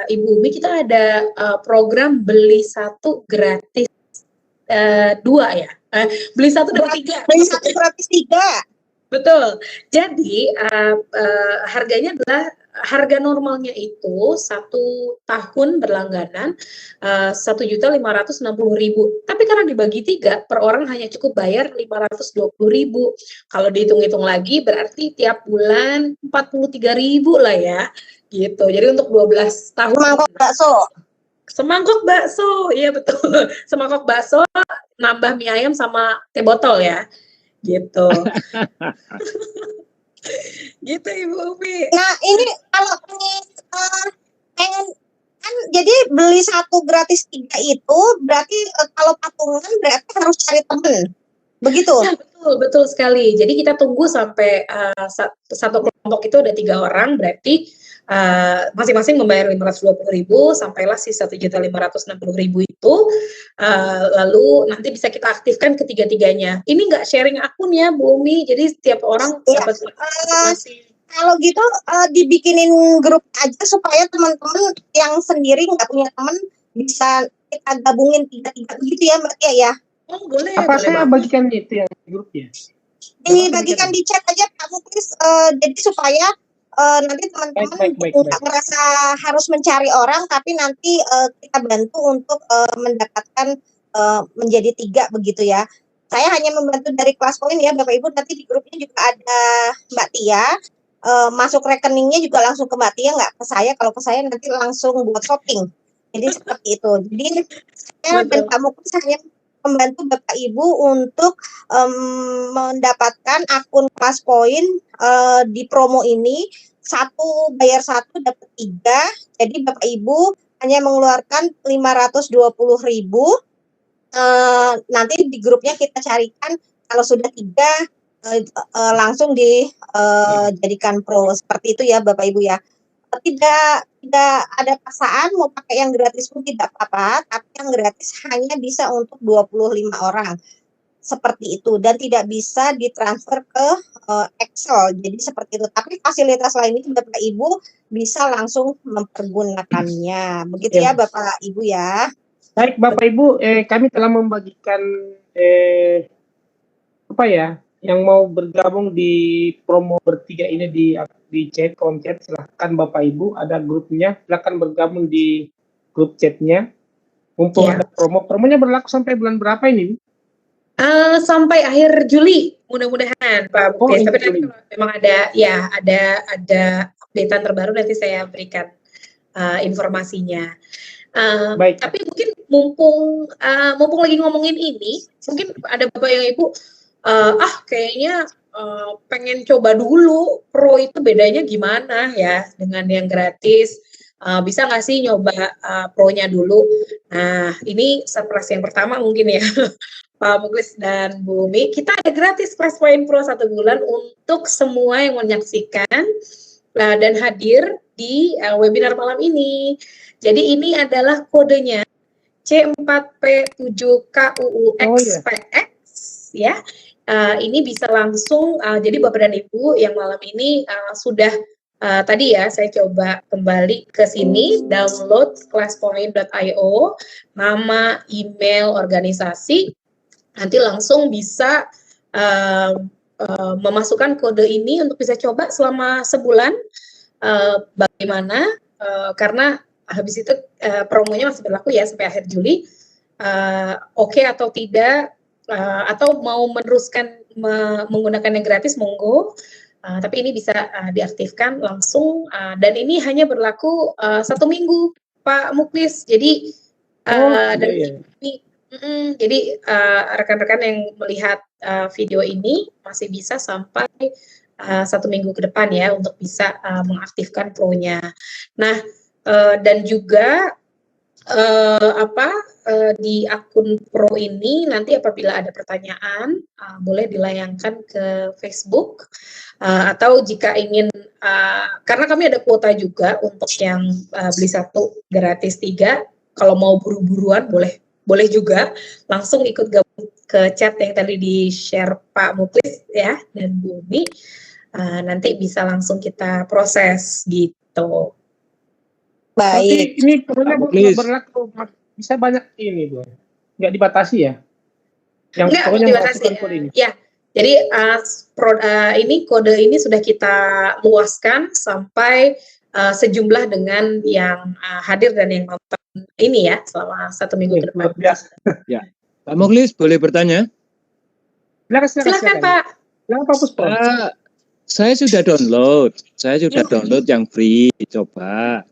Ibu Umi, kita ada program beli 1 gratis 2 ya. Beli 1 dapat 3. Beli 1 gratis 3. Betul. Jadi harganya adalah harga normalnya itu 1 tahun berlangganan 1.560.000. Tapi karena dibagi 3 per orang hanya cukup bayar 520.000. Kalau dihitung-hitung lagi berarti tiap bulan 43.000 lah ya. Gitu. Jadi untuk 12 tahun. Semangkok bakso. Semangkok bakso, iya betul. Semangkok bakso nambah mie ayam sama teh botol ya. Gitu. Gitu Ibu Umi. Nah ini kalau pengen kan, jadi beli 1 gratis 3 itu berarti kalau patungan berarti harus cari teman, begitu? Ya, betul sekali. Jadi kita tunggu sampai satu kelompok itu ada 3 orang, berarti masing-masing membayar 520.000 sampailah si 1.560.000 itu, lalu nanti bisa kita aktifkan ketiga-tiganya. Ini nggak sharing akun ya Bu Umi, jadi setiap orang dapat informasi. Kalau gitu dibikinin grup aja supaya teman-teman yang sendiri nggak punya teman bisa kita gabungin 3-3 gitu ya Mbak Tia ya? Oh boleh. Apa saya bagikan itu yang grupnya? Dibagikan di chat aja Pak Muklis, jadi supaya nanti teman-teman nggak merasa harus mencari orang, tapi nanti kita bantu untuk mendapatkan menjadi 3 begitu ya. Saya hanya membantu dari Class Point ya Bapak Ibu, nanti di grupnya juga ada Mbak Tia, masuk rekeningnya juga langsung ke Mbak Tia, nggak ke saya. Kalau ke saya nanti langsung buat shopping. Jadi seperti itu. Jadi saya dan Pak Muklis hanya membantu Bapak Ibu untuk mendapatkan akun Class Point di promo ini. 1 bayar 1 dapat 3. Jadi Bapak Ibu hanya mengeluarkan 520.000. Nanti di grupnya kita carikan kalau sudah 3 langsung dijadikan pro, seperti itu ya Bapak Ibu ya. Tidak ada paksaan, mau pakai yang gratis pun tidak apa-apa, tapi yang gratis hanya bisa untuk 25 orang. Seperti itu, dan tidak bisa ditransfer ke Excel, jadi seperti itu. Tapi fasilitas lainnya Bapak Ibu bisa langsung mempergunakannya, begitu ya Bapak Ibu ya. Baik Bapak Ibu, kami telah membagikan yang mau bergabung di promo bertiga ini di chat, kolom chat. Silahkan Bapak Ibu, ada grupnya, silahkan bergabung di grup chatnya. Mumpung ada promonya berlaku sampai bulan berapa ini? Sampai akhir Juli mudah-mudahan Pak Muklis. Tapi nanti kalau memang ada updatean terbaru nanti saya berikan informasinya. Baik. Tapi mungkin mumpung lagi ngomongin ini, mungkin ada Bapak yang Ibu kayaknya pengen coba dulu pro itu bedanya gimana ya dengan yang gratis. Bisa nggak sih nyoba pro-nya dulu? Nah, ini surprise yang pertama mungkin ya. Pak Muklis dan Bu Umi, kita ada gratis Class Point Pro 1 bulan untuk semua yang menyaksikan dan hadir di webinar malam ini. Jadi ini adalah kodenya C4P7KUUXPX. ya. Ini bisa langsung, jadi Bapak dan Ibu yang malam ini sudah tadi ya saya coba kembali ke sini, download classpoint.io, nama, email, organisasi, nanti langsung bisa memasukkan kode ini untuk bisa coba selama sebulan. Bagaimana? Karena habis itu promonya masih berlaku ya sampai akhir Juli. Oke atau tidak, atau mau meneruskan menggunakan yang gratis, monggo. Tapi ini bisa diaktifkan langsung, dan ini hanya berlaku 1 minggu, Pak Muklis. Jadi jadi rekan-rekan yang melihat video ini masih bisa sampai 1 minggu ke depan ya untuk bisa mengaktifkan pro-nya. Nah, dan juga di akun pro ini nanti apabila ada pertanyaan boleh dilayangkan ke Facebook, atau jika ingin, karena kami ada kuota juga untuk yang beli 1 gratis 3, kalau mau buru-buruan boleh juga langsung ikut gabung ke chat yang tadi di-share Pak Muklis ya dan Bu Umi, nanti bisa langsung kita proses gitu. Baik. Tapi ini pokoknya berlaku bisa banyak ini, Bu. Nggak dibatasi ya? Yang Nggak pokoknya dibatasi. masukkan kode ini. Ya, jadi ini kode ini sudah kita luaskan sampai sejumlah dengan yang hadir dan yang nonton ini ya selama 1 minggu ke depan. Luar biasa. Ya, Pak Muklis boleh bertanya? Silakan Pak. Silakan Pak Puspo. Saya sudah download yang free, coba.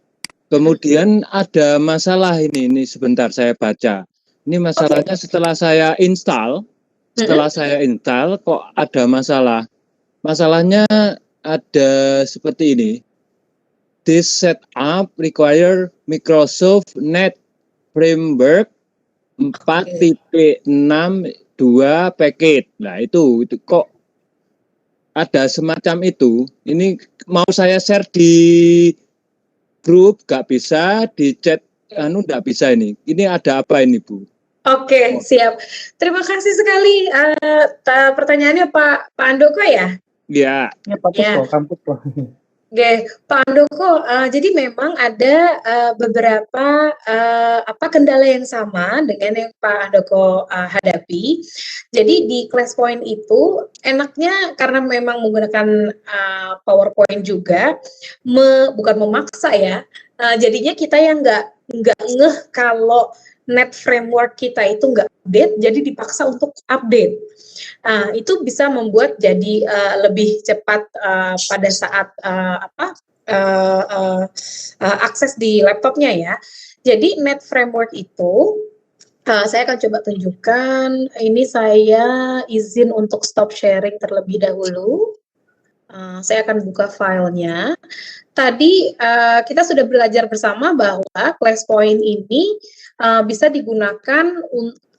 Kemudian ada masalah ini sebentar saya baca. Ini masalahnya setelah saya install kok ada masalah. Masalahnya ada seperti ini. This setup require Microsoft Net Framework 4.62 package. Nah, itu kok ada semacam itu. Ini mau saya share di grup nggak bisa, di chat nggak bisa ini. Ini ada apa ini, Bu? Oke, siap. Terima kasih sekali. Pertanyaannya Pak Andoko ya? Ya. Ya Pak Puspo, kampus Pak. Oke, Pak Andoko, jadi memang ada beberapa kendala yang sama dengan yang Pak Andoko hadapi. Jadi di ClassPoint itu enaknya karena memang menggunakan PowerPoint juga, bukan memaksa ya. Jadinya kita yang nggak ngeh kalau Net Framework kita itu nggak update, jadi dipaksa untuk update. Itu bisa membuat jadi lebih cepat pada saat akses di laptopnya ya. Jadi Net Framework itu saya akan coba tunjukkan. Ini saya izin untuk stop sharing terlebih dahulu. Saya akan buka filenya. Tadi kita sudah belajar bersama bahwa ClassPoint ini bisa digunakan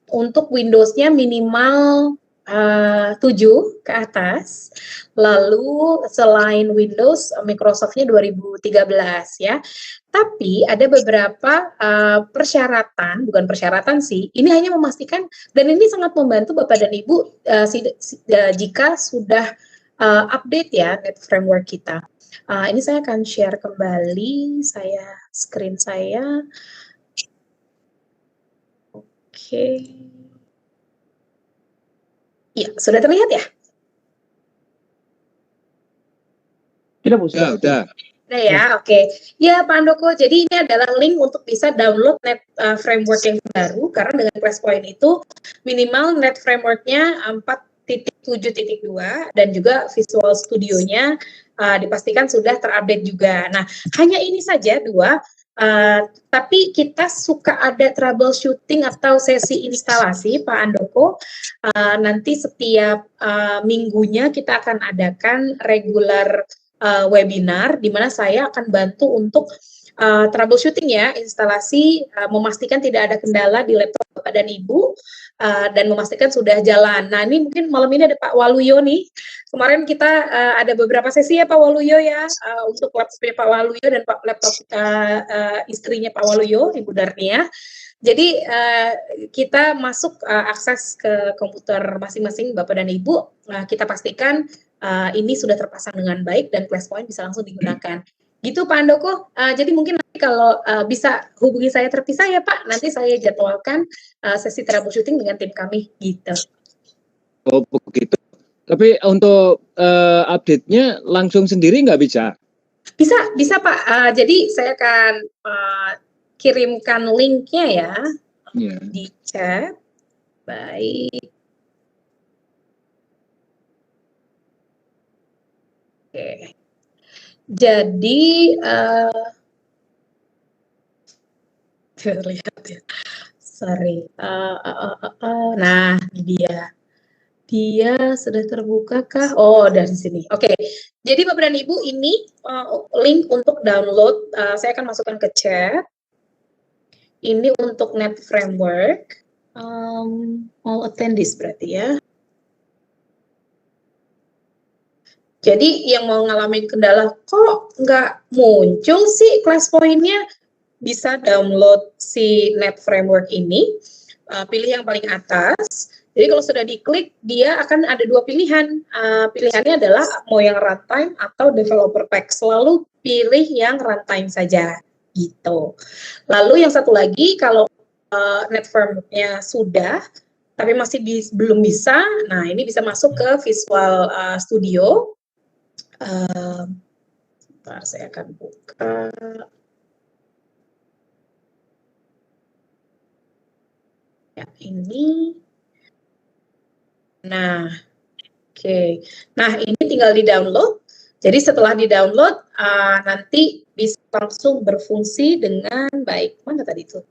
untuk Windows-nya minimal 7 ke atas, lalu selain Windows, Microsoft-nya 2013 ya. Tapi ada beberapa persyaratan, bukan persyaratan sih, ini hanya memastikan, dan ini sangat membantu Bapak dan Ibu jika sudah update ya Net Framework kita. Ini saya akan share kembali, screen saya. Oke. Ya, sudah terlihat ya? Tidak, Bu. Ya, udah. Udah ya, oke. Ya, Pak Andoko, jadi ini adalah link untuk bisa download Net Framework yang baru, karena dengan ClassPoint itu minimal Net Framework-nya 4.7.2 dan juga Visual Studio-nya dipastikan sudah terupdate juga. Nah, hanya ini saja 2. Tapi kita suka ada troubleshooting atau sesi instalasi, Pak Andoko. Nanti setiap minggunya kita akan adakan regular webinar, di mana saya akan bantu untuk troubleshooting ya, instalasi, memastikan tidak ada kendala di laptop Bapak dan Ibu, dan memastikan sudah jalan. Nah, ini mungkin malam ini ada Pak Waluyo nih. Kemarin kita ada beberapa sesi ya Pak Waluyo ya, untuk laptopnya Pak Waluyo dan laptop istrinya Pak Waluyo, Ibu Darnia. Jadi kita masuk akses ke komputer masing-masing Bapak dan Ibu, kita pastikan ini sudah terpasang dengan baik dan ClassPoint bisa langsung digunakan. Gitu Pak Andoko. Jadi mungkin nanti kalau bisa hubungi saya terpisah ya Pak, nanti saya jadwalkan sesi troubleshooting dengan tim kami gitu. Oh begitu. Tapi untuk update-nya langsung sendiri nggak bisa? Bisa Pak. Jadi saya akan kirimkan linknya ya di chat. Baik. Oke. Jadi lihat ya. Sorry. Nah, ini dia. Dia sudah terbuka kah? Oh, dari sini. Oke. Jadi Bapak dan Ibu, ini link untuk download. Saya akan masukkan ke chat. Ini untuk Net Framework. All attendees berarti ya. Jadi yang mau ngalamin kendala, kok nggak muncul sih ClassPoint-nya? Bisa download si Net Framework ini. Pilih yang paling atas. Jadi kalau sudah diklik, dia akan ada dua pilihan. Pilihannya adalah mau yang runtime atau developer pack. Selalu pilih yang runtime saja. Gitu. Lalu yang satu lagi, kalau Net Framework-nya sudah, tapi masih belum bisa, nah ini bisa masuk ke Visual Studio. Sebentar, saya akan buka. Ya, ini. Nah, oke. Nah, ini tinggal di-download. Jadi setelah di-download, nanti bisa langsung berfungsi dengan baik. Mana tadi itu?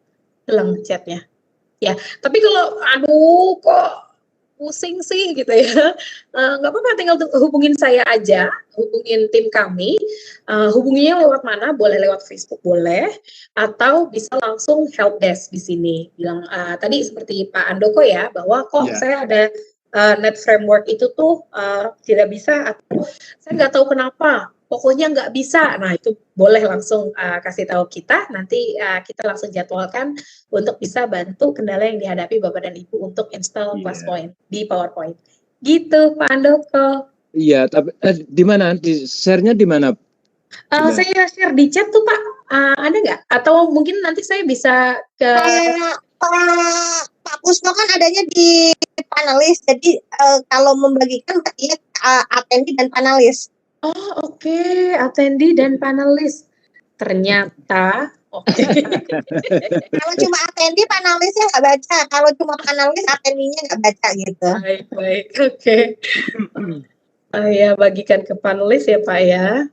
Hilang chatnya. Ya, tapi kalau, aduh, kok pusing sih gitu ya. Nggak apa-apa, tinggal hubungin saya aja, hubungin tim kami. Hubunginya lewat mana? Boleh lewat Facebook, boleh. Atau bisa langsung help desk di sini. Bilang, tadi seperti Pak Andoko ya, bahwa kok saya ada Net Framework itu tuh tidak bisa, atau saya nggak tahu kenapa, pokoknya nggak bisa. Nah, itu boleh langsung kasih tahu kita, nanti kita langsung jadwalkan untuk bisa bantu kendala yang dihadapi Bapak dan Ibu untuk install ClassPoint di PowerPoint. Gitu, Pak Andoko. Iya, tapi di mana? Di share-nya di mana? Saya share di chat tuh, Pak. Ada nggak? Atau mungkin nanti saya bisa ke... Pak Pusno kan adanya di panelis, jadi kalau membagikan berarti attendee dan panelis. Oh, oke. Attendee dan panelis. Ternyata, oke. Kalau cuma attendee, panelisnya nggak baca. Kalau cuma panelis, attendinya nggak baca gitu. Baik, oke. Ya, bagikan ke panelis ya, Pak ya.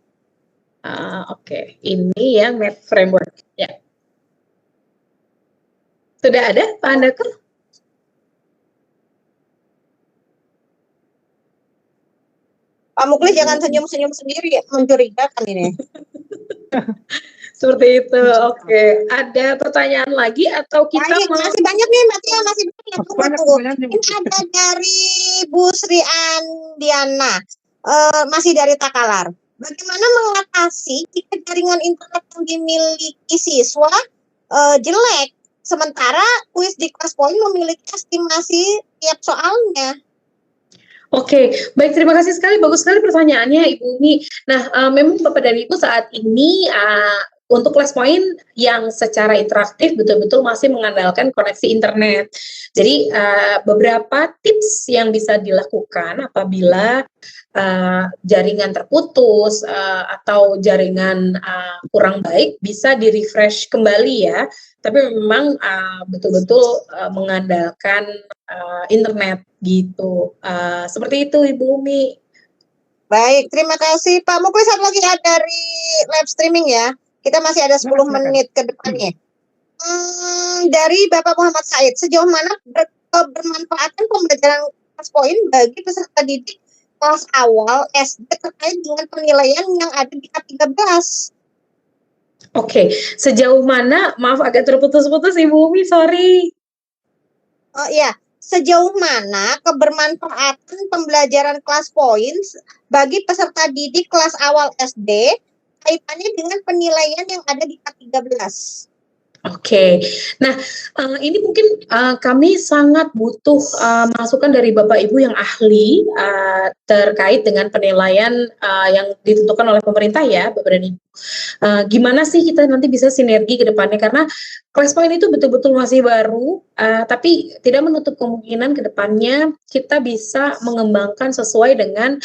Oke, ini yang Net Framework. Ya. Sudah ada, Pak Andoko? Pak Muklis jangan senyum-senyum sendiri, mencurigakan ini. Seperti itu, oke. Ada pertanyaan lagi atau kita masih banyak nih, Mbak Tia, masih banyak. Ini ada dari Bu Sri Andiana, masih dari Takalar. Bagaimana mengatasi jika jaringan internet yang dimiliki siswa jelek, sementara kuis di ClassPoint memiliki estimasi tiap soalnya? Oke, baik, terima kasih sekali, bagus sekali pertanyaannya Ibu Umi. Nah, memang Bapak dan Ibu saat ini untuk ClassPoint yang secara interaktif betul-betul masih mengandalkan koneksi internet. Jadi beberapa tips yang bisa dilakukan apabila jaringan terputus atau jaringan kurang baik bisa di-refresh kembali ya. Tapi memang betul-betul mengandalkan internet gitu. Seperti itu Ibu Umi. Baik, terima kasih Pak Muklis. Satu lagi dari live streaming ya. Kita masih ada 10 menit ke depannya. Dari Bapak Muhammad Said, sejauh mana bermanfaatkan pembelajaran ClassPoint bagi peserta didik kelas awal SD terkait dengan penilaian yang ada di K13? Oke, sejauh mana? Maaf agak terputus-putus Ibu Umi, sorry. Oh iya, sejauh mana kebermanfaatan pembelajaran ClassPoint bagi peserta didik kelas awal SD kaitannya dengan penilaian yang ada di K13? Oke. Nah, ini mungkin kami sangat butuh masukan dari Bapak Ibu yang ahli terkait dengan penilaian yang ditentukan oleh pemerintah ya, Bapak dan Ibu. Gimana sih kita nanti bisa sinergi ke depannya karena Class Point itu betul-betul masih baru, tapi tidak menutup kemungkinan ke depannya kita bisa mengembangkan sesuai dengan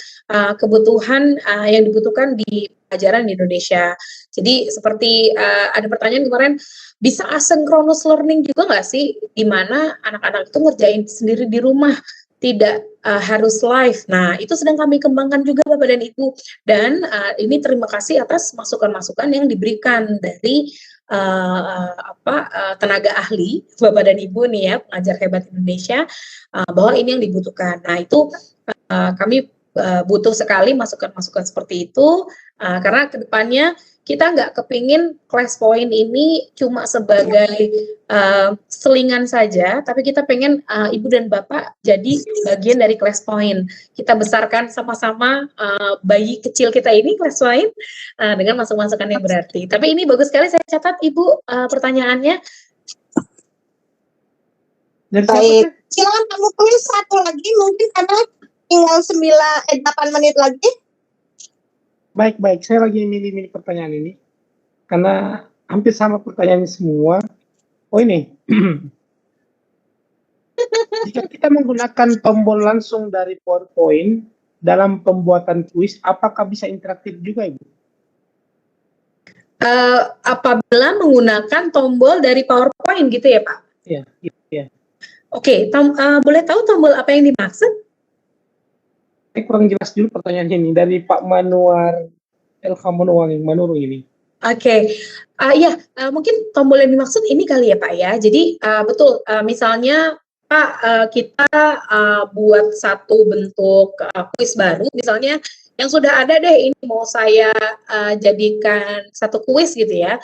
kebutuhan yang dibutuhkan di pelajaran di Indonesia. Jadi seperti ada pertanyaan kemarin, bisa asynchronous learning juga nggak sih, di mana anak-anak itu ngerjain sendiri di rumah, tidak harus live. Nah, itu sedang kami kembangkan juga Bapak dan Ibu. Dan ini terima kasih atas masukan-masukan yang diberikan dari tenaga ahli Bapak dan Ibu nih ya, pengajar hebat Indonesia, bahwa ini yang dibutuhkan. Nah, itu kami butuh sekali masukan-masukan seperti itu, karena kedepannya kita nggak kepingin Class Point ini cuma sebagai selingan saja, tapi kita pengen Ibu dan Bapak jadi bagian dari Class Point. Kita besarkan sama-sama bayi kecil kita ini Class Point dengan masukan-masukan yang berarti. Tapi ini bagus sekali, saya catat Ibu pertanyaannya. Baik, silakan kamu tulis satu lagi mungkin karena tinggal 8 menit lagi. Baik, saya lagi milih-milih pertanyaan ini karena hampir sama pertanyaannya semua. Oh ini, jika kita menggunakan tombol langsung dari PowerPoint dalam pembuatan kuis, apakah bisa interaktif juga, Ibu? Apabila menggunakan tombol dari PowerPoint gitu ya, Pak? Iya. Oke, boleh tahu tombol apa yang dimaksud? Saya kurang jelas dulu pertanyaan ini dari Pak Manuar Manurung ini. Oke, mungkin tombol yang dimaksud ini kali ya Pak ya. Jadi betul, misalnya Pak kita buat satu bentuk kuis baru, misalnya yang sudah ada deh ini mau saya jadikan satu kuis gitu ya.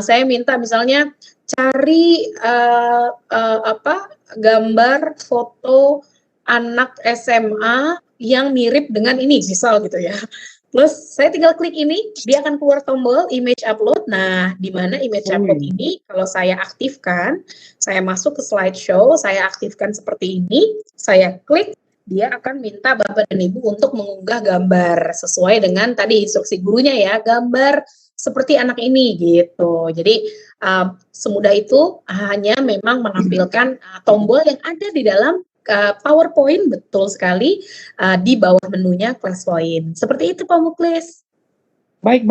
Saya minta misalnya cari gambar foto anak SMA yang mirip dengan ini, misal gitu ya. Terus saya tinggal klik ini, dia akan keluar tombol image upload. Nah, di mana image upload ini kalau saya aktifkan, saya masuk ke slideshow, saya aktifkan seperti ini, saya klik, dia akan minta Bapak dan Ibu untuk mengunggah gambar sesuai dengan tadi instruksi gurunya ya, gambar seperti anak ini gitu. Jadi semudah itu, hanya memang menampilkan tombol yang ada di dalam PowerPoint, betul sekali, di bawah menunya Class Point. Seperti itu Pak Muklis. Baik.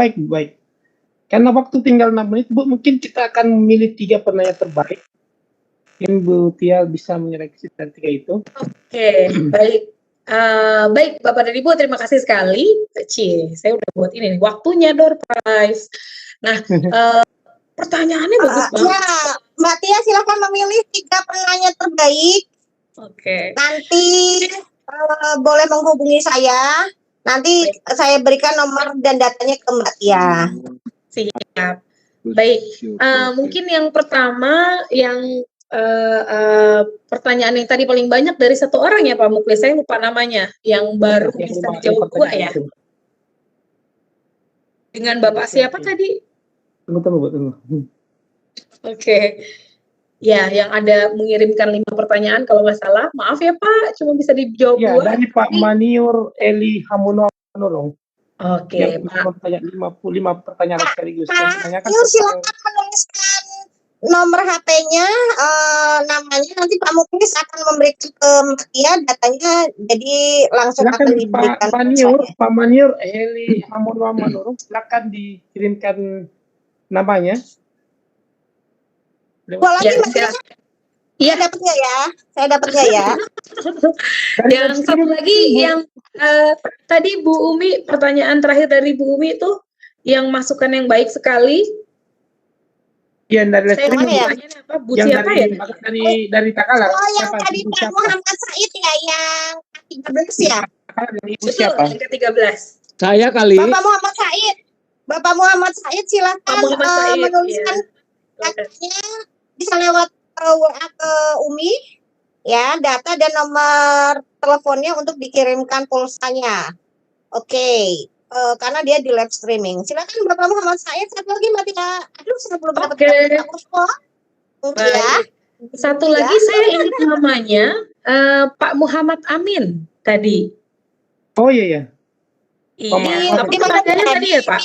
Karena waktu tinggal 6 menit, Bu, mungkin kita akan memilih 3 penanya terbaik. Mungkin Bu Tia bisa menyeleksi dari 3 itu. Oke, baik. Baik, Bapak dan Ibu, terima kasih sekali. Saya udah buat ini nih, waktunya door prize. Nah, pertanyaannya bagus banget. Ya, Mbak Tia silakan memilih 3 penanya terbaik. Oke. Nanti boleh menghubungi saya. Nanti saya berikan nomor dan datanya ke Mbak Tia. Siap. Baik. Mungkin yang pertama, yang pertanyaan yang tadi paling banyak dari satu orang ya Pak Muklis, saya lupa namanya, yang baru bisa dijawab 2 ya. Dengan Bapak siapa tadi? Tunggu. Oke. Ya, yang ada mengirimkan 5 pertanyaan kalau nggak salah. Maaf ya Pak, cuma bisa dijawab 2. Ya, dari Pak Maniur Eli Hamunurung. Oke, Yang Pak. bertanya 55 pertanyaan sekaligus. Silakan menuliskan nomor HP-nya, namanya, nanti Pak Muklis akan memberikan ke Mbak Tia datanya, jadi langsung akan diberikan. Pak Maniur Eli Hamunurung, silakan dikirimkan namanya. Lagi Iya, saya dapatnya ya. Yang satu lagi yang tadi Bu Umi, pertanyaan terakhir dari Bu Umi itu yang masukan yang baik sekali. Iya, dari apa? Bu siapa ya? Dari Takala. Oh, yang tadi Pak Muhammad Said ya, yang ke-13 ya. Ibu siapa? Yang ke-13. Saya kali. Bapak Muhammad Said silakan menuliskan katanya, bisa lewat WA ke Umi ya, data dan nomor teleponnya untuk dikirimkan pulsanya. Oke. karena dia di live streaming. Silakan Bapak Muhammad Said, satu lagi Mbak Tia. Aduh, saya belum dapat Oke. mungkin ya. Baik. Satu lagi saya ingat namanya Pak Muhammad Amin tadi. Oh iya. Iya, apa Di mana pertanyaannya tadi ya Pak?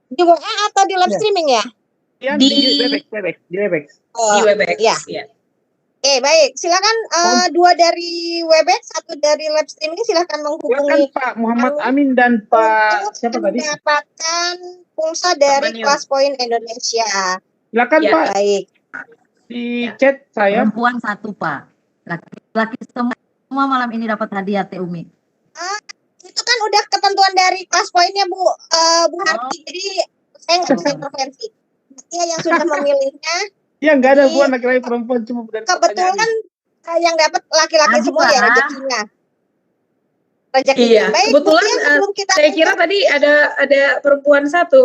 Di WA atau di live Iya. streaming ya? Di Di Webex. di Webex. Ya. Ya. Oke, baik. Silakan dua dari Webex, satu dari live streaming. Silakan Silakan menghubungi Pak Muhammad Amin dan Pak untuk siapa tadi? mendapatkan pulsa dari Manil. Kelas Poin Indonesia. Silakan Ya. Pak Baik. di chat saya. Perempuan satu, Pak. Laki-laki semua malam ini dapat hadiah Teh Umi. Itu kan udah ketentuan dari Kelas Poinnya Bu Harti. Jadi saya nggak bisa intervensi. Ya, yang sudah memilihnya Ya nggak ada Di- hubungan laki-laki perempuan cuma dari kebetulan yang dapat laki-laki Aduh, semua ya Pak. rezekinya. Rezekinya. Iya, Baik, kebetulan, Bu Tia, sebelum kita Saya kira tadi ada perempuan satu,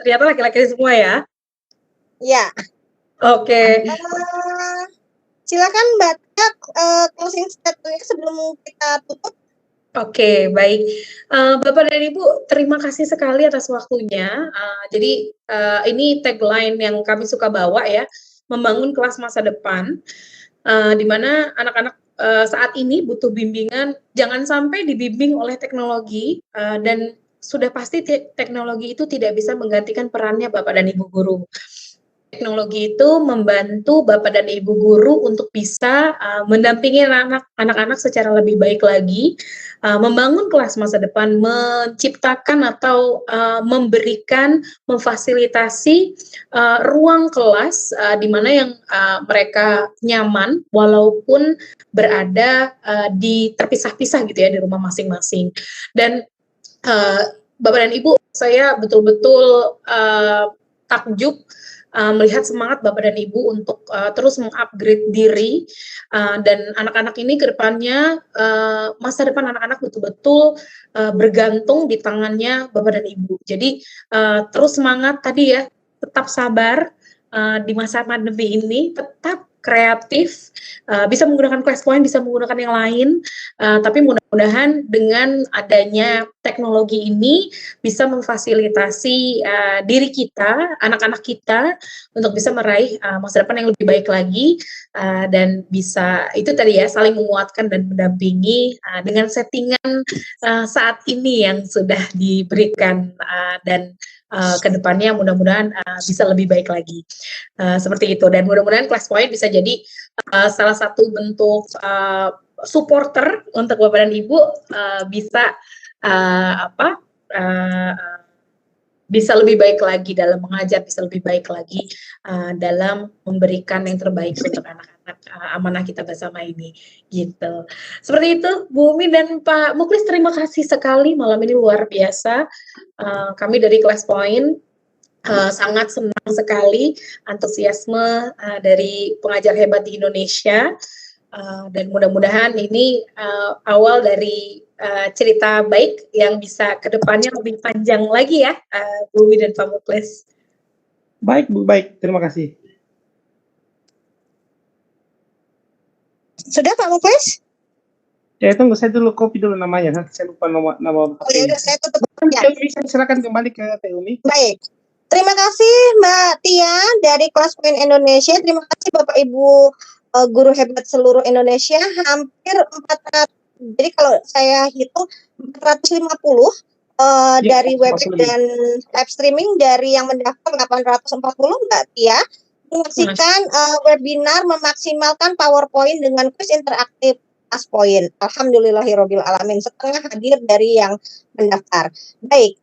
ternyata laki-laki semua ya. ya. Oke. Silakan Mbak Tia, closing statement sebelum kita tutup. Oke, baik. Bapak dan Ibu, terima kasih sekali atas waktunya. Jadi ini tagline yang kami suka bawa ya, membangun kelas masa depan, di mana anak-anak saat ini butuh bimbingan, jangan sampai dibimbing oleh teknologi, dan sudah pasti teknologi itu tidak bisa menggantikan perannya Bapak dan Ibu guru. Teknologi itu membantu Bapak dan Ibu guru untuk bisa mendampingi anak-anak secara lebih baik lagi, membangun kelas masa depan, menciptakan atau memberikan, memfasilitasi ruang kelas di mana yang mereka nyaman walaupun berada terpisah-pisah gitu ya di rumah masing-masing. Dan Bapak dan Ibu, saya betul-betul takjub melihat semangat Bapak dan Ibu untuk terus mengupgrade diri, dan anak-anak ini ke depannya masa depan anak-anak betul-betul bergantung di tangannya Bapak dan Ibu. Jadi terus semangat tadi ya, tetap sabar di masa pandemi ini, tetap kreatif, bisa menggunakan Kelas Poin, bisa menggunakan yang lain, tapi mudah-mudahan dengan adanya teknologi ini bisa memfasilitasi diri kita, anak-anak kita untuk bisa meraih masa depan yang lebih baik lagi, dan bisa itu tadi ya, saling menguatkan dan mendampingi dengan settingan saat ini yang sudah diberikan, dan kedepannya mudah-mudahan bisa lebih baik lagi, seperti itu. Dan mudah-mudahan Kelas Poin bisa jadi salah satu bentuk supporter untuk Bapak dan Ibu bisa bisa lebih baik lagi dalam mengajar, bisa lebih baik lagi dalam memberikan yang terbaik untuk anak-anak amanah kita bersama ini, gitu. Seperti itu, Bu Umi dan Pak Muklis, terima kasih sekali malam ini, luar biasa. Kami dari Kelas Poin sangat senang sekali antusiasme dari pengajar hebat di Indonesia, dan mudah-mudahan ini awal dari cerita baik yang bisa kedepannya lebih panjang lagi ya, Bu Umi dan Pak Muklis. Baik Bu, baik. Terima kasih. Sudah Pak Muklis? Ya tunggu, saya dulu copy dulu namanya. Saya lupa nama. Oh ya udah, saya tutup ya. Teh Umi, silakan kembali ke Teh Umi. Baik. Terima kasih Mbak Tia dari Kelas Poin Indonesia. Terima kasih Bapak Ibu guru hebat seluruh Indonesia. Hampir 400. Jadi kalau saya hitung 450 dari Webex dan live streaming, dari yang mendaftar 840 Mbak Tia menyaksikan webinar memaksimalkan PowerPoint dengan kuis interaktif Kelas Poin. Alhamdulillahirabbil alamin, setengah hadir dari yang mendaftar. Baik,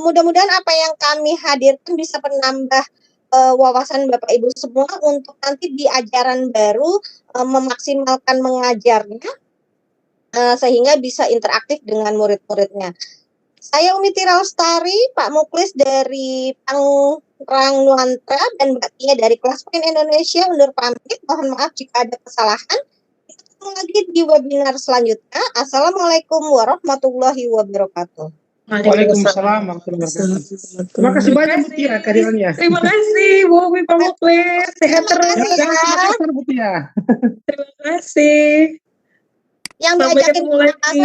mudah-mudahan apa yang kami hadirkan bisa menambah wawasan Bapak Ibu semua untuk nanti di ajaran baru memaksimalkan mengajarnya, sehingga bisa interaktif dengan murid-muridnya. Saya Umi Tira Lestari, Pak Muklis dari Tangerang Nuantra, dan Mbak Tia dari Kelas Poin Indonesia undur pamit. Mohon maaf jika ada kesalahan. Kita ketemu lagi di webinar selanjutnya. Assalamualaikum warahmatullahi wabarakatuh. Waalaikumsalam warahmatullahi wabarakatuh. Terima kasih banyak Bu Tia kehadirannya. Terima kasih Bu Umi, Pak Muklis. Sehat terus ya. Bu Tia. Terima kasih. Yang Sampai diajakin ketemu lagi.